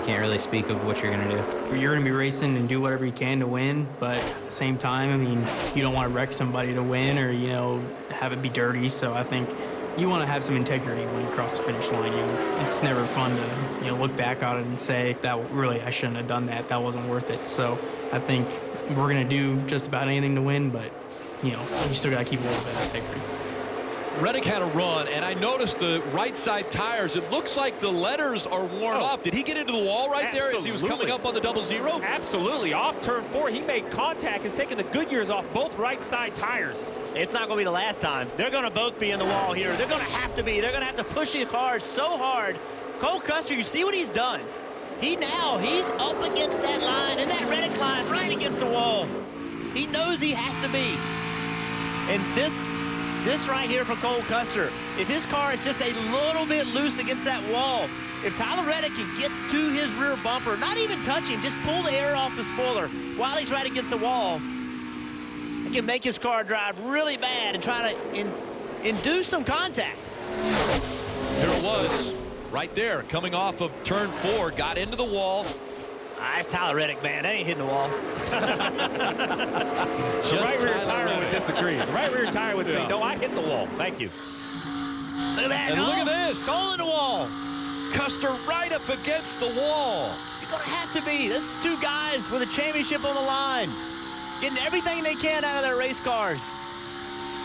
can't really speak of what you're going to do. You're going to be racing and do whatever you can to win, but at the same time, I mean, you don't want to wreck somebody to win or, have it be dirty. So I think you want to have some integrity when you cross the finish line. It's never fun to, look back on it and say, that really, I shouldn't have done that. That wasn't worth it. So I think we're going to do just about anything to win, but, you still got to keep a little bit of integrity. Reddick had a run, and I noticed the right side tires. It looks like the letters are worn off. Did he get into the wall right there as he was coming up on the 00? Absolutely. Off turn 4, he made contact. Has taken the Goodyears off both right side tires. It's not going to be the last time. They're going to both be in the wall here. They're going to have to be. They're going to have to push the cars so hard. Cole Custer, you see what he's done? He's up against that line, and that Reddick line right against the wall. He knows he has to be. And this right here for Cole Custer, if his car is just a little bit loose against that wall, if Tyler Reddick can get to his rear bumper, not even touch him, just pull the air off the spoiler while he's right against the wall, he can make his car drive really bad and try to induce some contact. There it was, right there, coming off of turn 4, got into the wall. That's Tyler Reddick, man. That ain't hitting the wall. The right rear tire would disagree. The right rear tire would say, no, I hit the wall. Thank you. Look at that. And look at this. Goal in the wall. Custer right up against the wall. You're going to have to be. This is 2 guys with a championship on the line, getting everything they can out of their race cars.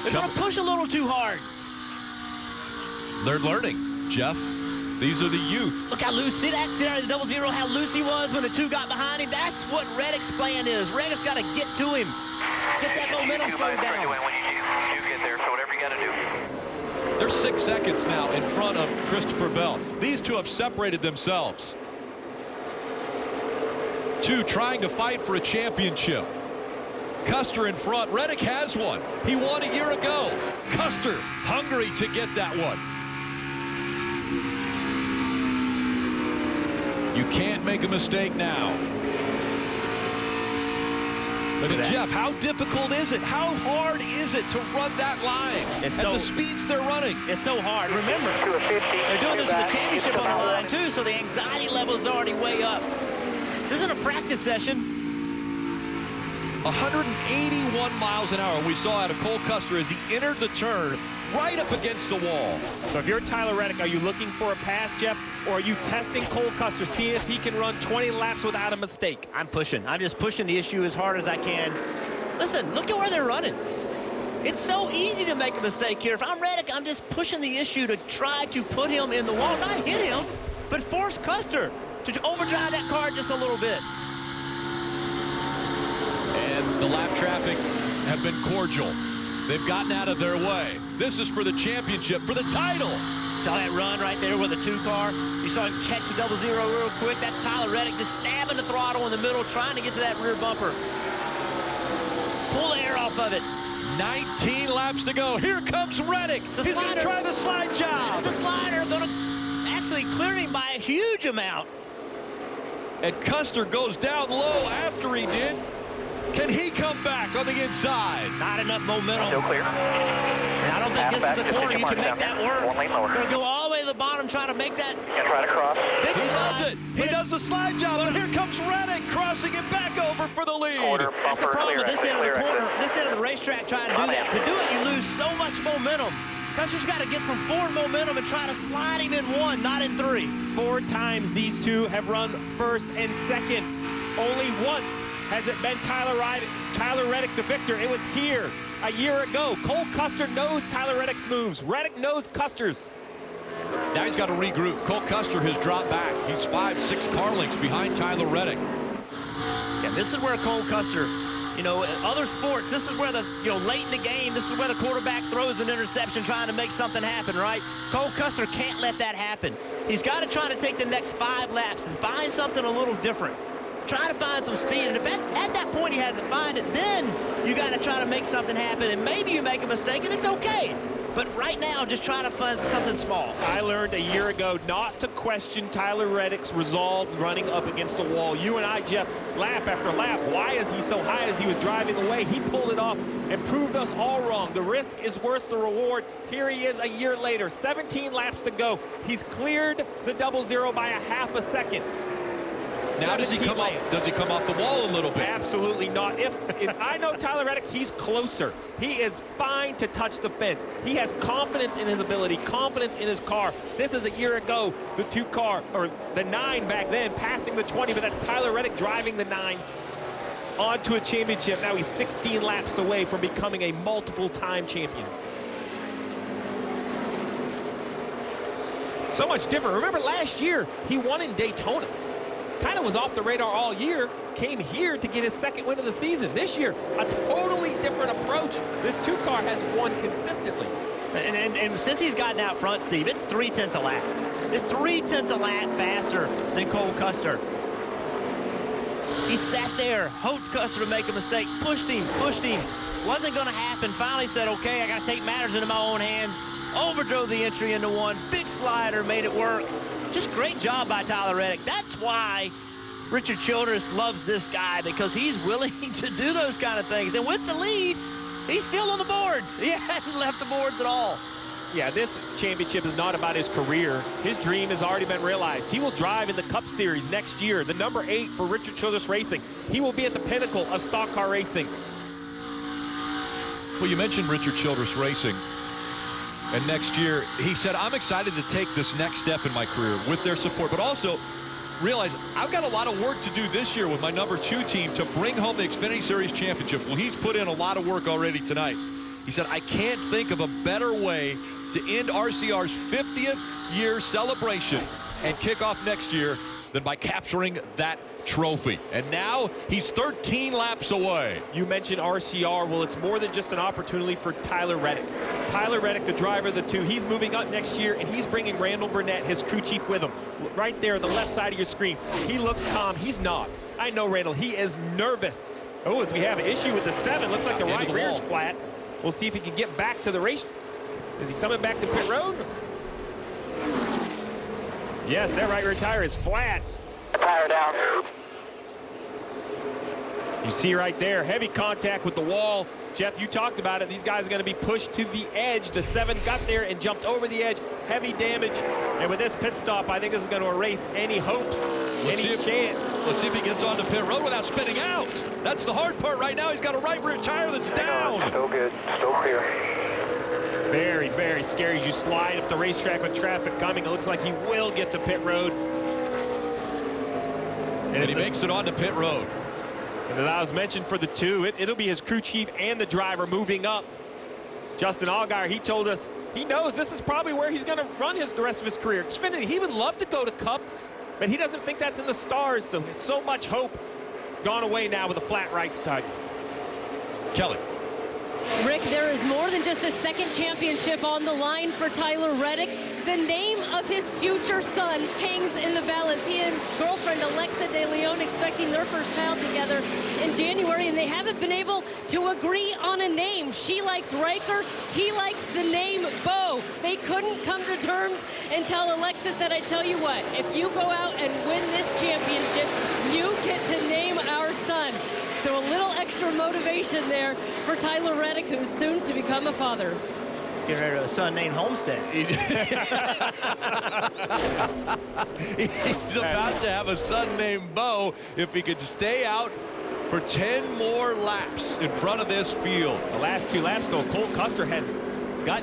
They're going to push a little too hard. They're learning, Jeff. These are the youth. Look how loose. See that? See that, the 00, how loose he was when the 2 got behind him? That's what Reddick's plan is. Reddick's got to get to him. Get that momentum slowed down. When you get there, so whatever you got to do. They're 6 seconds now in front of Christopher Bell. These 2 have separated themselves. 2 trying to fight for a championship. Custer in front. Reddick has one. He won a year ago. Custer hungry to get that one. You can't make a mistake now. Look at Jeff, how difficult is it? How hard is it to run that line at the speeds they're running? It's so hard. Remember, they're doing this with the championship on the line, too, so the anxiety level is already way up. This isn't a practice session. 181 miles an hour we saw out of Cole Custer as he entered the turn right up against the wall. So if you're Tyler Reddick, are you looking for a pass, Jeff, or are you testing Cole Custer, seeing if he can run 20 laps without a mistake? I'm pushing. I'm just pushing the issue as hard as I can. Listen, look at where they're running. It's so easy to make a mistake here. If I'm Reddick, I'm just pushing the issue to try to put him in the wall. Not hit him, but force Custer to overdrive that car just a little bit. And the lap traffic have been cordial. They've gotten out of their way. This is for the championship, for the title. Saw that run right there with the 2-car. You saw him catch the 0-0 real quick. That's Tyler Reddick just stabbing the throttle in the middle, trying to get to that rear bumper. Pull the air off of it. 19 laps to go. Here comes Reddick. He's going to try the slide job. It's a slider. Going to actually clear him by a huge amount. And Custer goes down low after he did. Can he come back on the inside? Not enough momentum. Still clear. And I don't think this is a corner you can make that work. One lane lower. Going to go all the way to the bottom, trying to make that. And right across. Big He slide. does it. He does the slide job, and here comes Reddick crossing it back over for the lead. Quarter, That's the bumper, problem with clear this exit, end of the clear corner, exit. this end of the racetrack trying to do that. To do it, you lose so much momentum. Custer's got to get some forward momentum and try to slide him in 1, not in 3. 4 times these two have run first and second. Only once has it been Tyler Reddick the victor. It was here a year ago. Cole Custer knows Tyler Reddick's moves. Reddick knows Custer's. Now he's got to regroup. Cole Custer has dropped back. He's 5-6 car lengths behind Tyler Reddick. Yeah, this is where Cole Custer, you know, in other sports, this is where the, you know, late in the game, this is where the quarterback throws an interception trying to make something happen, right? Cole Custer can't let that happen. He's got to try to take the next 5 laps and find something a little different. Try to find some speed, and if at that point he hasn't found it, then you got to try to make something happen, and maybe you make a mistake, and it's okay. But right now, just try to find something small. I learned a year ago not to question Tyler Reddick's resolve running up against the wall. You and I, Jeff, lap after lap, why is he so high as he was driving away? He pulled it off and proved us all wrong. The risk is worth the reward. Here he is a year later, 17 laps to go. He's cleared the 0-0 by a half a second. Now does he come off? Does he come off the wall a little bit? Absolutely not. If I know Tyler Reddick, he's closer. He is fine to touch the fence. He has confidence in his ability, confidence in his car. This is a year ago, the 2-car, or the 9 back then, passing the 20, but that's Tyler Reddick driving the 9 onto a championship. Now he's 16 laps away from becoming a multiple-time champion. So much different. Remember last year, he won in Daytona. Kind of was off the radar all year, came here to get his 2nd win of the season. This year, a totally different approach. This 2-car has won consistently. And since he's gotten out front, Steve, it's 3/10 a lap. It's 3/10 a lap faster than Cole Custer. He sat there, hoped Custer to make a mistake, pushed him. Wasn't going to happen. Finally said, okay, I got to take matters into my own hands. Overdrove the entry into 1. Big slider, made it work. Just great job by Tyler Reddick. That's why Richard Childress loves this guy, because he's willing to do those kind of things. And with the lead, he's still on the boards. He hadn't left the boards at all. Yeah, this championship is not about his career. His dream has already been realized. He will drive in the Cup Series next year, the number 8 for Richard Childress Racing. He will be at the pinnacle of stock car racing. Well, you mentioned Richard Childress Racing. And next year, he said, I'm excited to take this next step in my career with their support, but also realize I've got a lot of work to do this year with my number 2 team to bring home the Xfinity Series Championship. Well, he's put in a lot of work already tonight. He said, I can't think of a better way to end RCR's 50th year celebration and kick off next year than by capturing that trophy. And now he's 13 laps away. You mentioned RCR. Well, it's more than just an opportunity for Tyler Reddick. Tyler Reddick, the driver of the 2, he's moving up next year, and he's bringing Randall Burnett, his crew chief, with him. Right there on the left side of your screen. He looks calm. He's not. I know Randall. He is nervous. Oh, as we have an issue with the 7. Looks like the right rear is flat. We'll see if he can get back to the race. Is he coming back to pit road? Yes, that right rear tire is flat. Tire down. You see right there, heavy contact with the wall. Jeff, you talked about it. These guys are going to be pushed to the edge. The 7 got there and jumped over the edge. Heavy damage. And with this pit stop, I think this is going to erase any hopes, any chance. Let's see if he gets onto pit road without spinning out. That's the hard part right now. He's got a right rear tire that's down. Still good. Still clear. Very, very scary as you slide up the racetrack with traffic coming. It looks like he will get to pit road. And he makes it onto pit road. And as I was mentioned for the 2, it'll be his crew chief and the driver moving up. Justin Allgaier, he told us he knows this is probably where he's going to run the rest of his career. Xfinity, he would love to go to Cup, but he doesn't think that's in the stars. So it's so much hope gone away now with a flat right side. Kelly. Rick, there is more than just a second championship on the line for Tyler Reddick. The name of his future son hangs in the balance. He and girlfriend Alexa De Leon expecting their first child together in January, and they haven't been able to agree on a name. She likes Riker. He likes the name Bo. They couldn't come to terms until Alexa said, I tell you what, if you go out and win this championship, you get to name our son. So a little extra motivation there for Tyler Reddick, who's soon to become a father. Getting rid of a son named Homestead. He's about to have a son named Bo if he could stay out for 10 more laps in front of this field. The last 2 laps, so Cole Custer has got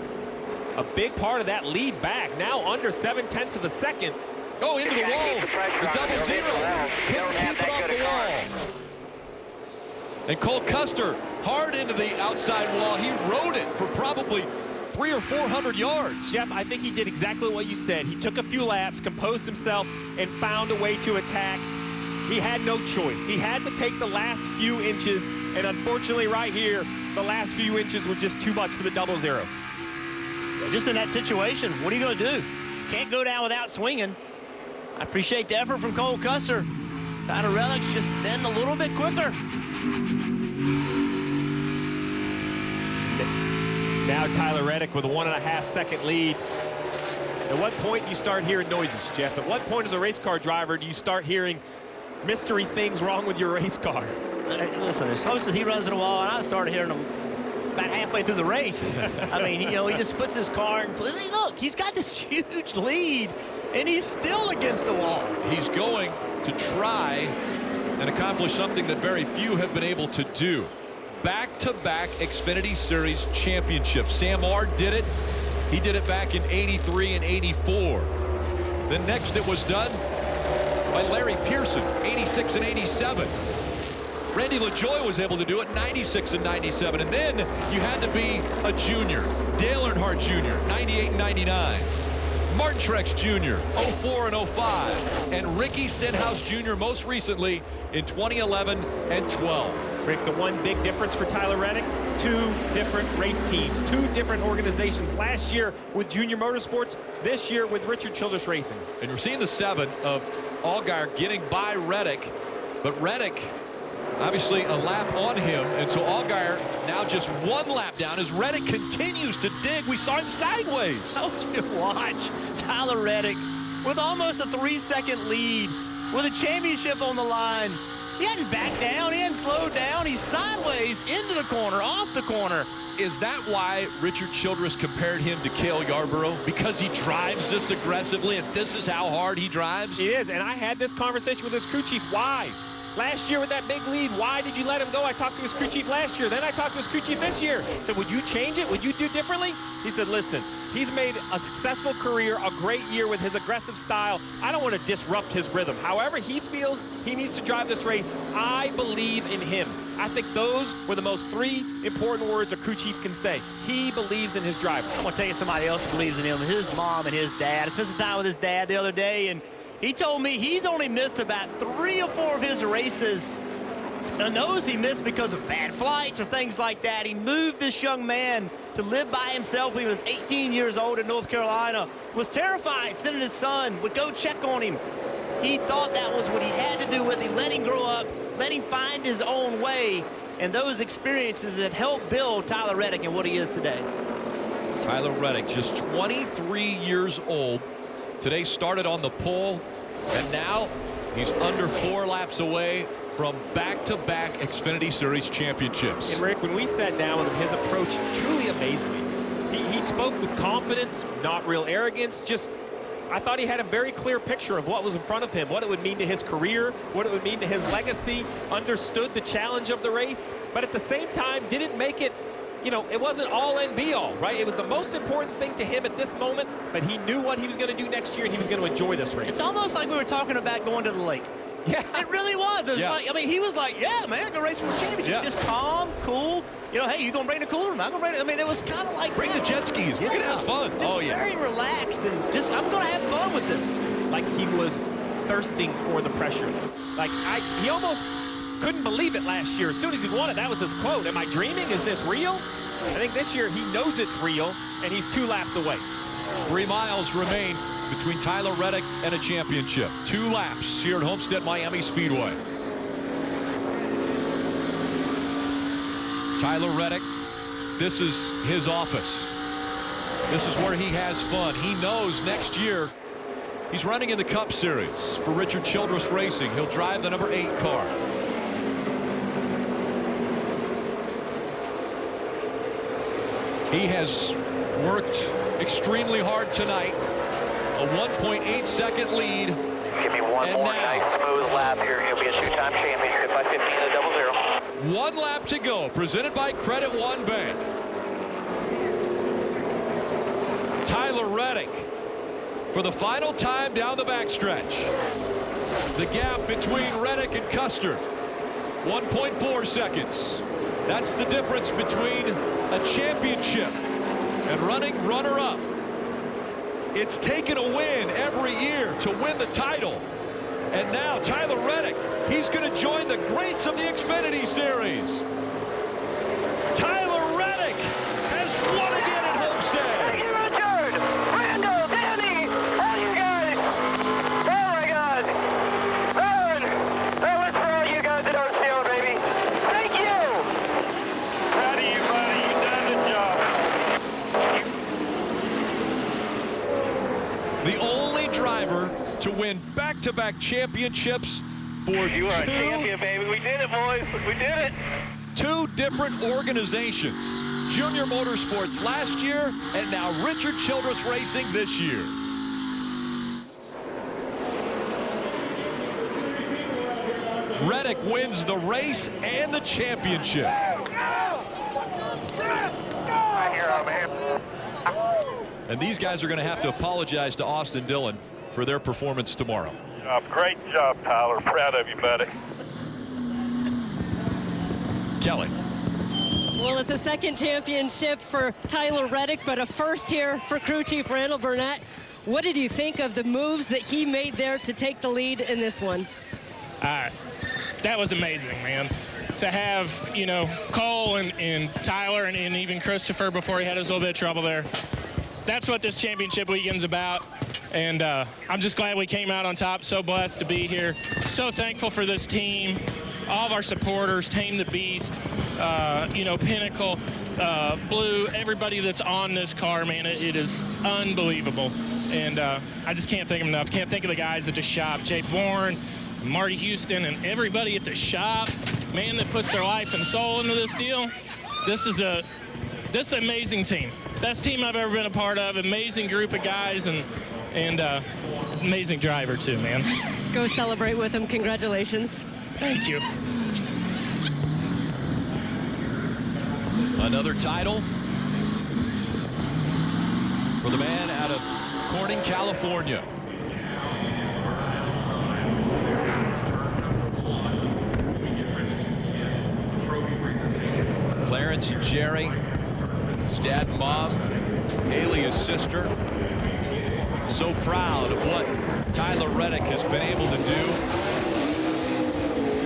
a big part of that lead back. Now under 7/10 of a second. Oh, into the wall. The double zero. Couldn't keep it off the wall. And Cole Custer hard into the outside wall. He rode it for probably 300 or 400 yards. Jeff, I think he did exactly what you said. He took a few laps, composed himself, and found a way to attack. He had no choice. He had to take the last few inches, and unfortunately right here, the last few inches were just too much for the double zero. Just in that situation, what are you going to do? Can't go down without swinging. I appreciate the effort from Cole Custer. Tyler Reddick's just been a little bit quicker. Now Tyler Reddick with a 1.5 second lead. At what point do you start hearing noises, Jeff? At what point as a race car driver do you start hearing mystery things wrong with your race car? Listen, as close as he runs to the wall, and I started hearing him about halfway through the race. I mean, you know, he just puts his car in. Look, he's got this huge lead, and he's still against the wall. He's going to try and accomplish something that very few have been able to do. Back-to-back Xfinity Series championships. Sam R did it. He did it back in '83 and '84. Then next it was done by Larry Pearson, '86 and '87. Randy LaJoie was able to do it '96 and '97. And then you had to be a junior. Dale Earnhardt Jr., '98 and '99. Martin Truex Jr., 04 and 05. And Ricky Stenhouse Jr. most recently in 2011 and 12. Rick, the one big difference for Tyler Reddick, 2 different race teams, 2 different organizations. Last year with Junior Motorsports, this year with Richard Childress Racing. And you're seeing the 7 of Allgaier getting by Reddick, but Reddick obviously a lap on him, and so Allgaier now just 1 lap down as Reddick continues to dig. We saw him sideways. Don't you watch Tyler Reddick with almost a 3-second lead with a championship on the line. He hadn't backed down, he hadn't slowed down. He's sideways into the corner, off the corner. Is that why Richard Childress compared him to Cale Yarborough? Because he drives this aggressively and this is how hard he drives? He is, and I had this conversation with his crew chief. Why? Last year with that big lead, why did you let him go? I talked to his crew chief last year. Then I talked to his crew chief this year. I said, would you change it? Would you do differently? He said, listen, he's made a successful career, a great year with his aggressive style. I don't want to disrupt his rhythm. However he feels he needs to drive this race, I believe in him. I think those were the most 3 important words a crew chief can say. He believes in his driver. I'm going to tell you somebody else believes in him, his mom and his dad. I spent some time with his dad the other day, and he told me he's only missed about 3 or 4 of his races. And those he missed because of bad flights or things like that. He moved this young man to live by himself when he was 18 years old in North Carolina. Was terrified, sending his son, would go check on him. He thought that was what he had to do with him. Let him grow up, let him find his own way. And those experiences have helped build Tyler Reddick and what he is today. Tyler Reddick, just 23 years old. Today started on the pole, and now he's under 4 laps away from back-to-back Xfinity Series championships. And Rick, when we sat down with him, his approach truly amazed me. He spoke with confidence, not real arrogance. Just, I thought he had a very clear picture of what was in front of him, what it would mean to his career, what it would mean to his legacy, understood the challenge of the race, but at the same time didn't make it, you know, it wasn't all and be all, right? It was the most important thing to him at this moment, but he knew what he was going to do next year, and he was going to enjoy this race. It's almost like we were talking about going to the lake. Yeah. It really was. It was Yeah. like, I mean, he was like, yeah, man, I'm going to race for a championship. Yeah. Just calm, cool. You know, hey, you going to bring the cooler? I'm going to bring it. I mean, it was kind of like, Bring the jet skis. We're going to have fun. Just very relaxed and just, I'm going to have fun with this. Like he was thirsting for the pressure. Like he almost couldn't believe it last year. As soon as he won it, that was his quote. Am I dreaming? Is this real? I think this year he knows it's real, and he's 2 laps away. 3 miles remain between Tyler Reddick and a championship. 2 laps here at Homestead-Miami Speedway. Tyler Reddick, this is his office. This is where he has fun. He knows next year he's running in the Cup Series for Richard Childress Racing. He'll drive the number 8 car. He has worked extremely hard tonight. A 1.8-second lead. Give me one And more now- nice smooth lap here. You'll be a 2-time champion by 15 to the 00. 1 lap to go, presented by Credit One Bank. Tyler Reddick for the final time down the backstretch. The gap between Reddick and Custer, 1.4 seconds. That's the difference between a championship and running runner-up. It's taken a win every year to win the title. And now Tyler Reddick, he's going to join the greats of the Xfinity Series. Tyler Reddick has won again at Homestead. Thank you, Richard, Randall, Danny, all you guys. Oh my God. Owen, that was for all you guys at RCO, baby. Thank you. Proud of you, buddy. You done the job. The only driver to win back-to-back championships for You are a champion, baby. We did it, boys. We did it. 2 different organizations. Junior Motorsports last year, and now Richard Childress Racing this year. Reddick wins the race and the championship. And these guys are going to have to apologize to Austin Dillon for their performance tomorrow. Great job, Tyler. Proud of you, buddy. Kelly. Well, it's a second championship for Tyler Reddick, but a first here for crew chief Randall Burnett. What did you think of the moves that he made there to take the lead in this one? That was amazing, man. To have, you know, Cole and Tyler and even Christopher before he had his little bit of trouble there. That's what this championship weekend's about. And I'm just glad we came out on top. So blessed to be here. So thankful for this team, all of our supporters, Tame the Beast, you know, Pinnacle, Blue, everybody that's on this car, man. It is unbelievable. And I just can't thank them enough. Can't think of the guys at the shop, Jay Bourne, Marty Houston, and everybody at the shop, man, that puts their life and soul into this deal. This is an amazing team. Best team I've ever been a part of. Amazing group of guys and amazing driver too, man. Go celebrate with him. Congratulations. Thank you. Another title for the man out of Corning, California. Clarence and Jerry, his dad and mom, Haley, his sister. So proud of what Tyler Reddick has been able to do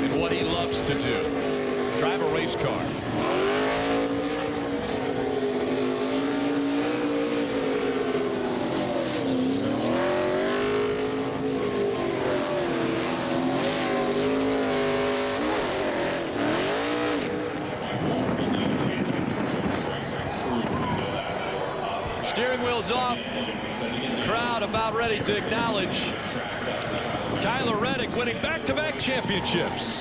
and what he loves to do. Drive a race car. Steering wheel's off. Crowd about ready to acknowledge Tyler Reddick winning back-to-back championships.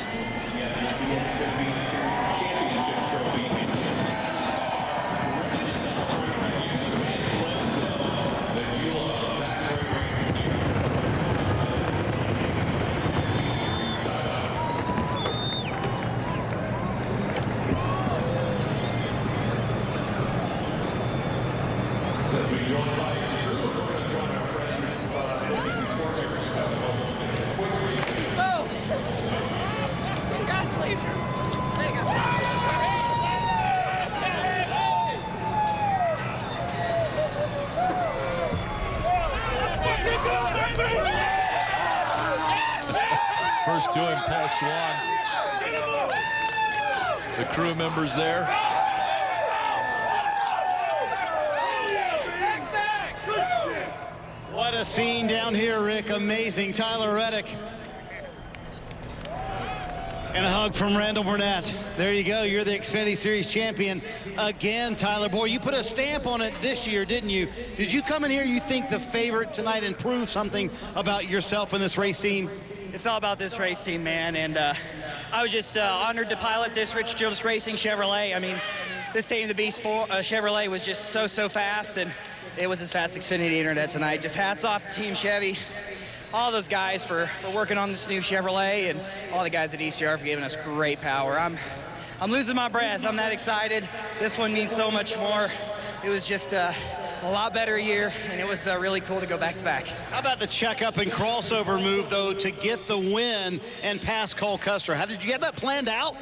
First to him, Paul Swan. The crew members there. What a scene down here, Rick. Amazing. Tyler Reddick. And a hug from Randall Burnett. There you go. You're the Xfinity Series champion again, Tyler. Boy, you put a stamp on it this year, didn't you? Did you come in here, you think, the favorite tonight and prove something about yourself and this race team? It's all about this race team, man. And I was just honored to pilot this Richard Childress Racing Chevrolet. I mean, this Tame the Beast Chevrolet was just so fast, and it was as fast as Xfinity Internet tonight. Just hats off to Team Chevy, all those guys for working on this new Chevrolet, and all the guys at ECR for giving us great power. I'm losing my breath. I'm that excited. This one means so much more. It was just a lot better year, and it was really cool to go back-to-back. How about the checkup and crossover move, though, to get the win and pass Cole Custer? How did you get that planned out?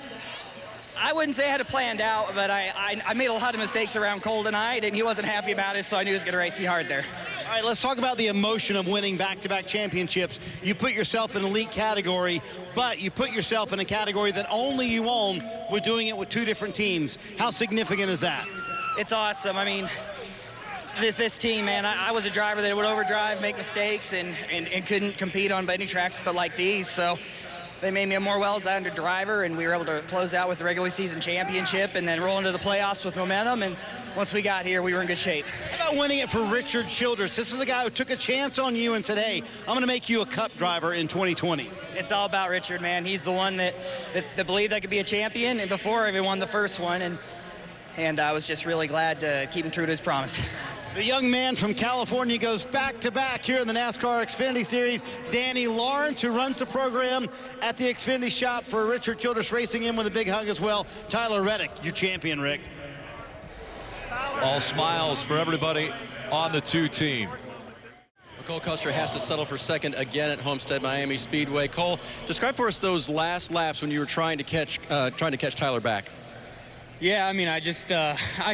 I wouldn't say I had it planned out, but I made a lot of mistakes around Cole tonight, and he wasn't happy about it, so I knew he was going to race me hard there. All right, let's talk about the emotion of winning back-to-back championships. You put yourself in an elite category, but you put yourself in a category that only you own. We're doing it with two different teams. How significant is that? It's awesome. I mean, this team, man, I was a driver that would overdrive, make mistakes, and couldn't compete on any tracks but like these, so they made me a more well-rounded driver, and we were able to close out with the regular season championship and then roll into the playoffs with momentum, and once we got here, we were in good shape. How about winning it for Richard Childress? This is a guy who took a chance on you and said, hey, I'm going to make you a Cup driver in 2020. It's all about Richard, man. He's the one that believed I could be a champion, and before I even won the first one, and I was just really glad to keep him true to his promise. The young man from California goes back-to-back here in the NASCAR Xfinity Series. Danny Lawrence, who runs the program at the Xfinity shop for Richard Childress Racing, in with a big hug as well. Tyler Reddick, your champion, Rick. All smiles for everybody on the two team. Cole Custer has to settle for second again at Homestead-Miami Speedway. Cole, describe for us those last laps when you were trying to catch Tyler back. Yeah, I mean, I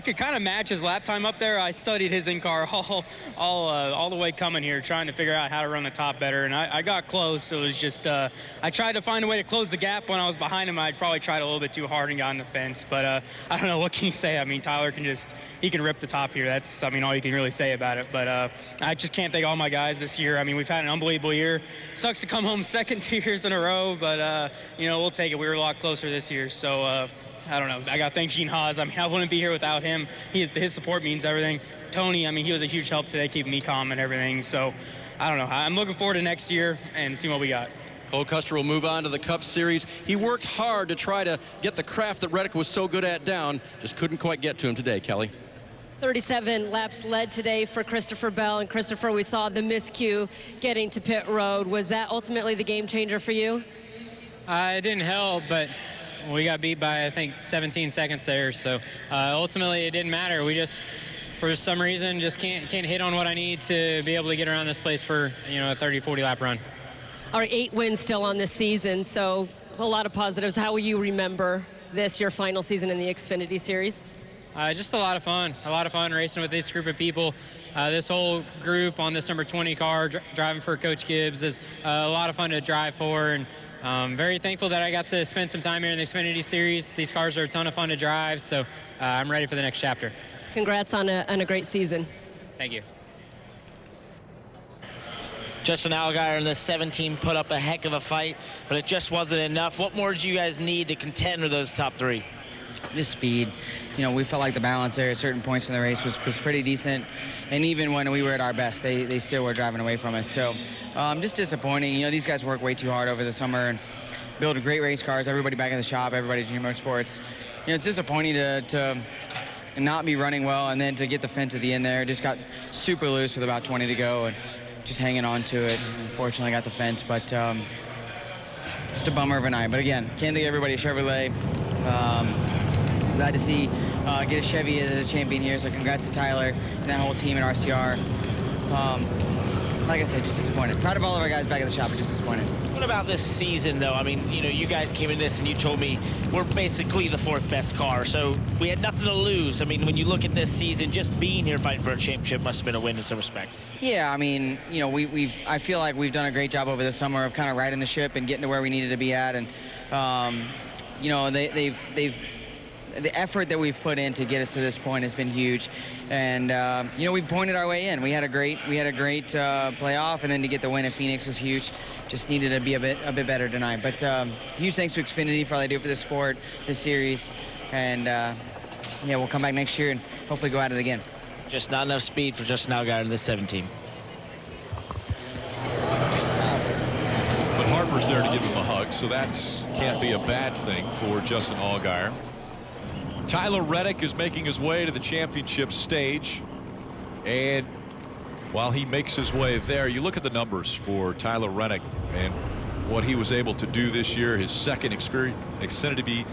could kind of match his lap time up there. I studied his in-car all the way coming here, trying to figure out how to run the top better, and I got close. It was just, I tried to find a way to close the gap when I was behind him. I probably tried a little bit too hard and got on the fence, but I don't know, what can you say? I mean, Tyler he can rip the top here. That's, I mean, all you can really say about it, but I just can't thank all my guys this year. I mean, we've had an unbelievable year. Sucks to come home second 2 years in a row, but, you know, we'll take it. We were a lot closer this year, so, I don't know. I got to thank Gene Haas. I mean, I wouldn't be here without him. His support means everything. Tony, I mean, he was a huge help today, keeping me calm and everything. So, I don't know. I'm looking forward to next year and seeing what we got. Cole Custer will move on to the Cup Series. He worked hard to try to get the craft that Reddick was so good at down. Just couldn't quite get to him today, Kelly. 37 laps led today for Christopher Bell. And Christopher, we saw the miscue getting to pit road. Was that ultimately the game changer for you? It didn't help, but we got beat by, I think, 17 seconds there. So ultimately, it didn't matter. We just, for some reason, just can't hit on what I need to be able to get around this place for, you know, a 30, 40 lap run. All right, 8 wins still on this season, so a lot of positives. How will you remember this, your final season in the Xfinity Series? Just a lot of fun racing with this group of people. This whole group on this number 20 car, driving for Coach Gibbs, is a lot of fun to drive for, and very thankful that I got to spend some time here in the Xfinity Series. These cars are a ton of fun to drive, so I'm ready for the next chapter. Congrats on a great season. Thank you. Justin Allgaier and the 17 put up a heck of a fight, but it just wasn't enough. What more do you guys need to contend with those top three? Just speed. You know, we felt like the balance there at certain points in the race was pretty decent. And even when we were at our best, they still were driving away from us. So just disappointing. You know, these guys work way too hard over the summer. build great race cars, everybody back in the shop, everybody at Junior Motorsports. You know, it's disappointing to not be running well and then to get the fence at the end there. Just got super loose with about 20 to go and just hanging on to it. Unfortunately, got the fence, but just a bummer of a night. But again, can't thank everybody at Chevrolet. Glad to see get a Chevy as a champion here, so congrats to Tyler and that whole team at RCR. Like I said, just disappointed. Proud of all of our guys back at the shop, but just disappointed. What about this season, though? I mean, you know, you guys came in this and you told me we're basically the 4th best car, so we had nothing to lose. I mean, when you look at this season, just being here fighting for a championship must have been a win in some respects. Yeah, I mean, you know, I feel like we've done a great job over the summer of kind of riding the ship and getting to where we needed to be at, and you know, the effort that we've put in to get us to this point has been huge, and you know, we pointed our way in. We had a great playoff, and then to get the win at Phoenix was huge. Just needed to be a bit better tonight. But huge thanks to Xfinity for all they do for this sport, this series, and yeah, we'll come back next year and hopefully go at it again. Just not enough speed for Justin Allgaier in this 17. But Harper's there to give him a hug, so that can't be a bad thing for Justin Allgaier. Tyler Reddick is making his way to the championship stage, and while he makes his way there, you look at the numbers for Tyler Reddick and what he was able to do this year, his second Xfinity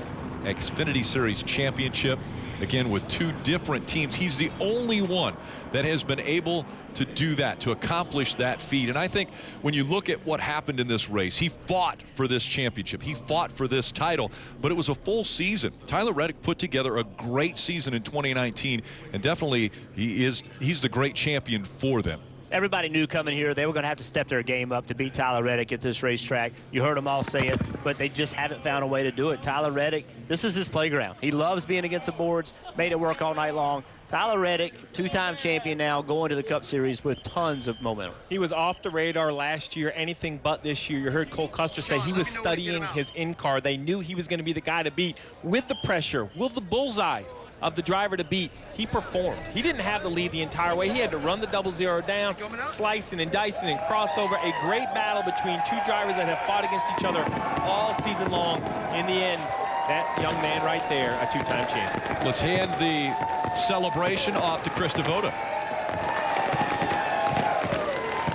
Series championship, again with 2 different teams. He's the only one that has been able to do that, to accomplish that feat. And I think when you look at what happened in this race, he fought for this championship, he fought for this title, but it was a full season. Tyler Reddick put together a great season in 2019, and definitely he's the great champion for them. Everybody knew coming here they were going to have to step their game up to beat Tyler Reddick at this racetrack. You heard them all say it, but they just haven't found a way to do it. Tyler Reddick, this is his playground. He loves being against the boards, made it work all night long. Tyler Reddick, 2-time champion now, going to the Cup Series with tons of momentum. He was off the radar last year, anything but this year. You heard Cole Custer say he was studying his in-car. They knew he was going to be the guy to beat. With the pressure, with the bullseye of the driver to beat, he performed. He didn't have the lead the entire way. He had to run the 00 down, slicing and dicing and crossover. A great battle between 2 drivers that have fought against each other all season long. In the end, that young man right there, a 2-time champion. Let's hand the celebration off to Chris Devoda.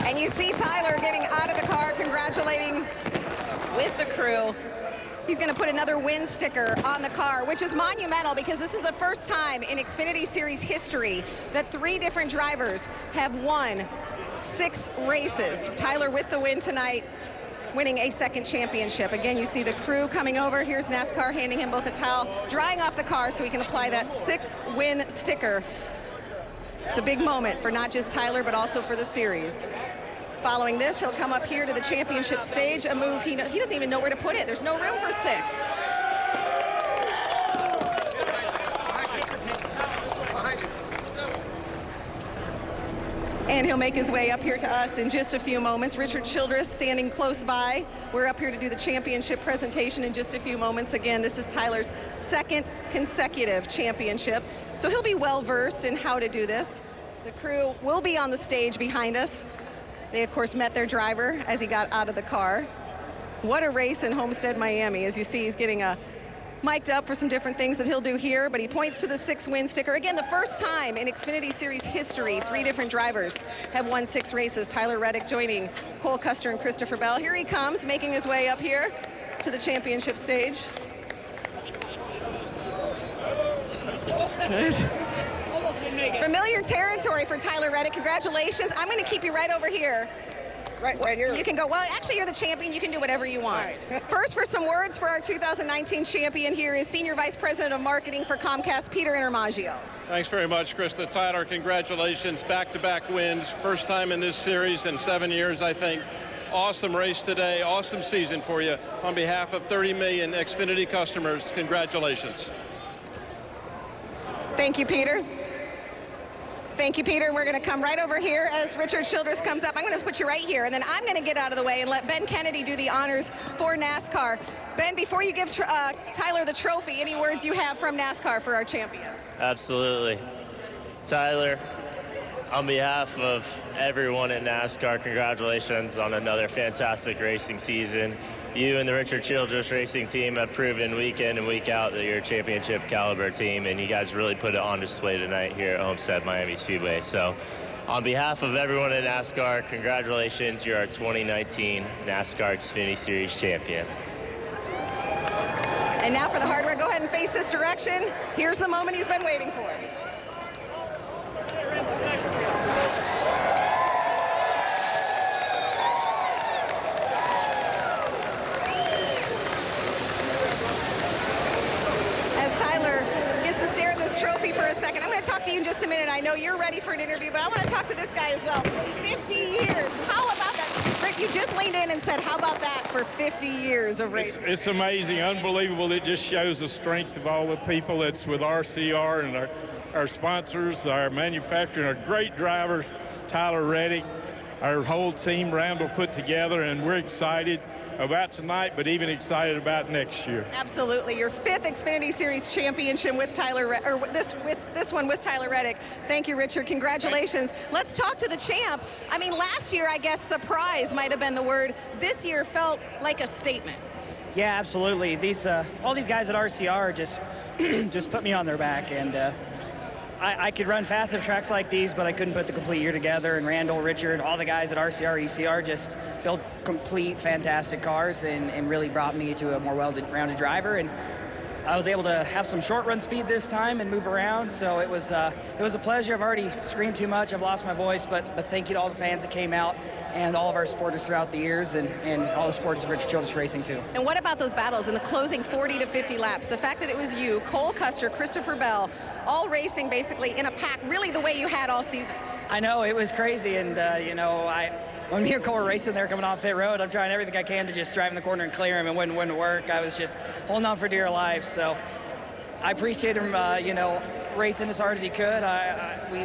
And you see Tyler getting out of the car, congratulating with the crew. He's going to put another win sticker on the car, which is monumental because this is the first time in Xfinity Series history that 3 different drivers have won 6 races. Tyler with the win tonight, winning a 2nd championship. Again, you see the crew coming over. Here's NASCAR handing him both a towel, drying off the car so he can apply that 6th win sticker. It's a big moment for not just Tyler, but also for the series. Following this, he'll come up here to the championship stage, a move he doesn't even know where to put it. There's no room for 6. And he'll make his way up here to us in just a few moments. Richard Childress standing close by. We're up here to do the championship presentation in just a few moments. Again, this is Tyler's 2nd consecutive championship, so he'll be well versed in how to do this. The crew will be on the stage behind us. They, of course, met their driver as he got out of the car. What a race in Homestead-Miami. As you see, he's getting mic'd up for some different things that he'll do here, but he points to the 6-win sticker. Again, the first time in Xfinity Series history, 3 different drivers have won 6 races. Tyler Reddick joining Cole Custer and Christopher Bell. Here he comes, making his way up here to the championship stage. Familiar territory for Tyler Reddick. Congratulations. I'm going to keep you right over here. Right here. You can go. Well, actually, you're the champion. You can do whatever you want. Right. First, for some words for our 2019 champion, here is Senior Vice President of Marketing for Comcast, Peter Intermaggio. Thanks very much, Krista. Tyler, congratulations. Back-to-back wins. First time in this series in 7 years, I think. Awesome race today. Awesome season for you. On behalf of 30 million Xfinity customers, congratulations. Thank you, Peter. Thank you, Peter. We're going to come right over here as Richard Childress comes up. I'm going to put you right here, and then I'm going to get out of the way and let Ben Kennedy do the honors for NASCAR. Ben, before you give Tyler the trophy, any words you have from NASCAR for our champion? Absolutely. Tyler, on behalf of everyone in NASCAR, congratulations on another fantastic racing season. you and the Richard Childress Racing team have proven week in and week out that you're a championship caliber team, and you guys really put it on display tonight here at Homestead-Miami Speedway. So on behalf of everyone at NASCAR, congratulations. You're our 2019 NASCAR Xfinity Series champion. And now for the hardware, go ahead and face this direction. Here's the moment he's been waiting for. As Tyler gets to stare at this trophy for a second, I'm going to talk to you in just a minute. I know you're ready for an interview, but I want to talk to this guy as well. 50 years. How about that? Rick, you just leaned in and said, how about that for 50 years of racing? It's amazing, unbelievable. It just shows the strength of all the people that's with RCR and our sponsors, our manufacturer, and our great drivers, Tyler Reddick, our whole team, Randall, put together, and we're excited about tonight, but even excited about next year. Absolutely. Your 5th Xfinity Series championship with this one with Tyler Reddick. Thank you, Richard. Congratulations. Let's talk to the champ. I mean, last year, I guess surprise might have been the word. This year felt like a statement. Yeah, absolutely. All these guys at RCR just put me on their back, and I could run fast at tracks like these, but I couldn't put the complete year together. And Randall, Richard, all the guys at RCR, ECR just built complete, fantastic cars and really brought me to a more well-rounded driver. And I was able to have some short run speed this time and move around. So it was a pleasure. I've already screamed too much. I've lost my voice, but thank you to all the fans that came out and all of our supporters throughout the years and all the supporters of Richard Childress Racing too. And what about those battles in the closing 40 to 50 laps? The fact that it was you, Cole Custer, Christopher Bell, all racing basically in a pack, really the way you had all season. I know, it was crazy, and when me and Cole were racing there coming off pit road, I'm trying everything I can to just drive in the corner and clear him, and wouldn't work. I was just holding on for dear life, so I appreciate him, racing as hard as he could.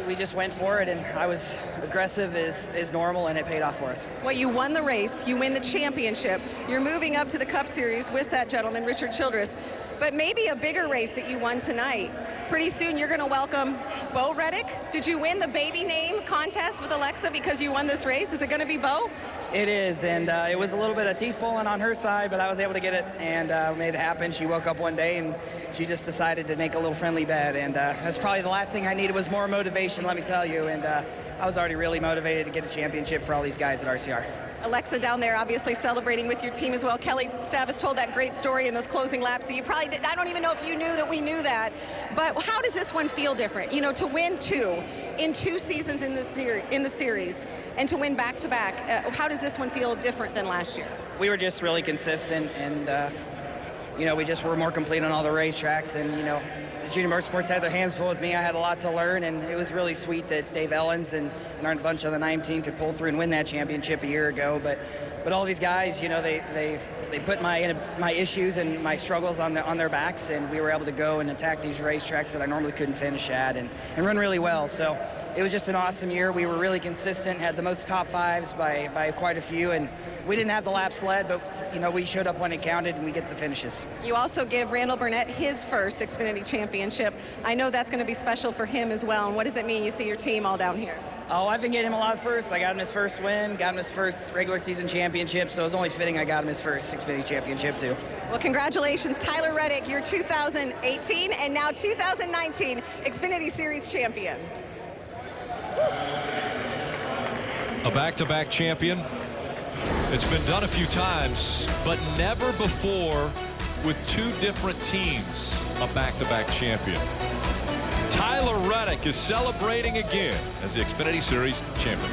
We just went for it, and I was aggressive as normal, and it paid off for us. Well, you won the race, you win the championship, you're moving up to the Cup Series with that gentleman, Richard Childress, but maybe a bigger race that you won tonight. Pretty soon you're going to welcome Bo Reddick. Did you win the baby name contest with Alexa because you won this race? Is it going to be Bo? It is, and it was a little bit of teeth pulling on her side, but I was able to get it and made it happen. She woke up one day and she just decided to make a little friendly bet, and that's probably the last thing I needed was more motivation, let me tell you, and I was already really motivated to get a championship for all these guys at RCR. Alexa down there obviously celebrating with your team as well. Kelly Stavis told that great story in those closing laps, so you probably did, I don't even know if you knew that we knew that, but how does this one feel different? You know, to win 2 in 2 seasons in the series and to win back-to-back, how does this one feel different than last year? We were just really consistent, and we just were more complete on all the racetracks, and Junior Motorsports had their hands full with me. I had a lot to learn, and it was really sweet that Dave Ellens and a bunch of the 9 team could pull through and win that championship a year ago. But all these guys, they put my issues and my struggles on their backs, and we were able to go and attack these racetracks that I normally couldn't finish at and run really well. So it was just an awesome year. We were really consistent, had the most top 5s by quite a few, and we didn't have the laps led, but we showed up when it counted and we get the finishes. You also give Randall Burnett his first Xfinity championship. I know that's going to be special for him as well. And what does it mean you see your team all down here? Oh, I've been getting him a lot of firsts. I got him his first win, got him his first regular season championship, so it was only fitting I got him his first Xfinity championship too. Well, congratulations, Tyler Reddick, your 2018 and now 2019 Xfinity Series champion. A back-to-back champion. It's been done a few times, but never before with 2 different teams, a back-to-back champion. Tyler Reddick is celebrating again as the Xfinity Series champion.